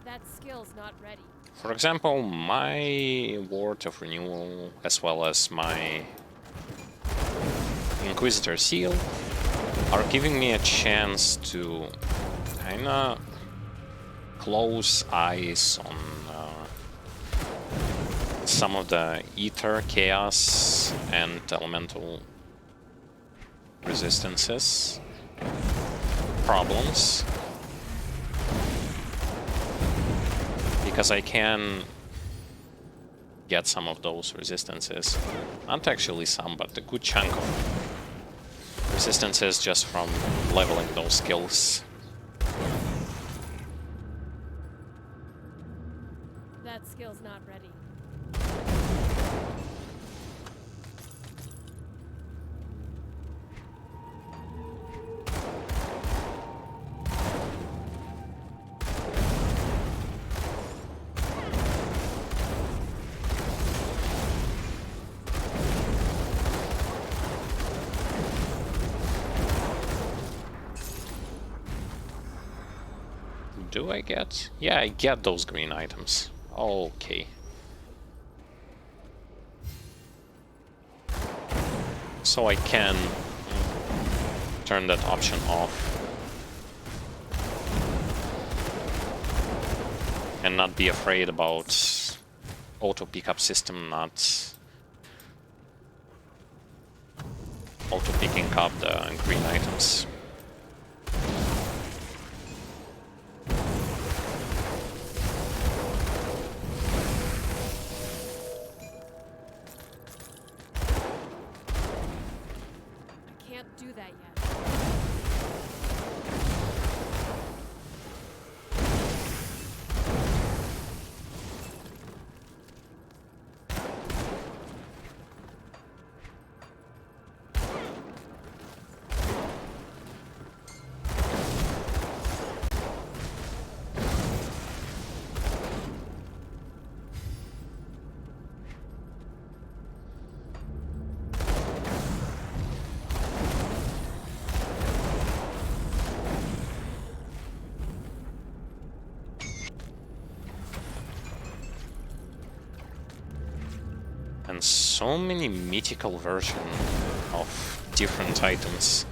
That skill's not ready. For example, my Ward of Renewal, as well as my Inquisitor Seal, are giving me a chance to kinda close eyes on some of the Ether, Chaos, and Elemental resistances. problems. Because I can get some of those resistances. Not actually some, but a good chunk of resistances just from leveling those skills. That skill's not ready. Do I get? Yeah, I get those green items. Okay. So I can turn that option off. And not be afraid about auto pickup system not auto picking up the green items. Can't do that yet. And so many mythical versions of different items.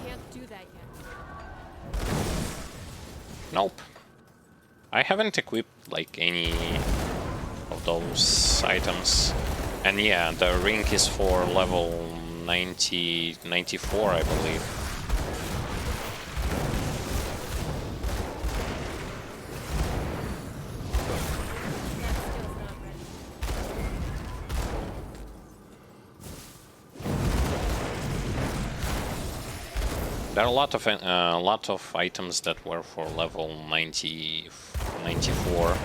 Can't do that yet. Nope. I haven't equipped like any of those items. And yeah, the ring is for level 94, I believe. That skill's not ready. There are a lot of items that were for level 94.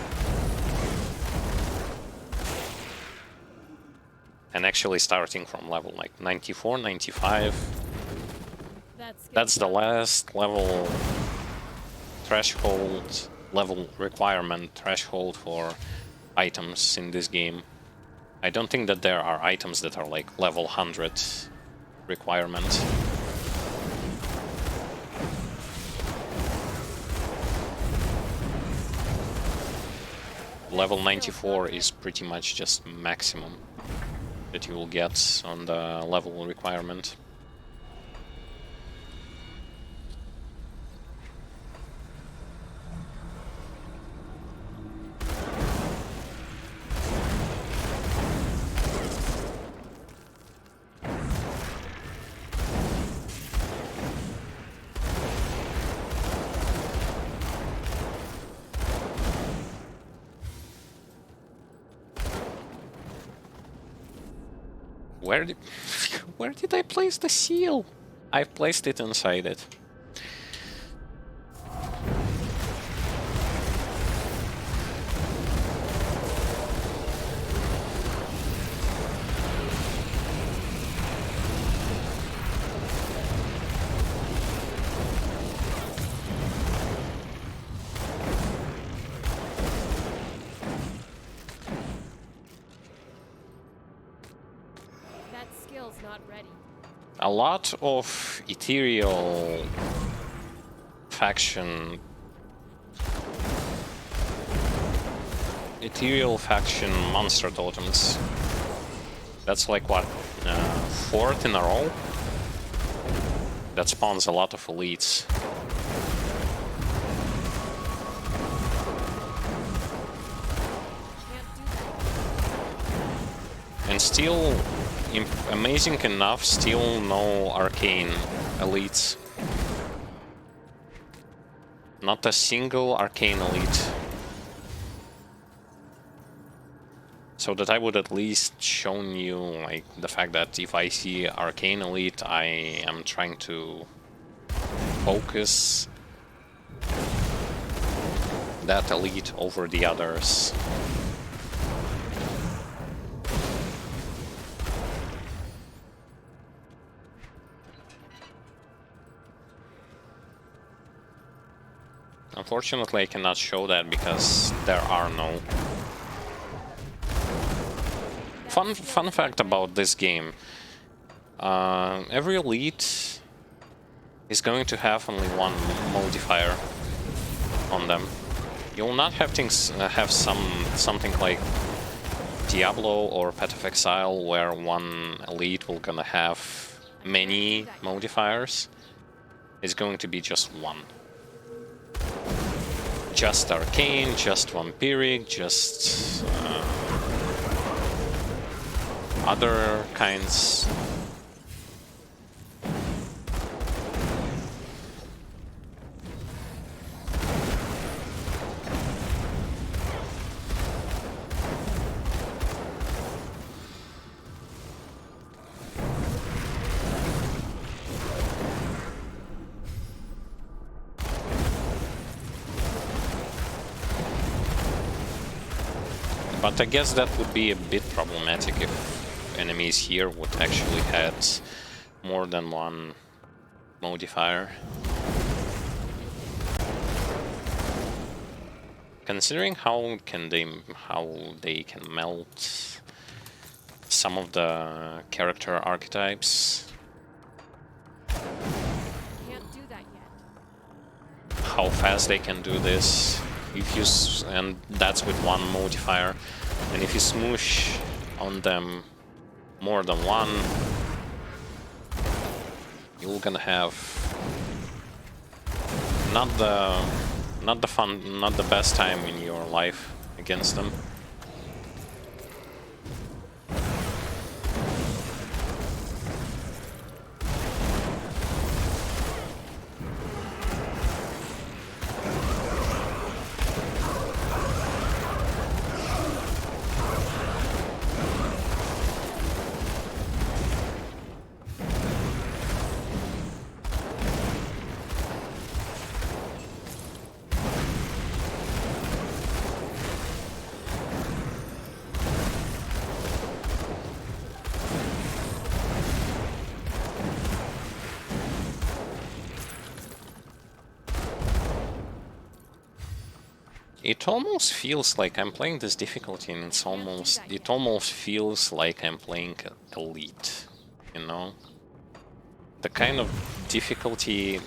And actually starting from level like 94, 95. That's the last level threshold, level requirement threshold for items in this game. I don't think that there are items that are like level 100 requirement. Level 94 is pretty much just maximum that you will get on the level requirement. Where did I place the seal? I've placed it inside it. Not ready. A lot of ethereal faction monster totems. That's like what, fourth in a row? That spawns a lot of elites. And still amazing enough, still no arcane elites. Not a single arcane elite. So that I would at least shown you like the fact that if I see arcane elite, I am trying to focus that elite over the others. Unfortunately, I cannot show that because there are no. Fun fact about this game. Every elite is going to have only one modifier on them. You will not have things have something like Diablo or Path of Exile where one elite will gonna have many modifiers. It's going to be just one. Just Arcane, just Vampiric, just other kinds. But I guess that would be a bit problematic if enemies here would actually had more than one modifier. Considering how they can melt some of the character archetypes. Can't do that yet. How fast they can do this. If you and that's with one modifier, and if you smoosh on them more than one, you're gonna have not the best time in your life against them. It almost feels like I'm playing this difficulty, and it almost feels like I'm playing Elite, you know? The kind of difficulty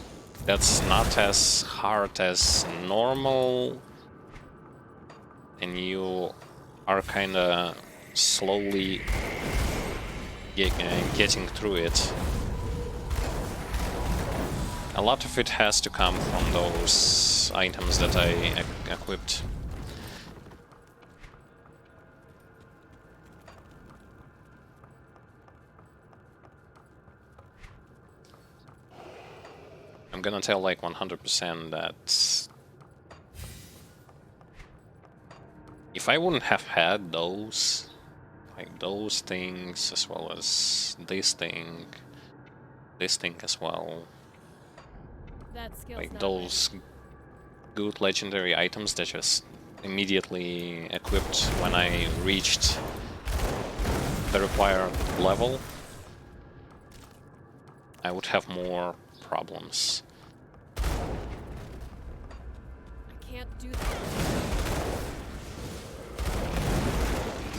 that's not as hard as normal, and you are kinda slowly getting through it. A lot of it has to come from those items that I equipped. I'm gonna tell like 100% that if I wouldn't have had those, like those things as well as this thing as well, like those good legendary items that just immediately equipped when I reached the required level, I would have more problems. I can't do that.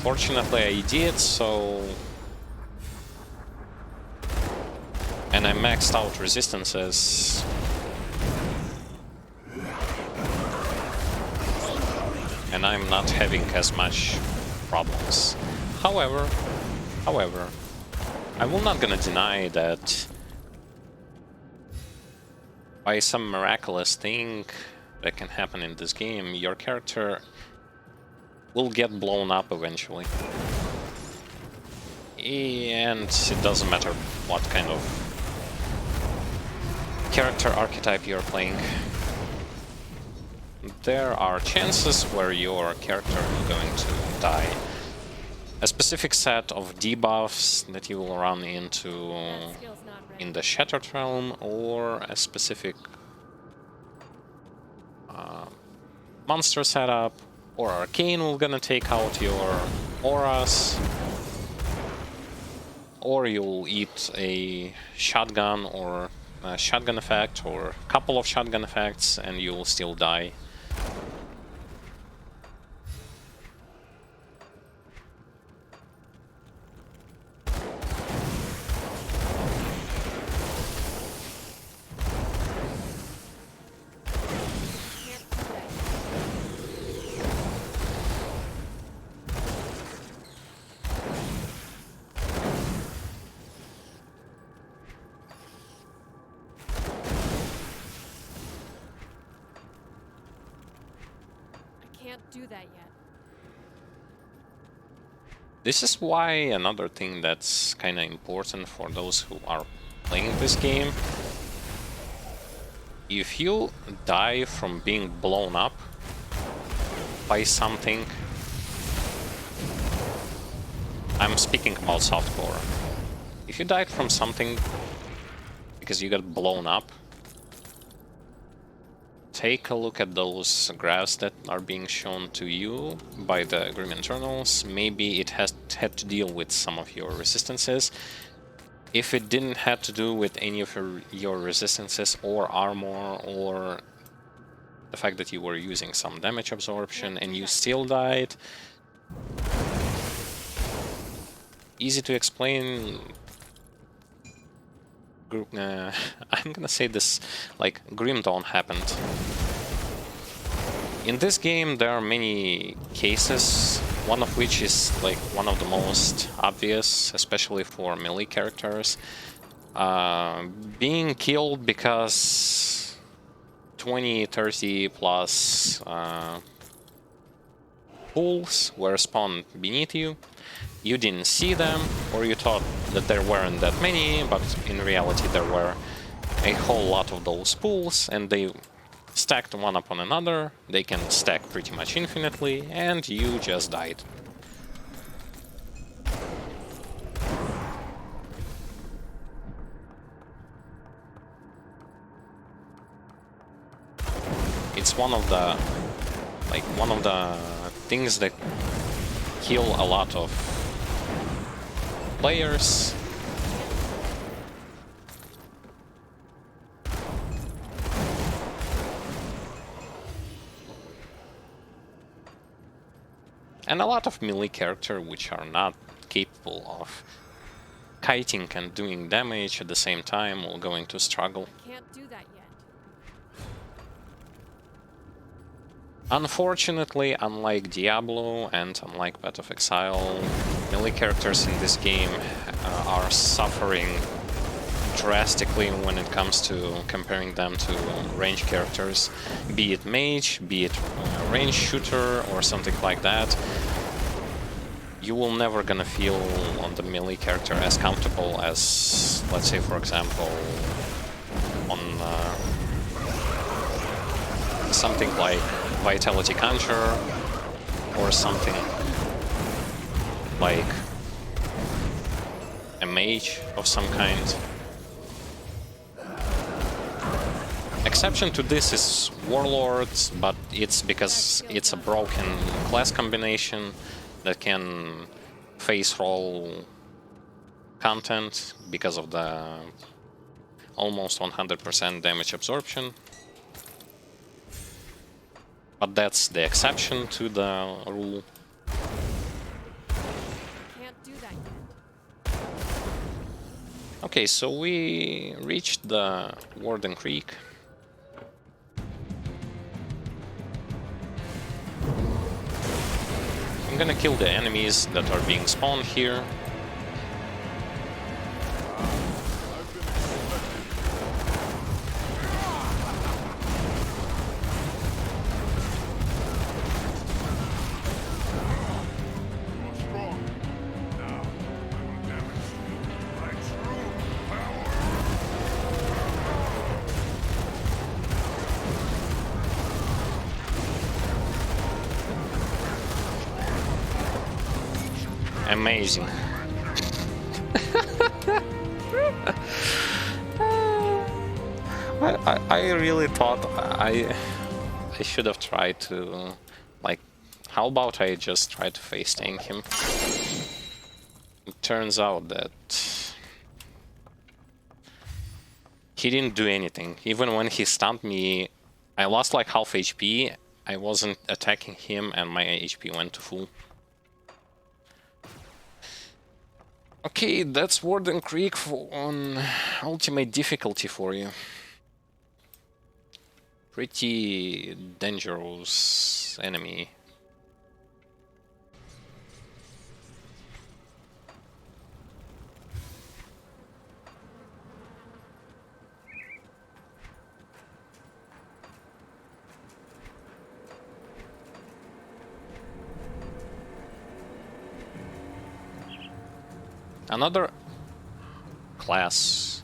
Fortunately I did, so... And I maxed out resistances. And I'm not having as much problems. However, I will not gonna deny that by some miraculous thing that can happen in this game, your character will get blown up eventually. And it doesn't matter what kind of character archetype you're playing. There are chances where your character is going to die. A specific set of debuffs that you will run into That skill's not ready. in the Shattered realm, or a specific monster setup, or Arcane will gonna take out your auras, or you'll eat a shotgun or a shotgun effect or a couple of shotgun effects and you'll still die. Can't do that yet. This is why another thing that's kind of important for those who are playing this game. If you die from being blown up by something, I'm speaking about softcore. If you died from something because you got blown up, take a look at those graphs that are being shown to you by the Grim Internals. Maybe it had to deal with some of your resistances. If it didn't have to do with any of your resistances or armor or the fact that you were using some damage absorption and you still died, easy to explain. I'm gonna say this, like, Grim Dawn happened. In this game there are many cases, one of which is like one of the most obvious, especially for melee characters. Being killed because 20, 30 plus pools were spawned beneath you. You didn't see them, or you thought that there weren't that many, but in reality there were a whole lot of those pools, and they stacked one upon another. They can stack pretty much infinitely, and you just died. It's one of the things that kill a lot of players. And a lot of melee characters which are not capable of kiting and doing damage at the same time will going to struggle. Can't do that yet. Unfortunately, unlike Diablo and unlike Path of Exile, melee characters in this game are suffering drastically when it comes to comparing them to range characters, be it mage, be it range shooter or something like that. You will never gonna feel on the melee character as comfortable as, let's say, for example, on something like Vitality Conjure or something like a mage of some kind. Exception to this is Warlords, but it's because it's a broken class combination that can face roll content because of the almost 100% damage absorption. But that's the exception to the rule. Can't do that yet. Okay, so we reached the Warden Creek. I'm gonna kill the enemies that are being spawned here. Amazing. I really thought I should have tried to, like, how about I just try to face tank him? It turns out that he didn't do anything. Even when he stunned me, I lost like half HP. I wasn't attacking him and my HP went to full. Okay, that's Warden Creek on ultimate difficulty for you. Pretty dangerous enemy. Another class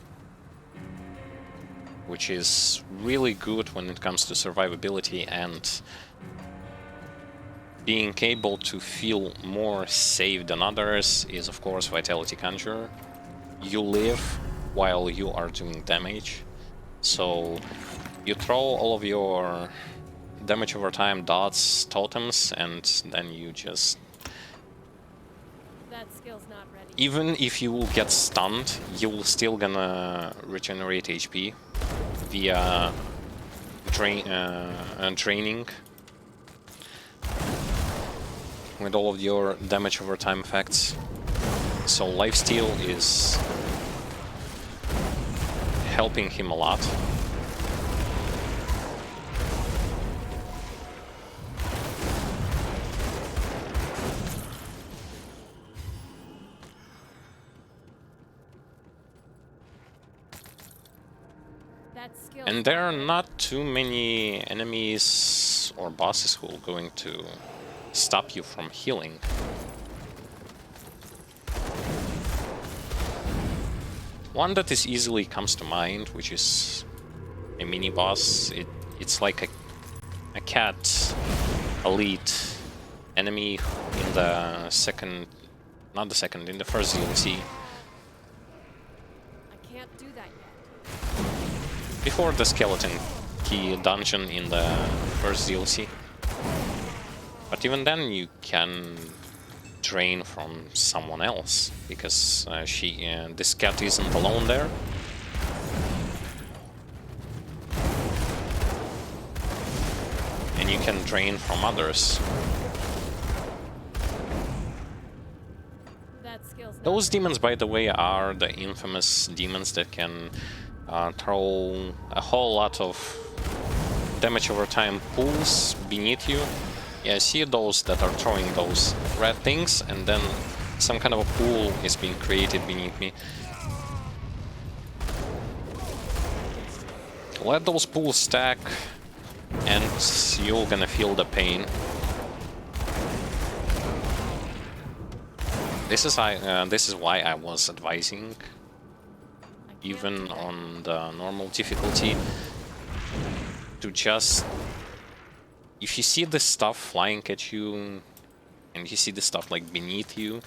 which is really good when it comes to survivability and being able to feel more safe than others is of course Vitality Conjurer. You live while you are doing damage, so you throw all of your damage over time dots, totems, and then you just... That skill's not ready. Even if you will get stunned, you will still gonna regenerate HP via training with all of your damage over time effects. So lifesteal is helping him a lot. And there are not too many enemies or bosses who are going to stop you from healing. One that is easily comes to mind, which is a mini boss. It's like a cat elite enemy in the second, not the second, in the first DLC. I can't do that yet. Before the skeleton key dungeon in the first DLC. But even then you can drain from someone else, because this cat isn't alone there. And you can drain from others. That skill's not Those demons, by the way, are the infamous demons that can throw a whole lot of damage over time pools beneath you. Yeah, see those that are throwing those red things, and then some kind of a pool is being created beneath me. Let those pools stack, and you're gonna feel the pain. This is why I was advising, even on the normal difficulty, to just, if you see this stuff flying at you and you see this stuff like beneath you,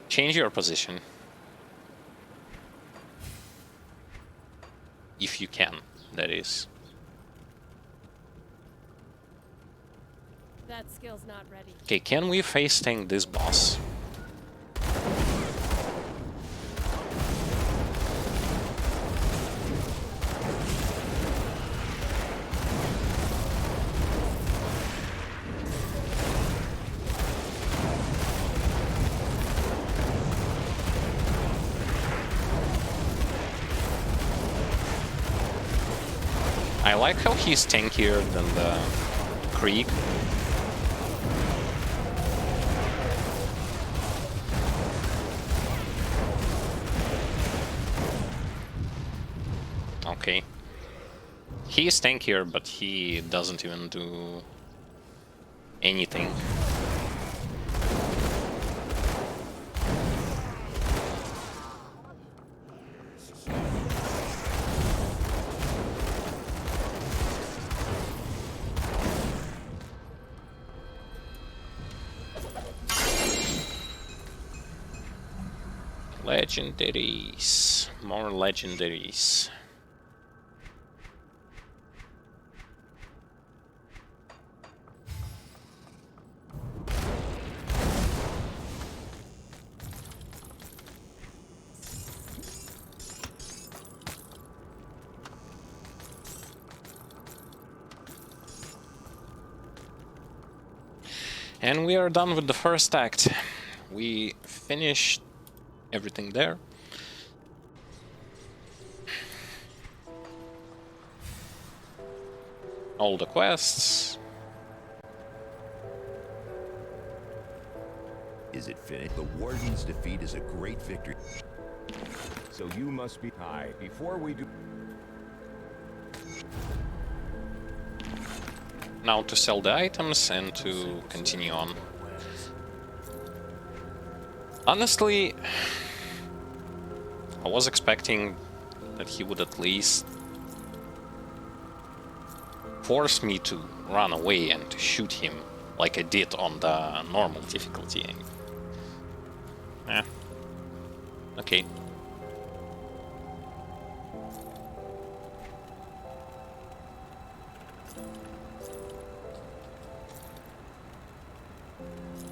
change your position. If you can, that is. That skill's not ready. Okay, can we face tank this boss? I like how he's tankier than the Krieg. Okay. He is tankier, but he doesn't even do anything. Legendaries. More legendaries. And we are done with the first act. We finished everything there. All the quests. Is it finished? The Warden's defeat is a great victory. So you must be high. Before we do... Now to sell the items and to continue on. Honestly, I was expecting that he would at least force me to run away and to shoot him like I did on the normal difficulty. Eh. Okay.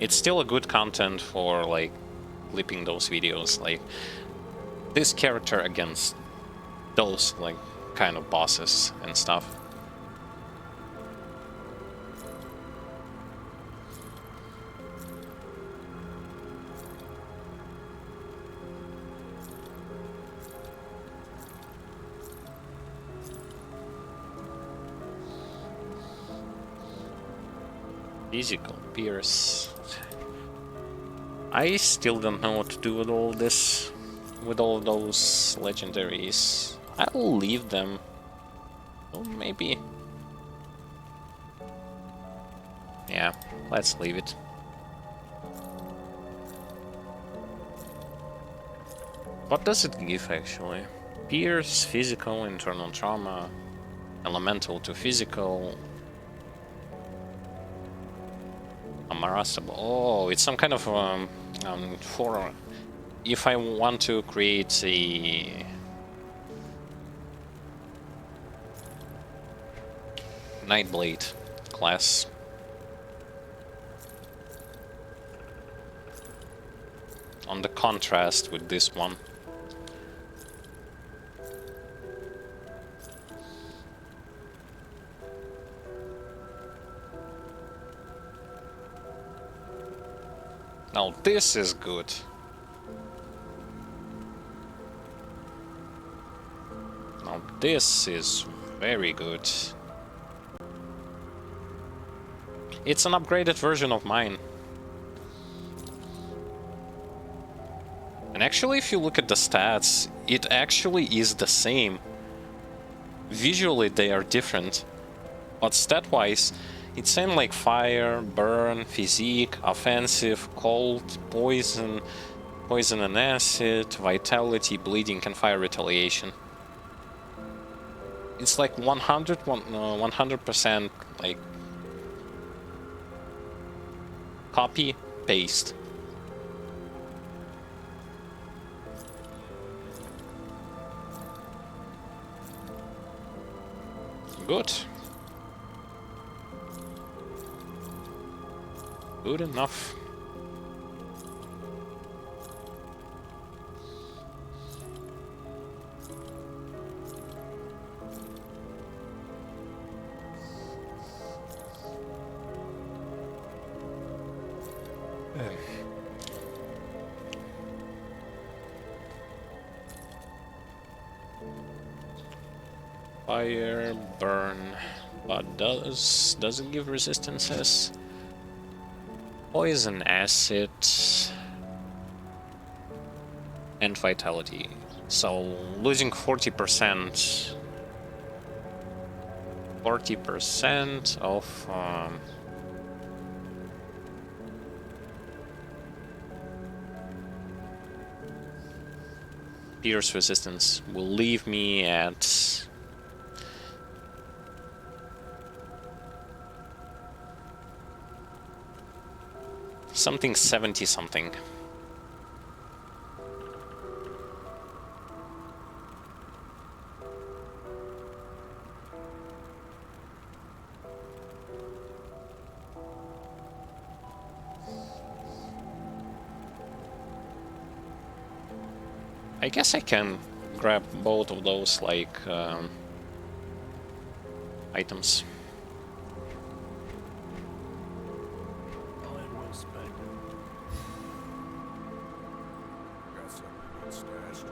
It's still a good content for like clipping those videos, like this character against those like kind of bosses and stuff. Physical pierce. I still don't know what to do with all this, with all those legendaries. I'll leave them. Oh, maybe. Yeah, let's leave it. What does it give actually? Pierce, physical, internal trauma, elemental to physical. Unmarastable. Oh, it's some kind of for if I want to create a Nightblade class. On the contrast with this one. Now this is good. Now this is very good. It's an upgraded version of mine. And actually, if you look at the stats, it actually is the same. Visually they are different, but stat-wise, it's same like fire, burn, physique, offensive, cold, poison, poison and acid, vitality, bleeding, and fire retaliation. It's like 100% like copy, paste. Good. Good enough. Fire, burn, but does it give resistances? Poison, acid, and vitality. So losing 40% of pierce resistance will leave me at something 70 something. I guess I can grab both of those, like, items. Well spent. Got something good stashed.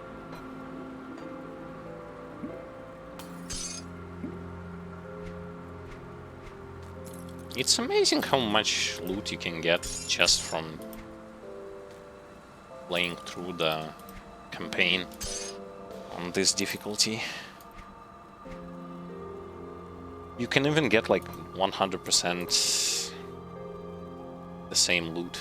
It's amazing how much loot you can get just from playing through the campaign on this difficulty. You can even get like 100% the same loot.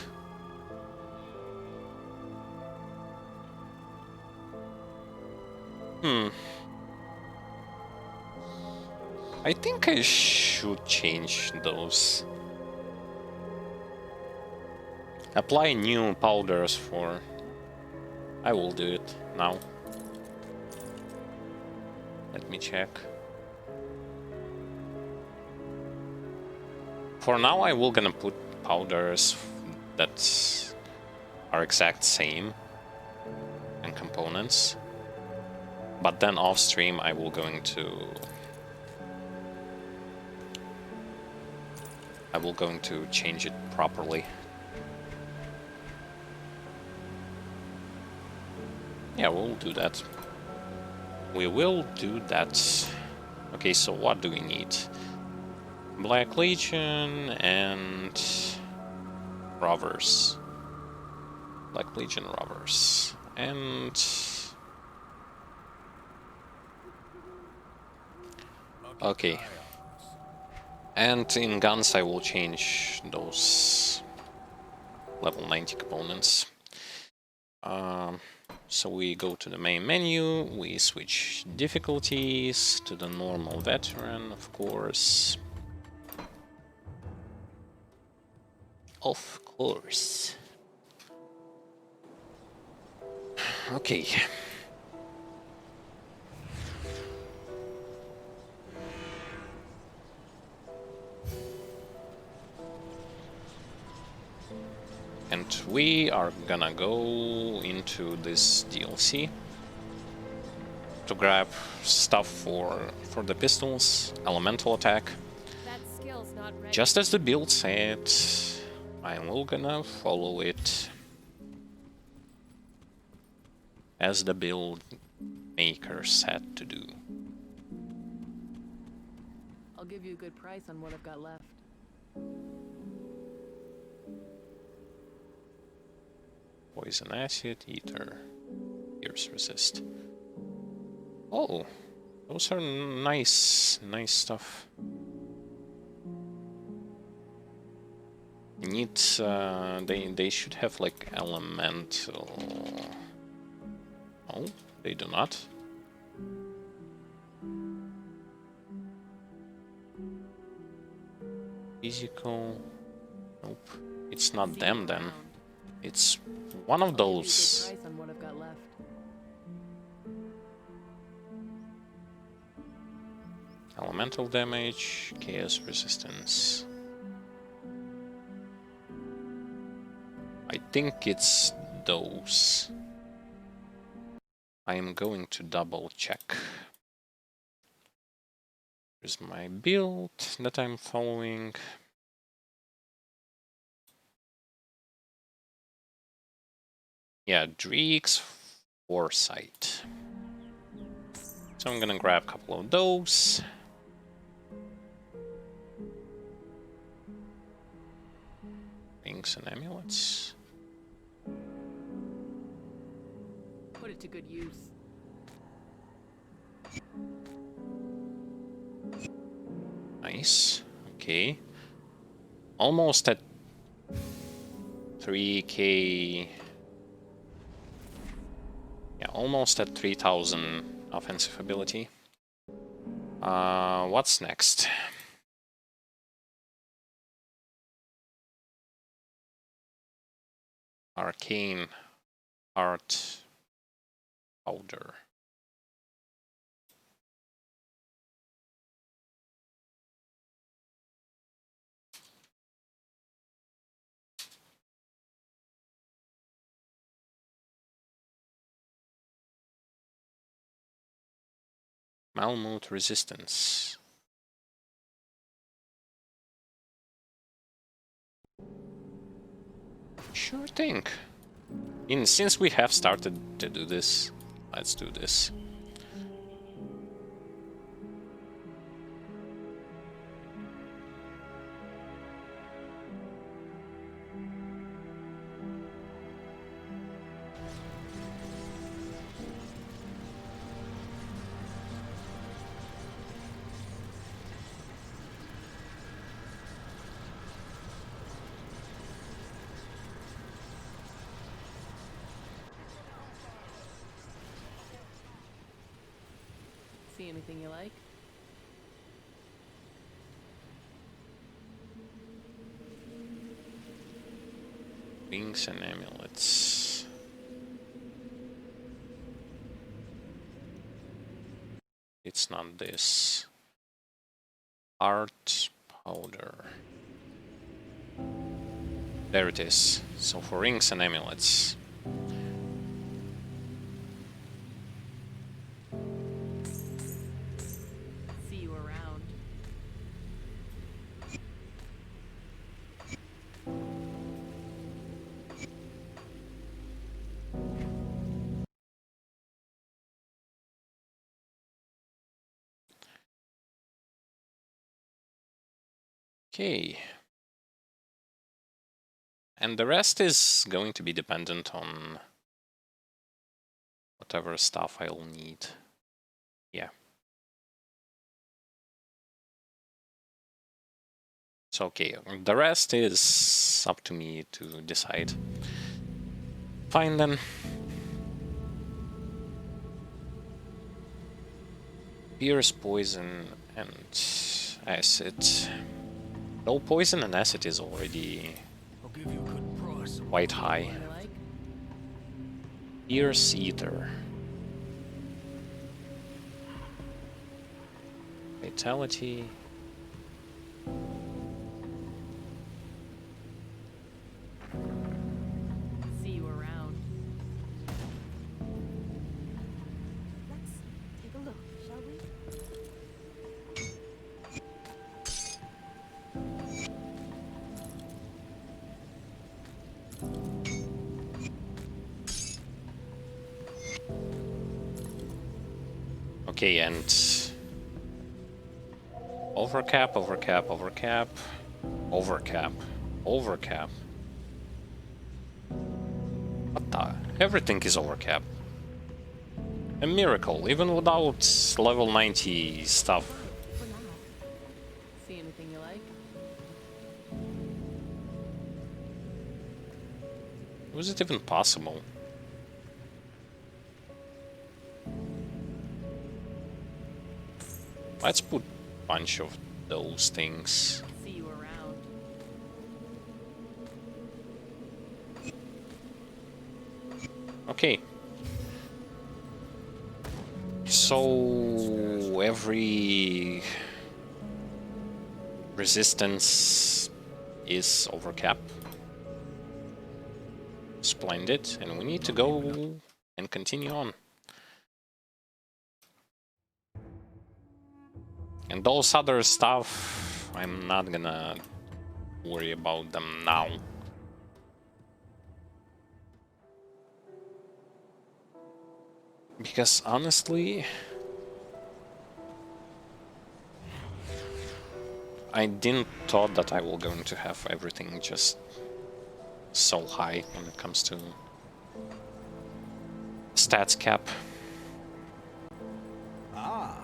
I think I should change those. Apply new powders for... I will do it now. Let me check. For now I will gonna put powders that are exact same and components. But then off stream I will going to change it properly. Yeah, we'll do that. We will do that. Okay, so what do we need? Black Legion and Rovers. Black Legion Rovers. And... okay. And in guns I will change those level 90 components. So we go to the main menu, we switch difficulties to the normal veteran, of course. Of course. Okay. And we are gonna go into this DLC to grab stuff for the pistols, elemental attack. That skill's not ready. Just as the build said, I will gonna follow it as the build maker said to do. I'll give you a good price on what I've got left. Poison acid, ether, pierce resist. Oh, those are nice stuff. Need they should have like elemental. Oh, they do not. Physical. Nope, it's not them then. It's one of those. Price on what I've got left. Elemental damage, chaos resistance. I think it's those. I am going to double check. Here's my build that I'm following. Yeah, Dreek's Foresight. So I'm gonna grab a couple of those. Rings and amulets. Put it to good use. Nice. Okay. Almost at 3k. Yeah, almost at 3000 offensive ability. What's next? Arcane Art Powder. Malmut resistance. Sure thing. Since we have started to do this, let's do this. See anything you like? Wings and amulets. It's not this. Art powder. There it is. So for rings and amulets. See you around. Okay. And the rest is going to be dependent on whatever stuff I'll need. Yeah. So okay, the rest is up to me to decide. Fine then. Pierce, poison, and acid. Though poison and acid is already I'll give you a good price. quite high. You like? Pierce Eater. Vitality. See you around. Let's take a look, shall we? Okay, and overcap, overcap, overcap, overcap, overcap. What the? Everything is overcap. A miracle, even without level 90 stuff. For now. See anything you like? Was it even possible? Let's put a bunch of those things. See you around. Okay. So every resistance is overcap. Splendid, and we need to go and continue on. And those other stuff, I'm not gonna worry about them now. Because honestly, I didn't thought that I will going to have everything just so high when it comes to stats cap. Ah,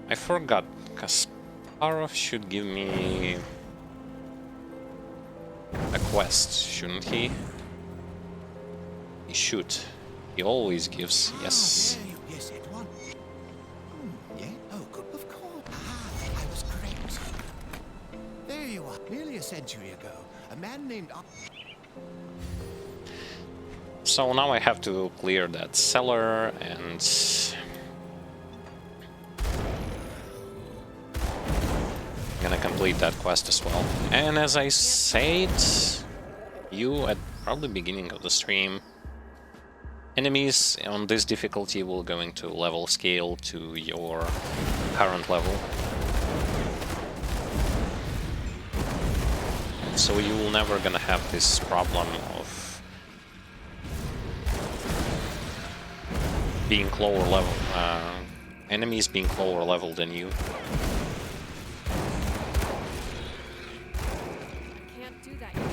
I forgot, Kasparov should give me a quest, shouldn't he? He should. He always gives, yes. There you yes, it one. Yeah? Oh, good, of course. I was correct. There you are. Nearly a century ago, a man named... So now I have to clear that cellar and... I'm gonna complete that quest as well. And as I said, you at probably beginning of the stream, enemies on this difficulty will going to level scale to your current level. So you will never gonna have this problem of being lower level, enemies being lower level than you. I can't do that yet.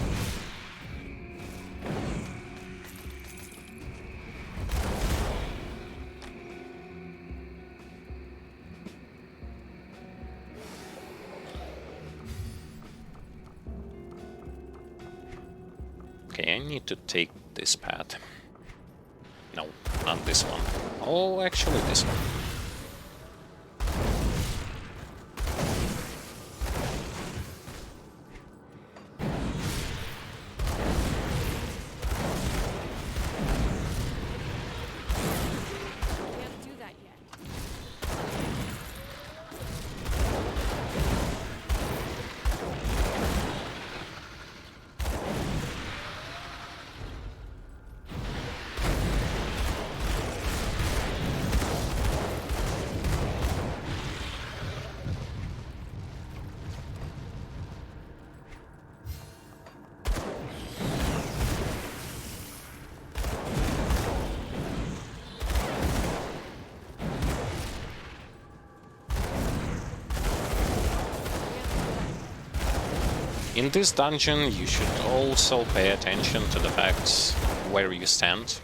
Okay, I need to take this path. No, not this one. Oh, actually this one. Can't do that yet. In this dungeon, you should also pay attention to the fact where you stand,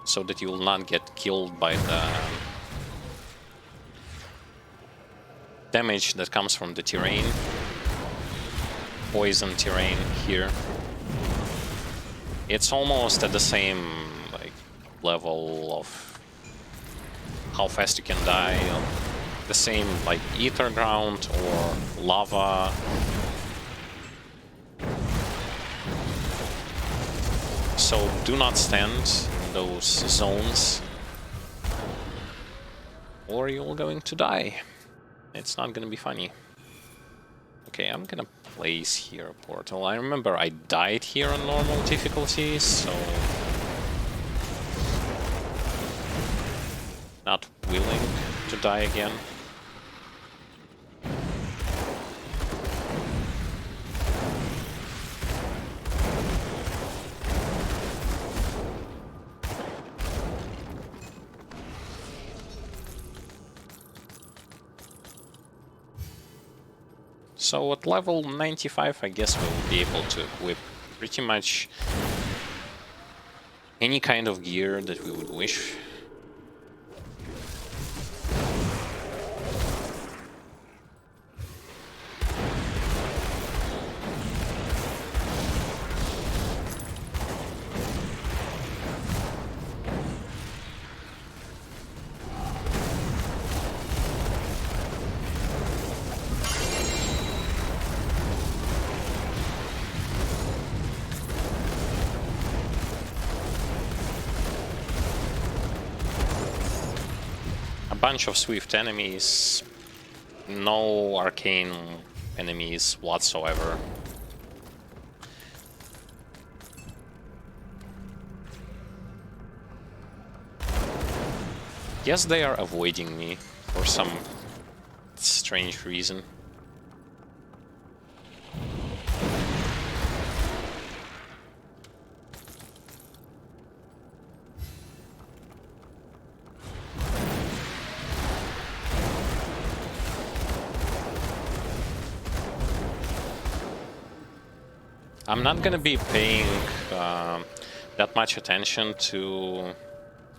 so that you will not get killed by the damage that comes from the terrain, poison terrain here. It's almost at the same like level of how fast you can die. The same like ether ground or lava. So do not stand in those zones or you're going to die. It's not gonna be funny. Okay, I'm gonna place here a portal. I remember I died here on normal difficulties, so not willing to die again. So at level 95, I guess we will be able to equip pretty much any kind of gear that we would wish. Bunch of swift enemies, no arcane enemies whatsoever. Yes, they are avoiding me for some strange reason. I'm not gonna be paying that much attention to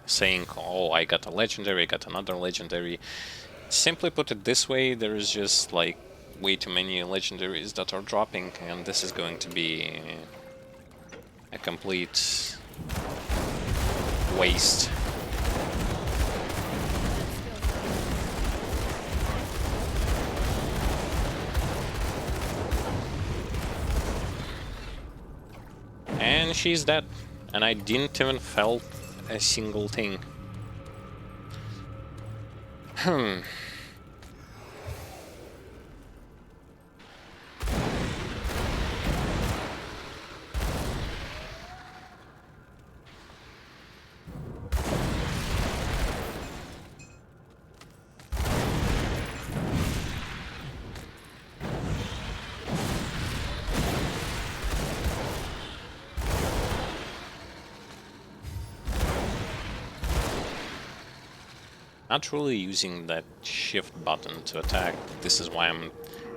saying, oh, I got a legendary, I got another legendary. Simply put it this way, there is just like way too many legendaries that are dropping, and this is going to be a complete waste. And she's dead, and I didn't even felt a single thing. not really using that shift button to attack. This is why I'm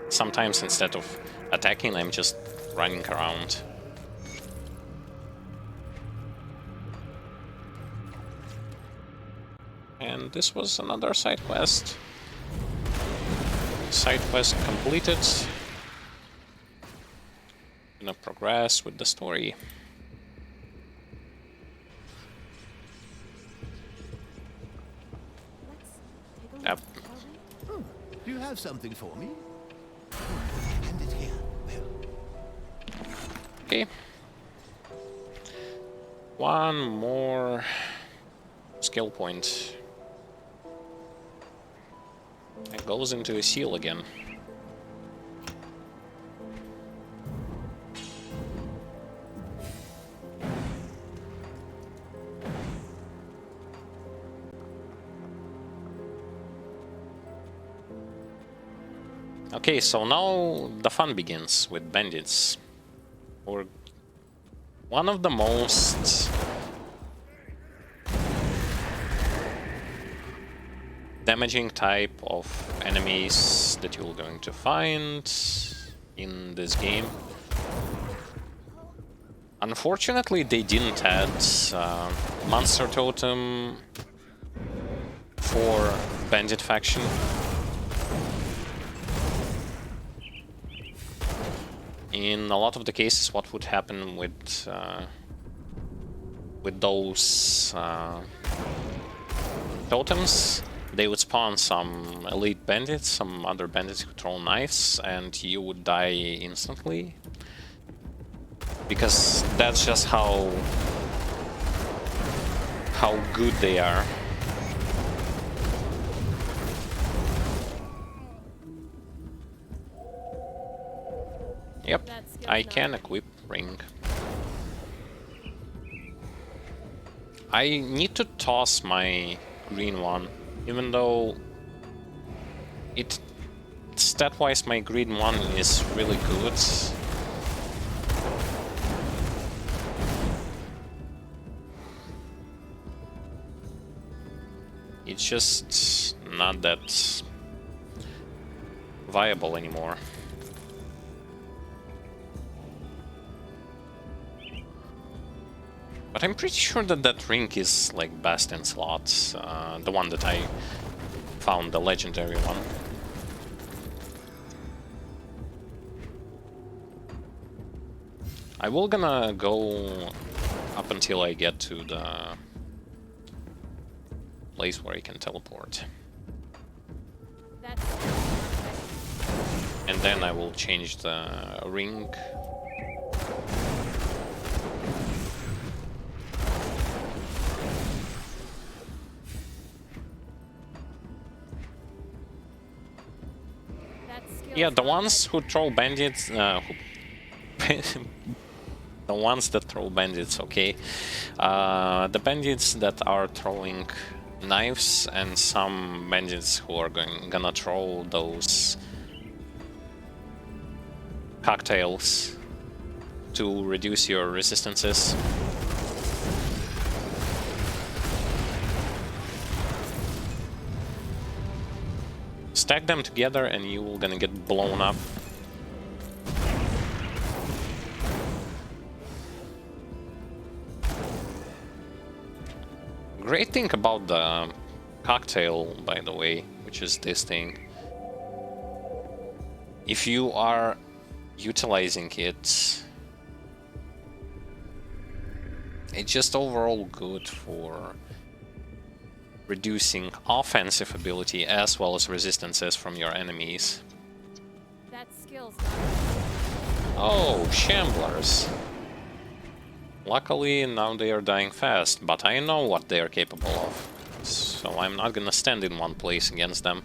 sometimes, instead of attacking, I'm just running around. And this was another side quest. Side quest completed. Gonna progress with the story. Yep. Do you have something for me? Hand it here. Well. Okay. One more skill point. It goes into a seal again. Okay, so now the fun begins with bandits. Or one of the most damaging type of enemies that you're going to find in this game. Unfortunately, they didn't add monster totem for bandit faction. In a lot of the cases, what would happen with those totems, they would spawn some elite bandits, some other bandits who throw knives, and you would die instantly. Because that's just how good they are. Yep, I can equip ring. I need to toss my green one, even though it stat-wise my green one is really good. It's just not that viable anymore. But I'm pretty sure that that ring is like best in slots, the one that I found, the legendary one. I will gonna go up until I get to the place where I can teleport. And then I will change the ring. Yeah, the ones who throw bandits, the ones that throw bandits, okay. The bandits that are throwing knives and some bandits who are gonna throw those cocktails to reduce your resistances. Stack them together and you will gonna get blown up. Great thing about the cocktail, by the way, which is this thing. If you are utilizing it, it's just overall good for reducing offensive ability as well as resistances from your enemies. That skill's Oh, Shamblers. Luckily, now they are dying fast, but I know what they are capable of, so I'm not gonna stand in one place against them.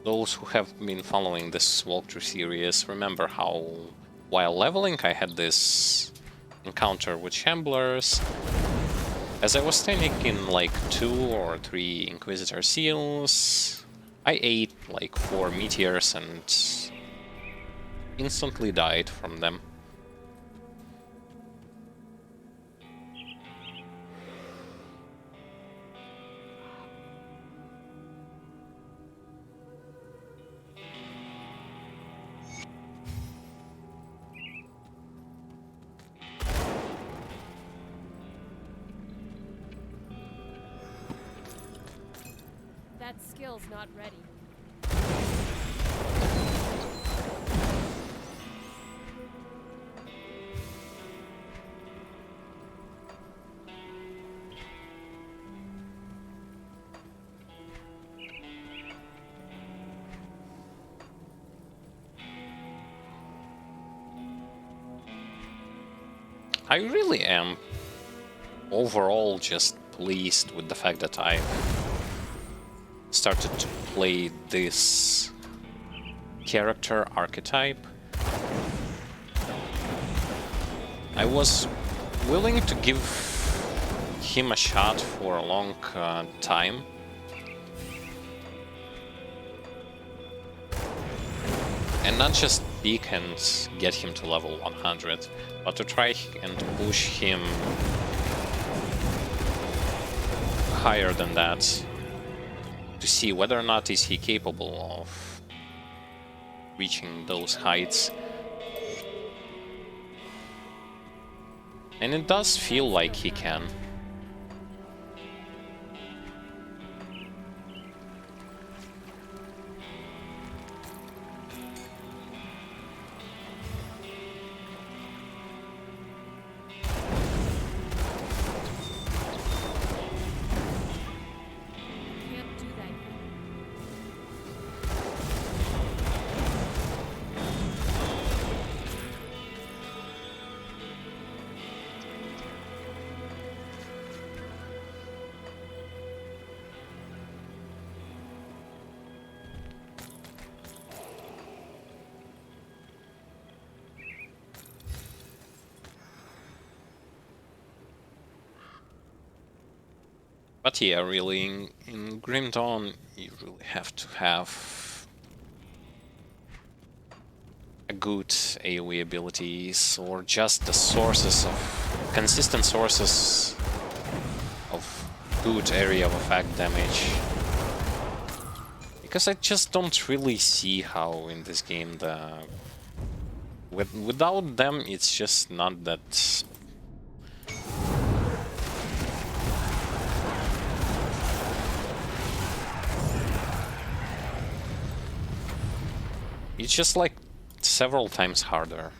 Those who have been following this walkthrough series remember how, while leveling, I had this encounter with Shamblers. As I was standing in like 2 or 3 Inquisitor seals, I ate like 4 meteors and instantly died from them. skill's not ready. I really am overall just pleased with the fact that I started to play this character archetype. I was willing to give him a shot for a long time. And not just peak and get him to level 100, but to try and push him higher than that, to see whether or not is he capable of reaching those heights. And it does feel like he can. Can't do that yet. But yeah, really, in Grim Dawn, you really have to have a good AoE abilities, or just the sources of consistent sources of good area of effect damage. Because I just don't really see how in this game without them it's just not that. It's just like several times harder.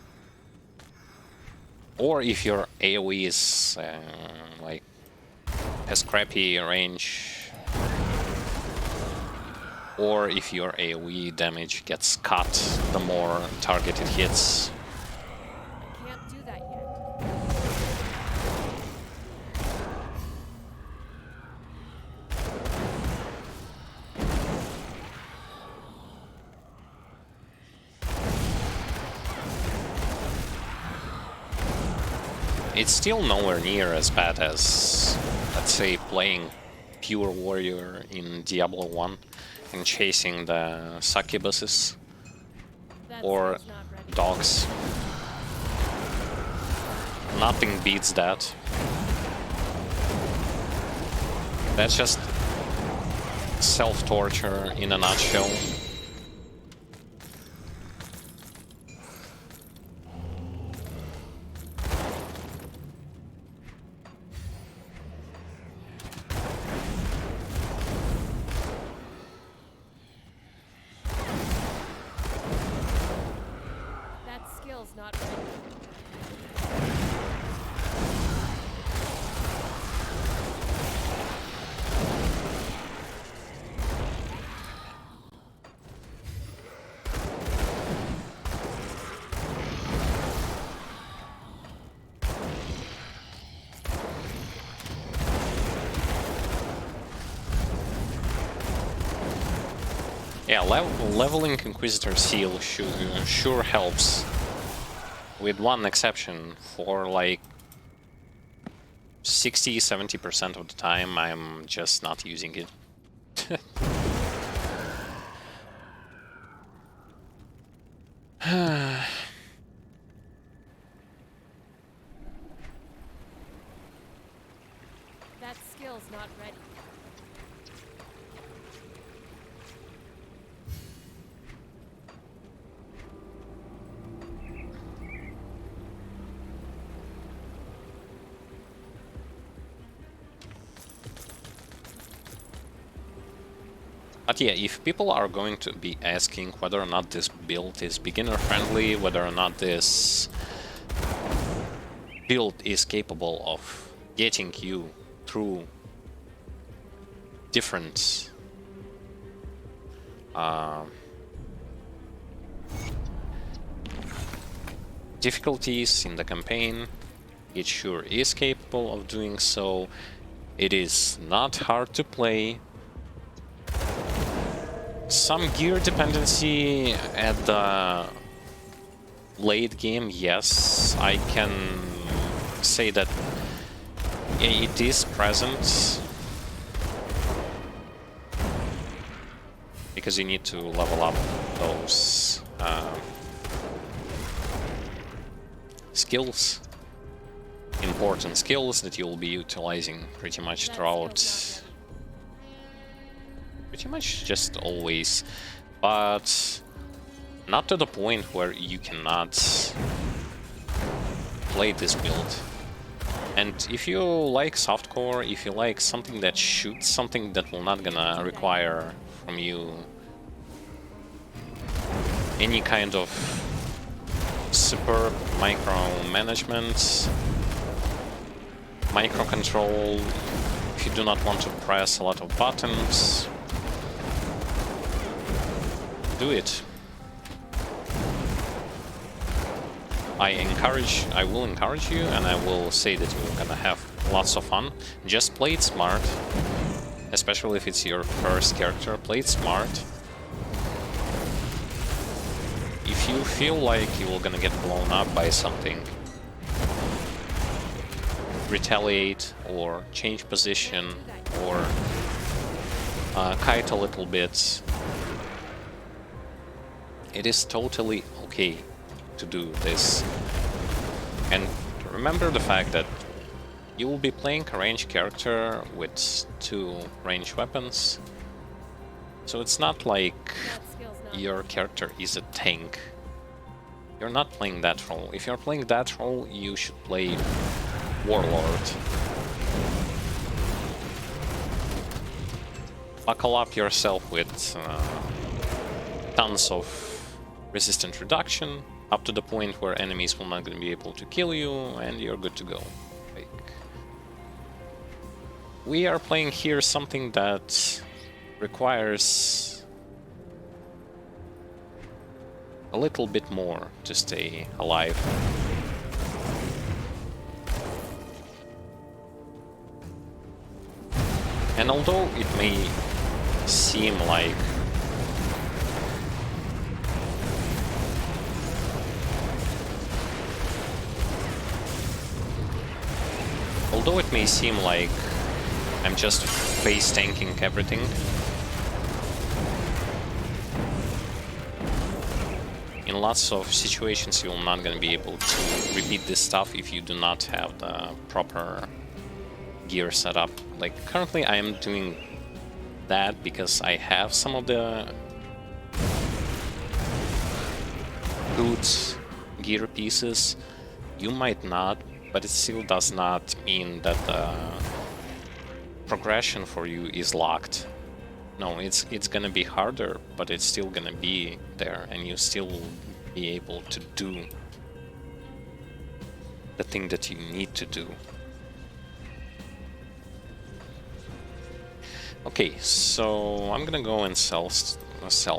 Or if your AoE is like has crappy range, or if your AoE damage gets cut the more targeted hits. I can't do that yet. It's still nowhere near as bad as, let's say, playing Pure Warrior in Diablo 1 and chasing the succubuses That or skill's not ready. dogs. Nothing beats that. That's just self-torture in a nutshell. That skill's not ready. Yeah, leveling Inquisitor Seal sure helps. With one exception, for like 60-70% of the time I'm just not using it. That skill's not ready. But yeah, if people are going to be asking whether or not this build is beginner friendly, whether or not this build is capable of getting you through different difficulties in the campaign, it sure is capable of doing so. It is not hard to play. Some gear dependency at the late game, yes, I can say that it is present, because you need to level up those skills, important skills that you'll be utilizing pretty much throughout, pretty much just always, but not to the point where you cannot play this build. And if you like softcore, if you like something that shoots, something that will not gonna require from you any kind of super micromanagement, microcontrol, if you do not want to press a lot of buttons, do it. I will encourage you, and I will say that you're gonna have lots of fun. Just play it smart, especially if it's your first character. Play it smart. If you feel like you're gonna get blown up by something, retaliate or change position or kite a little bit. It is totally okay to do this. And remember the fact that you will be playing a ranged character with 2 ranged weapons. So it's not like your character is a tank. You're not playing that role. If you're playing that role, you should play Warlord. Buckle up yourself with tons of resistance reduction, up to the point where enemies will not gonna be able to kill you, and you're good to go. Like, we are playing here something that requires a little bit more to stay alive. And although it may seem like I'm just face tanking everything, in lots of situations you're not gonna be able to repeat this stuff if you do not have the proper gear set up. Like currently I am doing that because I have some of the good gear pieces. You might not, but it still does not mean that the progression for you is locked. No, it's gonna be harder, but it's still gonna be there, and you still will be able to do the thing that you need to do. Okay, so I'm gonna go and sell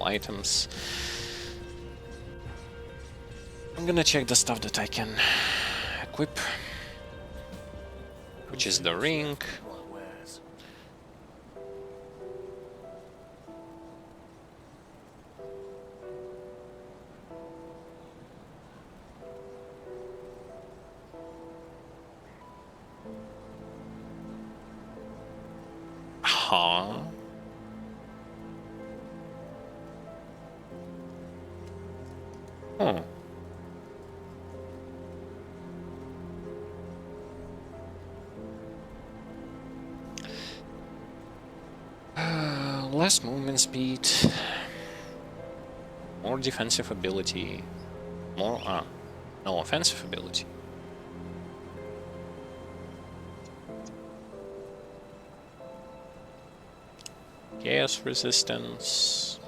items. I'm gonna check the stuff that I can equip, which is the ring. Huh? Oh. Less movement speed, more defensive ability, more no offensive ability. Chaos resistance.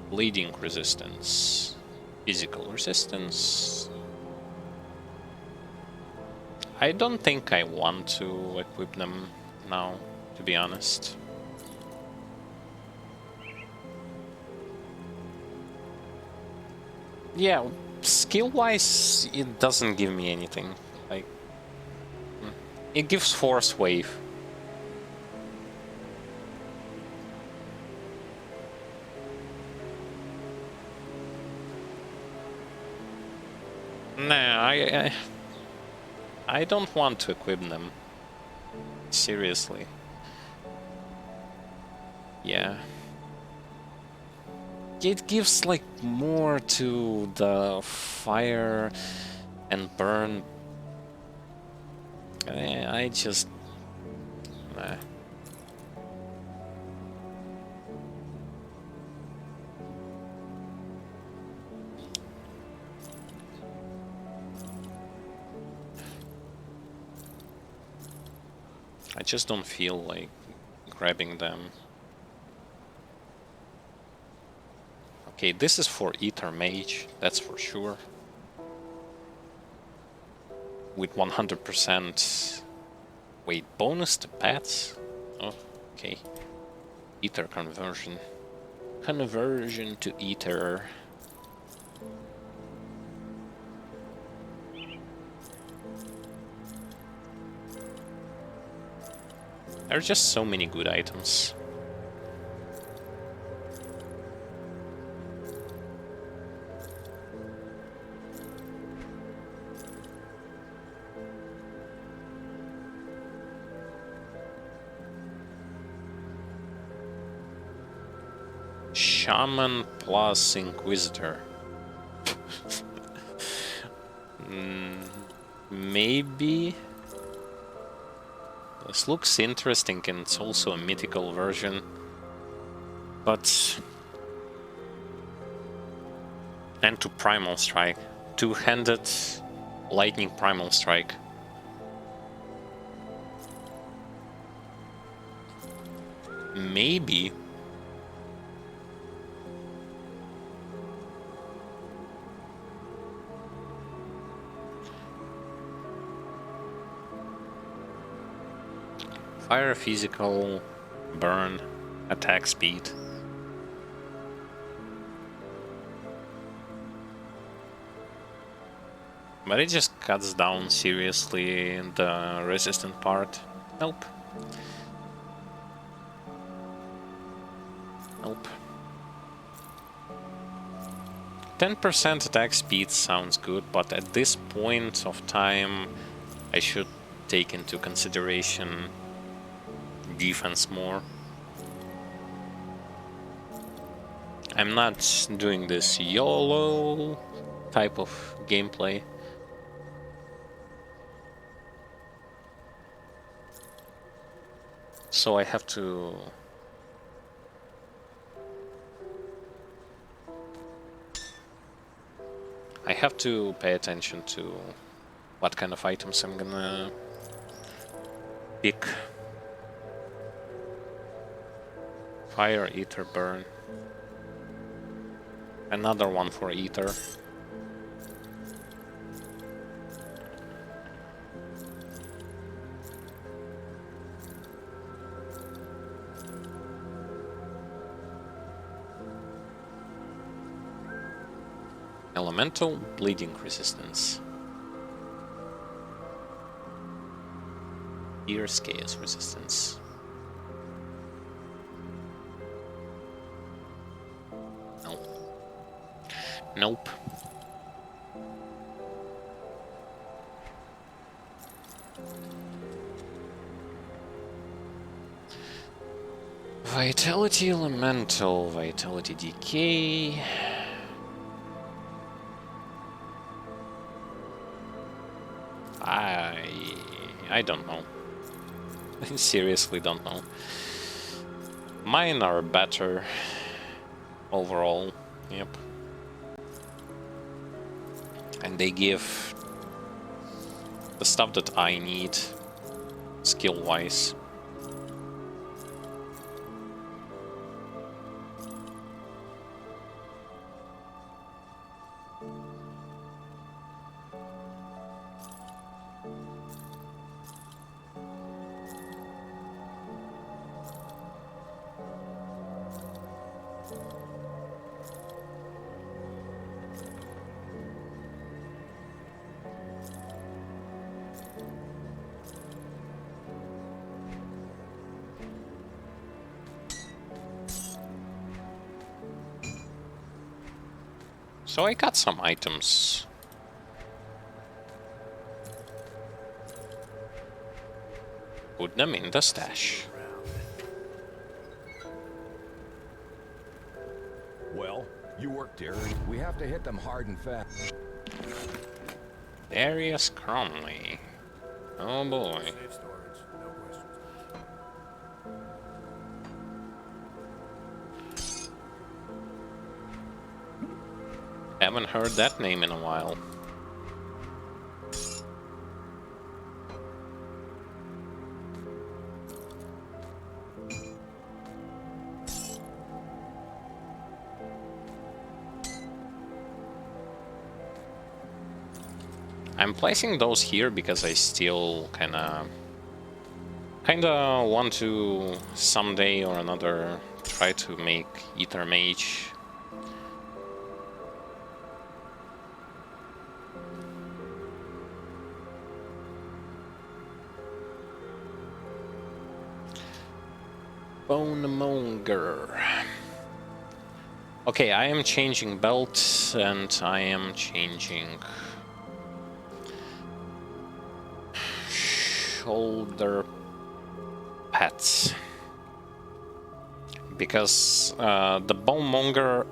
Bleeding resistance. Physical resistance. I don't think I want to equip them now, to be honest. Yeah, skill-wise, it doesn't give me anything. Like, it gives Force Wave. Nah, I don't want to equip them. Seriously. Yeah. It gives like more to the fire and burn. I just... Nah. I just don't feel like grabbing them. Okay, this is for Ether Mage, that's for sure. With 100%... Wait, bonus to pets? Oh, okay. Ether conversion. Conversion to Ether. There are just so many good items. Shaman plus Inquisitor. Maybe. This looks interesting and it's also a mythical version. But... And to Primal Strike. Two-handed Lightning Primal Strike. Maybe. Fire, physical, burn, attack speed. But it just cuts down seriously the resistant part. Nope. Nope. 10% attack speed sounds good, but at this point of time I should take into consideration defense more. I'm not doing this YOLO type of gameplay. So I have to... pay attention to what kind of items I'm gonna pick. Fire, Ether, burn. Another one for Ether. Elemental, bleeding resistance. Here's chaos resistance. No. Nope. Vitality elemental, vitality decay. I don't know. I seriously don't know. Mine are better overall, yep. And they give the stuff that I need skill-wise. So I got some items. Put them in the stash. Well, you worked, Iurii. We have to hit them hard and fast. Darius Cromley. Oh boy. Safe storage, no questions. Haven't heard that name in a while. I'm placing those here because I still kinda want to someday or another try to make Ether Mage. Bonemonger. Okay, I am changing belts and I am changing shoulder pads because the Bonemonger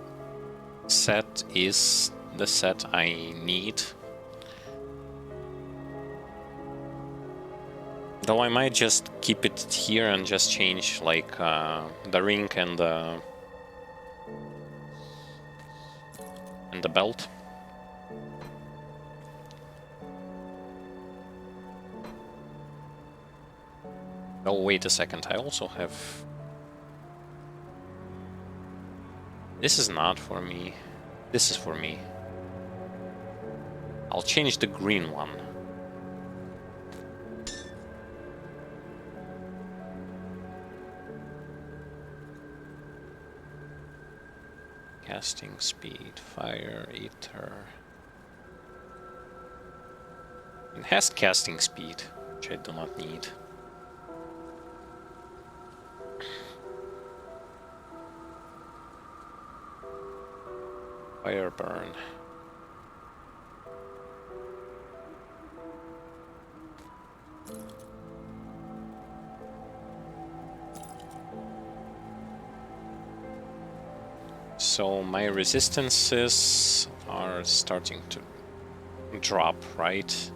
set is the set I need. Though I might just keep it here and just change like the ring and the belt. Oh, wait a second, I also have... This is not for me. This is for me. I'll change the green one. Casting speed, fire, ether. It has casting speed, which I do not need. Fire burn. So my resistances are starting to drop, right?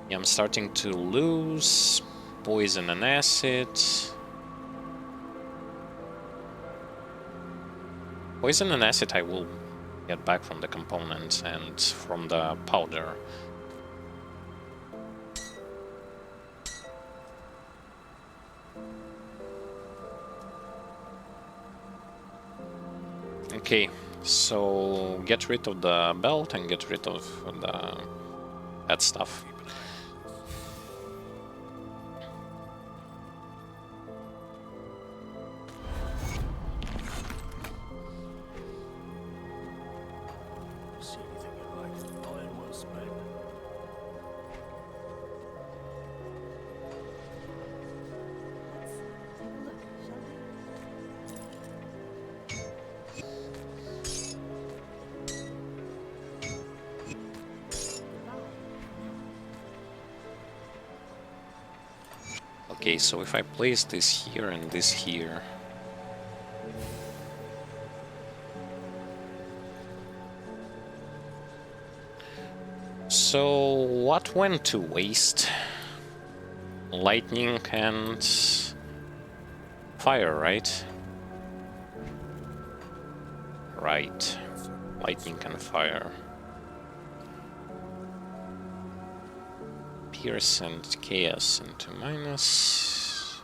Yeah, I'm starting to lose poison and acid. Poison and acid I will get back from the components and from the powder. Okay, so get rid of the belt and get rid of that stuff. See anything you like, all in one spec. Okay, so if I place this here and this here... So what went to waste? Lightning and fire, right? Right. Lightning and fire. Pierce and chaos into minus.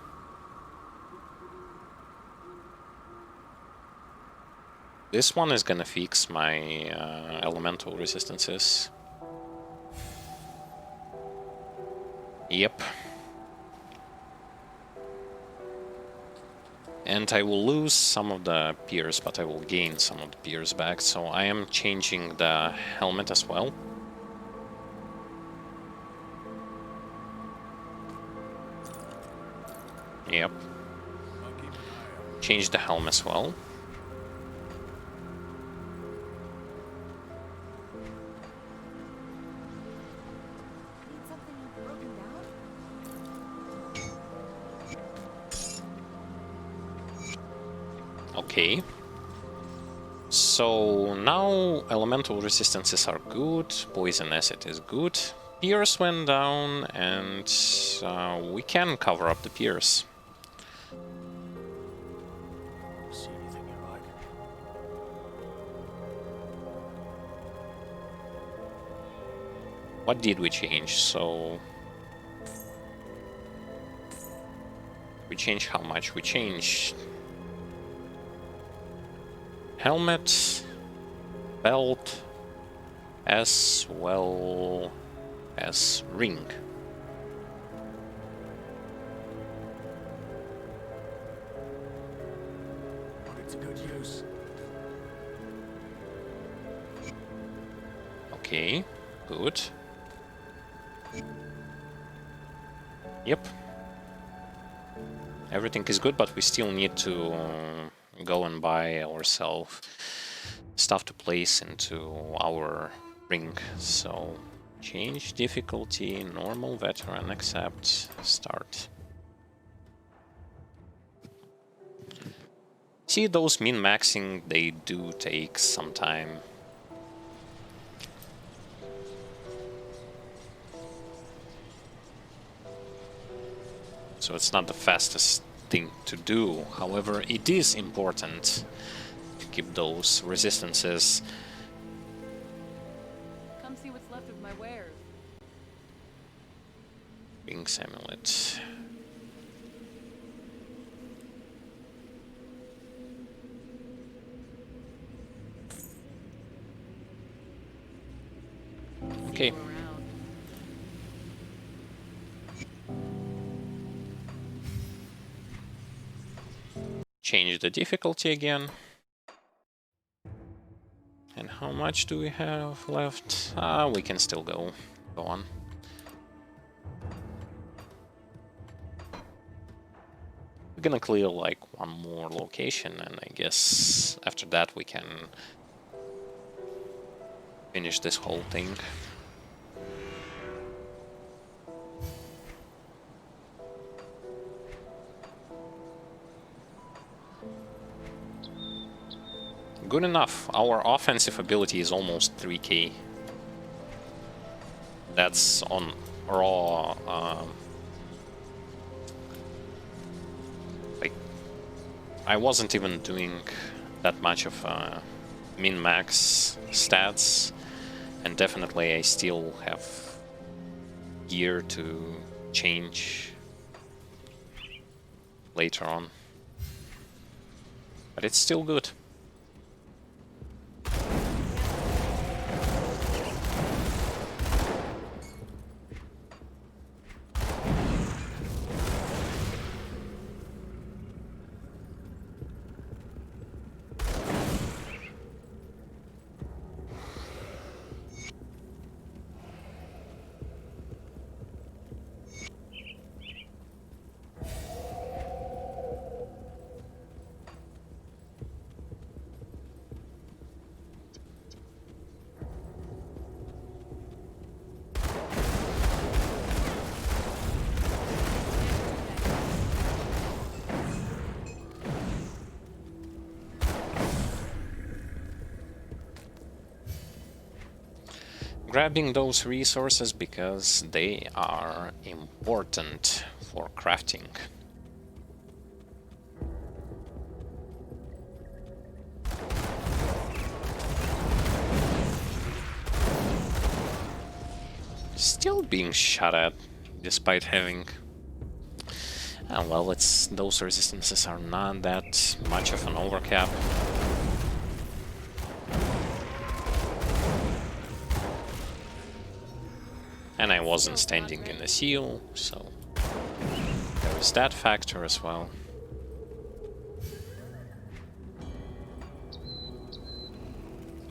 This one is gonna fix my elemental resistances. Yep. And I will lose some of the pierce, but I will gain some of the pierce back, so I am changing the helmet as well. Yep. Change the helm as well. Okay. So now elemental resistances are good, poison acid is good, pierce went down, and we can cover up the pierce. See anything you like? What did we change? So we changed how much? We changed helmet, belt, as well as ring. Put it to good use. Okay, good. Yep. Everything is good, but we still need to go and buy ourselves stuff to place into our ring. So change difficulty, normal, veteran, accept, start. See, those min-maxing, they do take some time. So it's not the fastest thing to do. However, it is important to keep those resistances. Come see what's left of my wares. Wings amulet. Okay. See you around. Change the difficulty again. And how much do we have left? We can still go on. We're gonna clear like one more location, and I guess after that we can finish this whole thing. Good enough. Our offensive ability is almost 3k. That's on raw. Like, I wasn't even doing that much of min-max stats, and definitely I still have gear to change later on. But it's still good. Grabbing those resources because they are important for crafting. Still being shot at, despite having... well, those resistances are not that much of an overcap. And I wasn't standing in the seal, so there is that factor as well.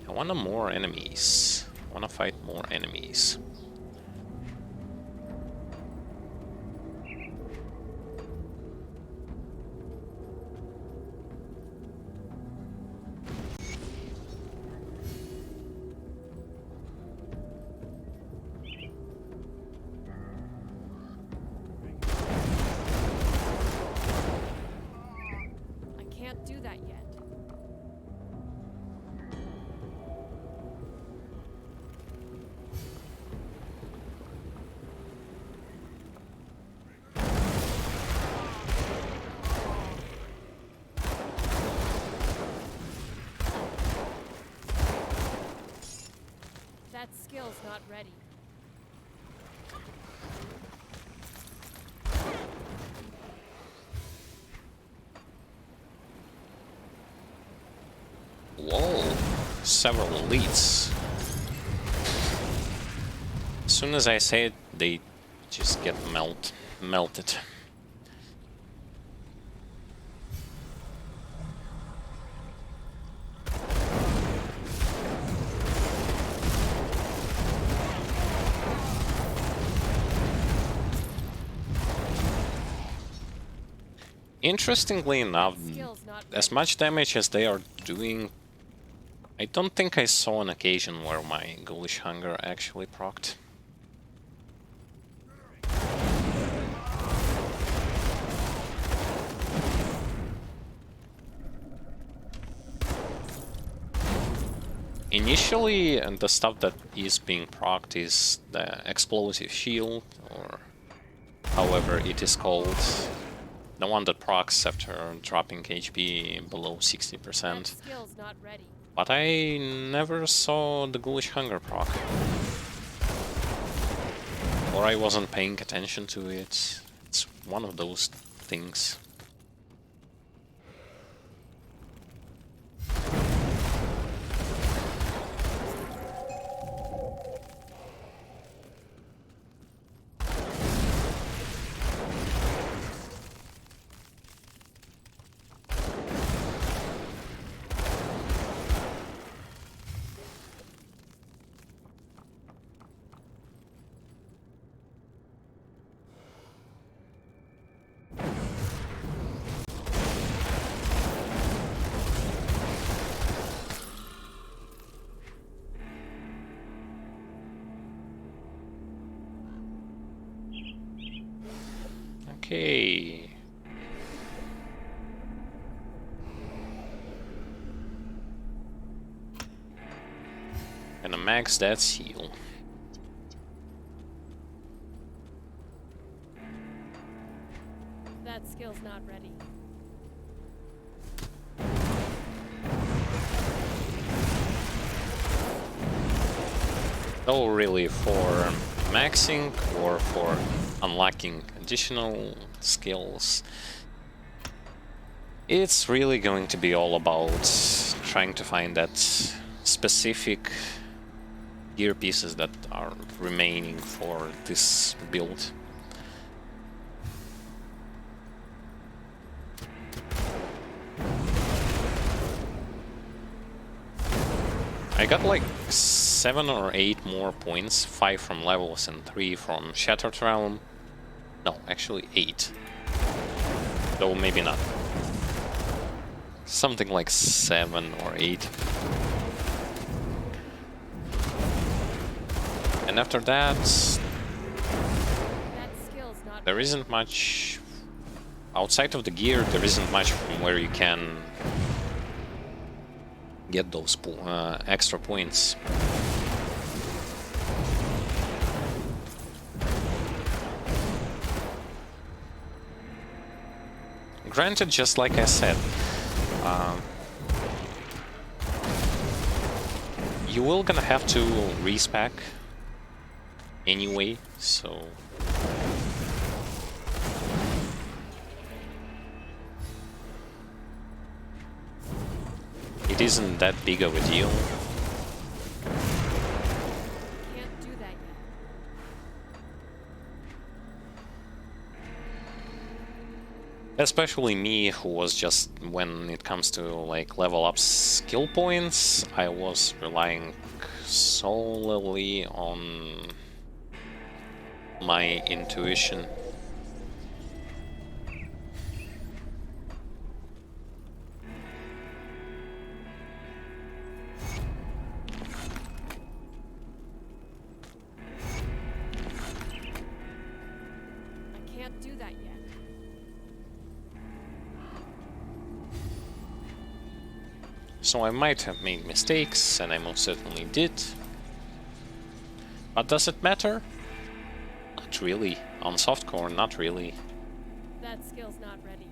I want more enemies. I want to fight more enemies. I can't do that yet. That skill's not ready. Whoa, several elites. As soon as I say it, they just get melted. Interestingly enough, as much damage as they are doing, I don't think I saw an occasion where my Ghoulish Hunger actually procced. Initially, the stuff that is being procced is the Explosive Shield, or however it is called. The one that procs after dropping HP below 60%. That skill's not ready. But I never saw the Ghoulish Hunger proc. Or I wasn't paying attention to it. It's one of those things. Okay. Gonna max that seal. That skill's not ready. Oh, really, for maxing or for unlocking additional skills, it's really going to be all about trying to find that specific gear pieces that are remaining for this build. I got like 7 or 8 more points, 5 from levels and 3 from Shattered Realm. No, actually 8. Though maybe not. Something like 7 or 8. And after that, there isn't much outside of the gear. There isn't much from where you can get those extra points. Granted, just like I said, you will gonna have to respec anyway, so it isn't that big of a deal. Can't do that yet. Especially me, who was just, when it comes to like level up skill points, I was relying solely on my intuition. I can't do that yet. So I might have made mistakes, and I most certainly did. But does it matter? Not really. On softcore, not really. That skill's not ready.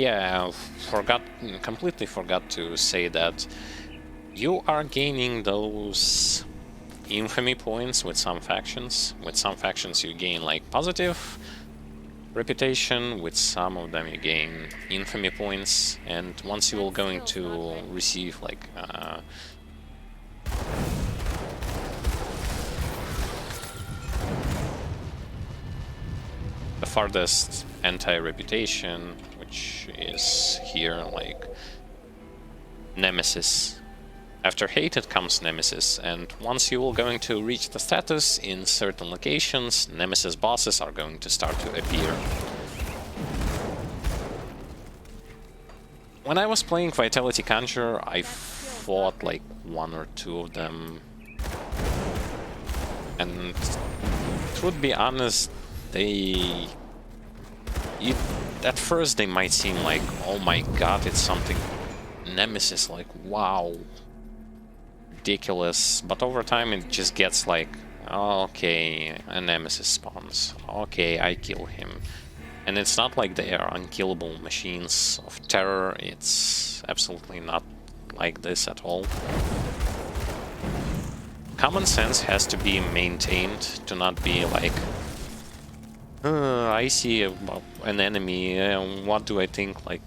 Yeah, completely forgot to say that you are gaining those infamy points with some factions. With some factions you gain like positive reputation, with some of them you gain infamy points, and once you will going to receive like the farthest anti-reputation, which is here like Nemesis. After hated comes Nemesis, and once you will going to reach the status in certain locations, Nemesis bosses are going to start to appear. When I was playing Vitality Conjure, I fought like 1 or 2 of them, and truth be honest, at first they might seem like, oh my god, it's something Nemesis, like wow, ridiculous, but over time it just gets like, oh, okay, a Nemesis spawns, okay, I kill him. And it's not like they are unkillable machines of terror, it's absolutely not like this at all. Common sense has to be maintained to not be like, I see an enemy, what do I think like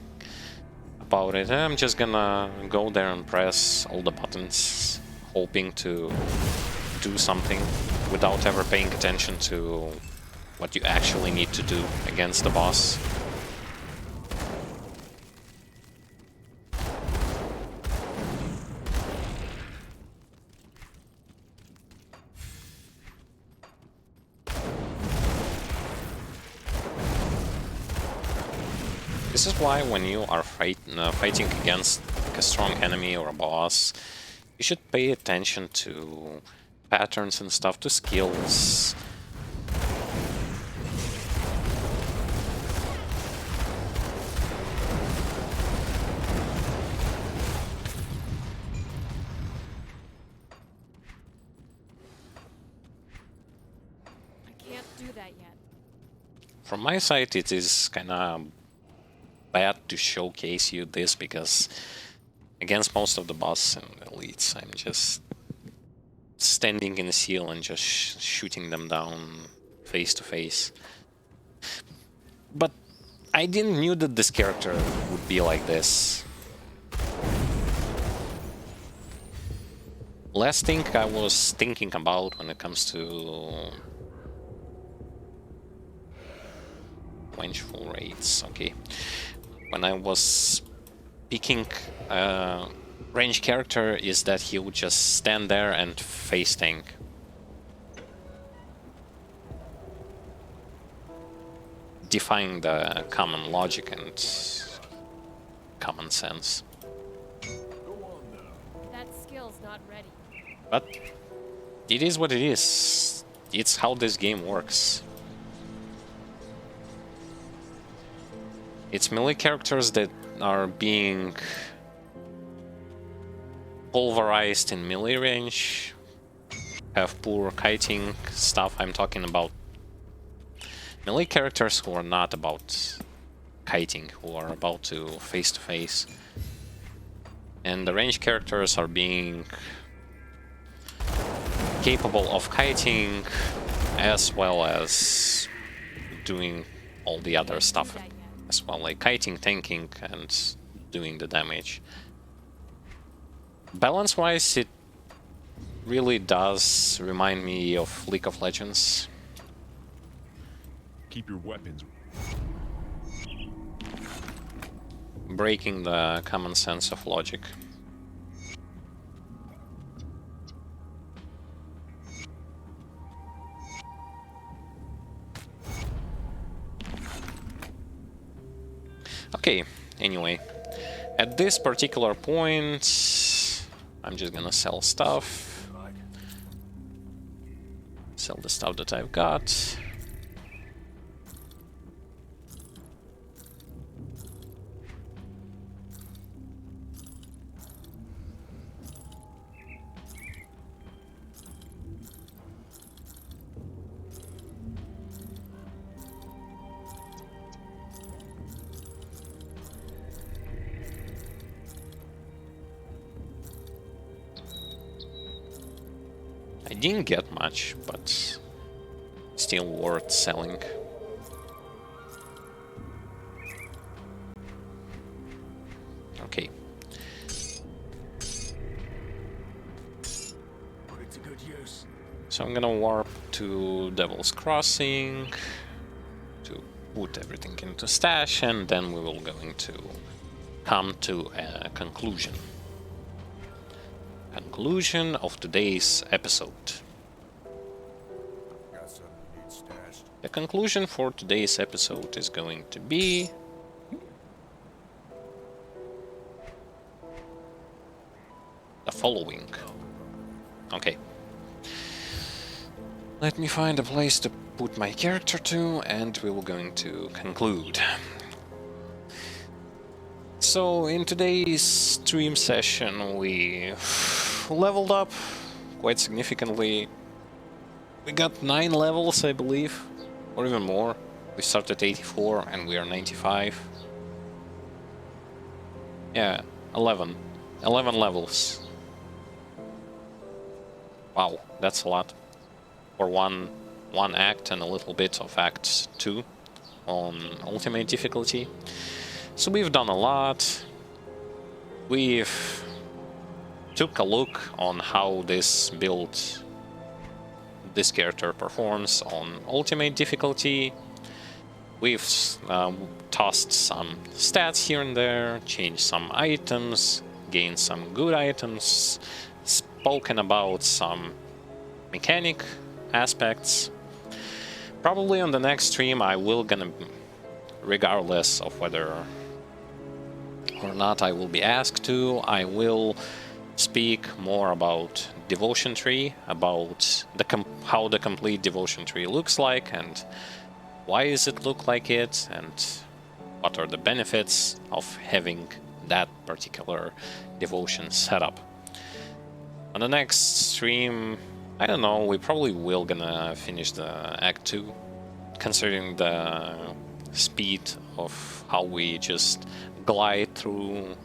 about it? I'm just gonna go there and press all the buttons, hoping to do something without ever paying attention to what you actually need to do against the boss. This is why when you are fighting against like a strong enemy or a boss, you should pay attention to patterns and stuff, to skills. I can't do that yet. From my side, it is kinda bad to showcase you this, because against most of the boss and elites, I'm just standing in the seal and just shooting them down face to face. But I didn't knew that this character would be like this. Last thing I was thinking about when it comes to vengeful raids, okay. When I was picking a range character, is that he would just stand there and face tank. Defying the common logic and common sense. That skill's not ready. But it is what it is. It's how this game works. It's melee characters that are being pulverized in melee range, have poor kiting stuff. I'm talking about melee characters who are not about kiting, who are about to face. And the range characters are being capable of kiting as well as doing all the other stuff as well, like kiting, tanking, and doing the damage. Balance-wise, it really does remind me of League of Legends. Keep your weapons. Breaking the common sense of logic. Okay, anyway, at this particular point, I'm just gonna sell stuff. Sell the stuff that I've got. I didn't get much, but still worth selling. Okay. Put it to good use. So I'm gonna warp to Devil's Crossing to put everything into stash, and then we will going to come to a conclusion. Conclusion of today's episode. Got something you need stashed. The conclusion for today's episode is going to be the following. Okay. Let me find a place to put my character to, and we will going to conclude. So in today's stream session we leveled up quite significantly. We got 9 levels, I believe, or even more. We started 84 and we are 95. Yeah, 11 levels. Wow, that's a lot. For one act and a little bit of Act 2 on Ultimate difficulty. So we've done a lot. We've took a look on how this build, this character performs on Ultimate difficulty. We've tossed some stats here and there, changed some items, gained some good items, spoken about some mechanic aspects. Probably on the next stream I will gonna, regardless of whether or not I will be asked to, I will speak more about devotion tree, about the how the complete devotion tree looks like, and why does it look like it, and what are the benefits of having that particular devotion setup. On the next stream, I don't know, we probably will gonna finish the Act 2, considering the speed of how we just glide through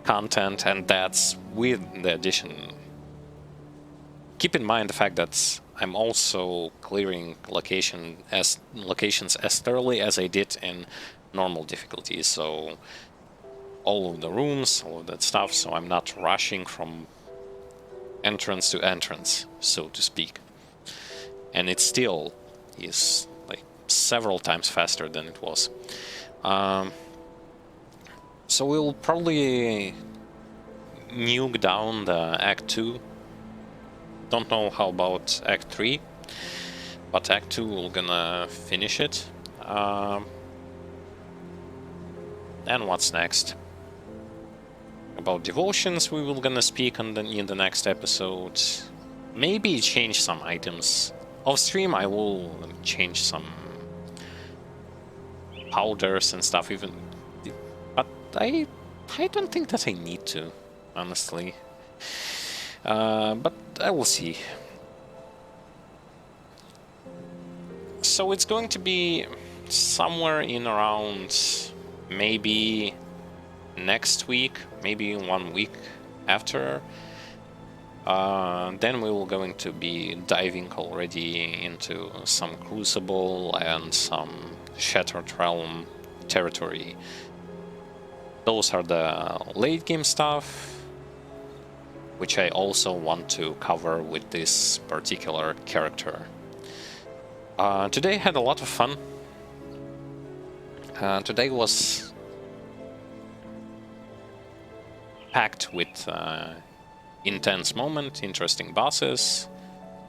content, and that's with the addition. Keep in mind the fact that I'm also clearing locations as thoroughly as I did in normal difficulty, so all of the rooms, all of that stuff, so I'm not rushing from entrance to entrance, so to speak. And it still is like several times faster than it was. So we'll probably nuke down the Act 2. Don't know how about Act 3, but Act 2 we're gonna finish it. And what's next? About devotions we will gonna speak on in the next episode. Maybe change some items. Off stream I will change some powders and stuff, even, but I don't think that I need to, honestly. But I will see. So it's going to be somewhere in around maybe next week, maybe 1 week after. Then we will going to be diving already into some Crucible and some Shattered Realm territory. Those are the late game stuff, which I also want to cover with this particular character. Today I had a lot of fun. Today was packed with intense moment, interesting bosses,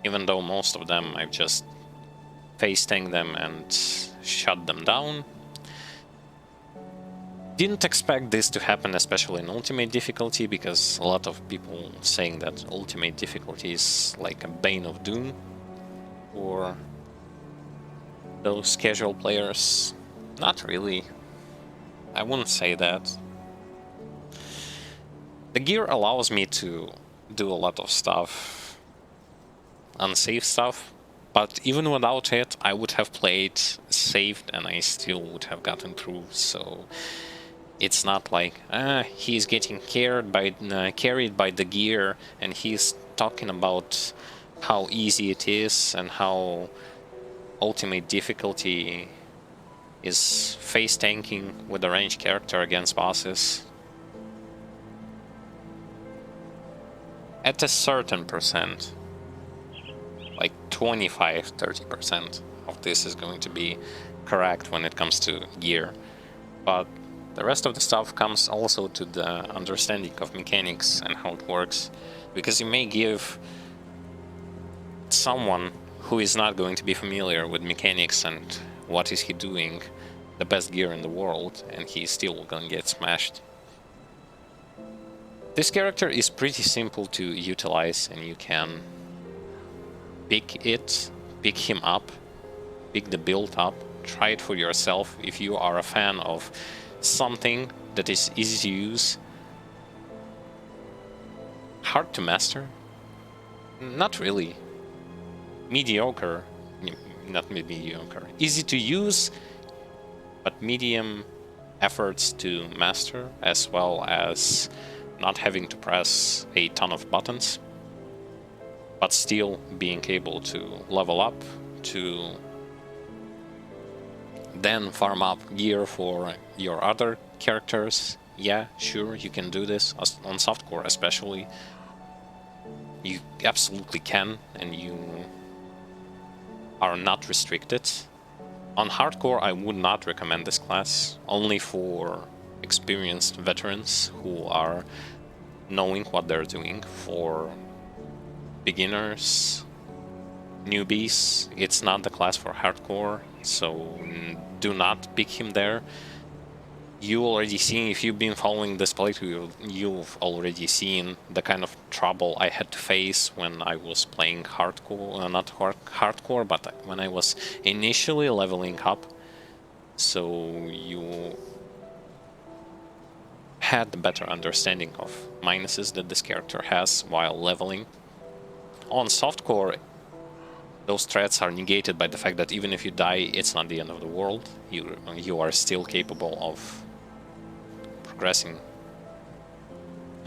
even though most of them I've just face-tanked them and shut them down. Didn't expect this to happen, especially in Ultimate difficulty, because a lot of people saying that Ultimate difficulty is like a bane of doom for those casual players. Not really. I wouldn't say that. The gear allows me to do a lot of stuff, unsafe stuff, but even without it, I would have played saved and I still would have gotten through, so it's not like, he's getting carried by the gear and he's talking about how easy it is and how ultimate difficulty is face tanking with a ranged character against bosses. At a certain percent, like 25-30% of this is going to be correct when it comes to gear, but the rest of the stuff comes also to the understanding of mechanics and how it works, because you may give someone who is not going to be familiar with mechanics and what is he doing the best gear in the world, and he's still gonna get smashed. This character is pretty simple to utilize, and you can pick him up, pick the build up, try it for yourself if you are a fan of something that is easy to use, hard to master. Not really. Mediocre, not mediocre. Easy to use, but medium efforts to master, as well as not having to press a ton of buttons, but still being able to level up, to then farm up gear for your other characters. Yeah, sure, you can do this, on softcore especially. You absolutely can, and you are not restricted. On hardcore, I would not recommend this class, only for experienced veterans who are knowing what they're doing. For beginners, newbies, it's not the class for hardcore, so do not pick him there. You already seen, if you've been following this playthrough, you've already seen the kind of trouble I had to face when I was playing hardcore, not hardcore, but when I was initially leveling up. So you had the better understanding of minuses that this character has while leveling. On softcore, those threats are negated by the fact that even if you die, it's not the end of the world. You are still capable of progressing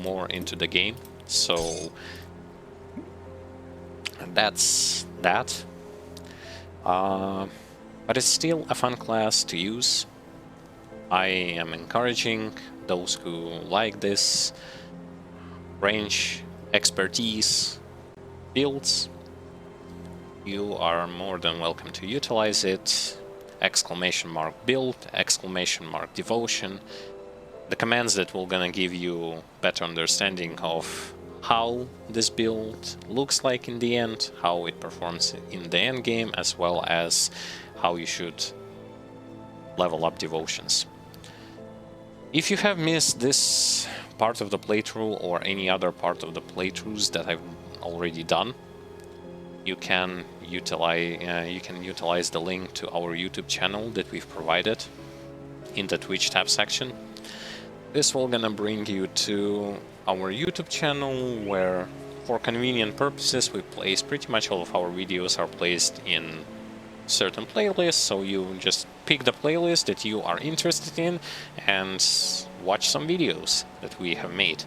more into the game. So that's that. But it's still a fun class to use. I am encouraging those who like this range expertise builds. You are more than welcome to utilize it. !build, !devotion. The commands that will gonna give you better understanding of how this build looks like in the end, how it performs in the end game, as well as how you should level up devotions. If you have missed this part of the playthrough or any other part of the playthroughs that I've already done, you can utilize the link to our YouTube channel that we've provided in the Twitch tab section. This will gonna bring you to our YouTube channel, where for convenient purposes we place pretty much all of our videos are placed in certain playlists, so you just pick the playlist that you are interested in and watch some videos that we have made.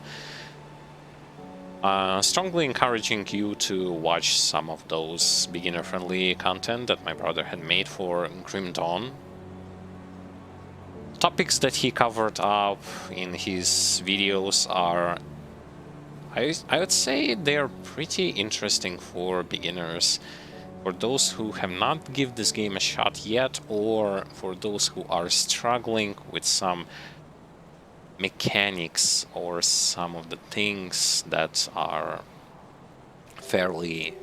Strongly encouraging you to watch some of those beginner-friendly content that my brother had made for Grim Dawn. Topics that he covered up in his videos are, I would say they're pretty interesting for beginners, for those who have not given this game a shot yet, or for those who are struggling with some mechanics or some of the things that are fairly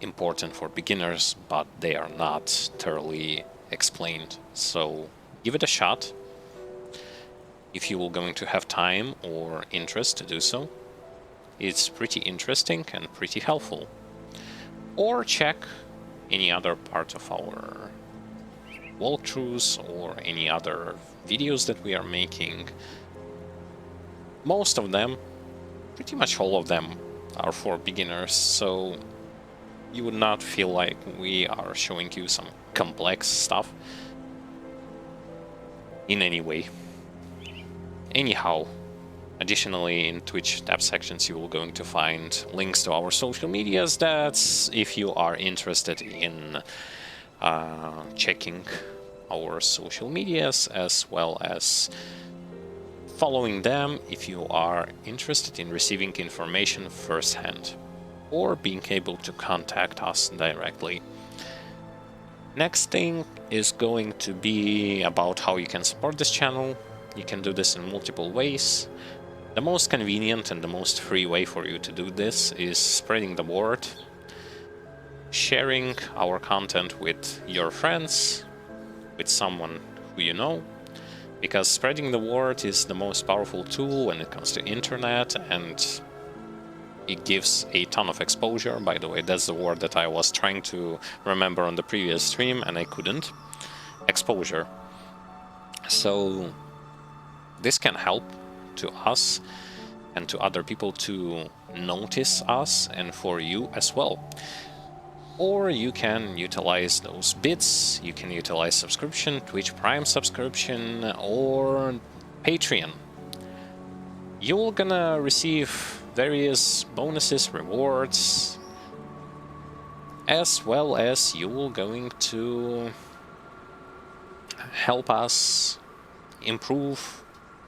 important for beginners, but they are not thoroughly explained. So give it a shot if you will going to have time or interest to do so. It's pretty interesting and pretty helpful. Or check any other part of our walkthroughs or any other videos that we are making. Most of them, pretty much all of them, are for beginners, so you would not feel like we are showing you some complex stuff in any way. Anyhow, Additionally, in Twitch tab sections, you will going to find links to our social medias. That's if you are interested in checking our social medias, as well as following them if you are interested in receiving information firsthand, or being able to contact us directly. Next thing is going to be about how you can support this channel. You can do this in multiple ways. The most convenient and the most free way for you to do this is spreading the word, sharing our content with your friends, with someone who you know, because spreading the word is the most powerful tool when it comes to internet, and it gives a ton of exposure. By the way, that's the word that I was trying to remember on the previous stream and I couldn't. Exposure. So this can help to us and to other people to notice us, and for you as well. Or you can utilize those bits, you can utilize subscription, Twitch Prime subscription, or Patreon. You're gonna receive various bonuses, rewards, as well as you're going to help us improve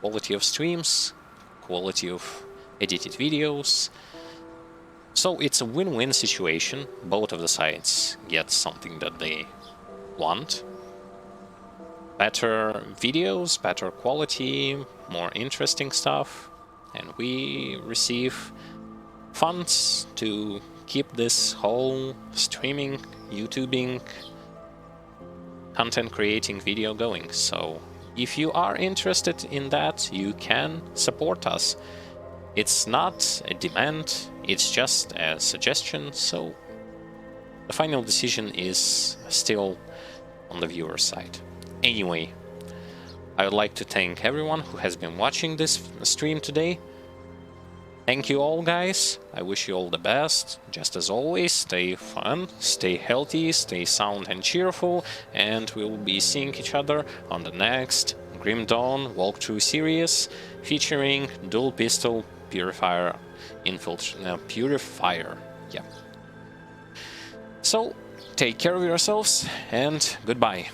quality of streams, quality of edited videos. So it's a win-win situation. Both of the sides get something that they want. Better videos, better quality, more interesting stuff, and we receive funds to keep this whole streaming, YouTubing, content creating video going. So if you are interested in that, you can support us. It's not a demand, it's just a suggestion, so the final decision is still on the viewer's side. Anyway, I would like to thank everyone who has been watching this stream today. Thank you all, guys. I wish you all the best. Just as always, stay fun, stay healthy, stay sound and cheerful, and we'll be seeing each other on the next Grim Dawn walkthrough series featuring dual pistol Purifier Purifier. Yeah. So, take care of yourselves and goodbye.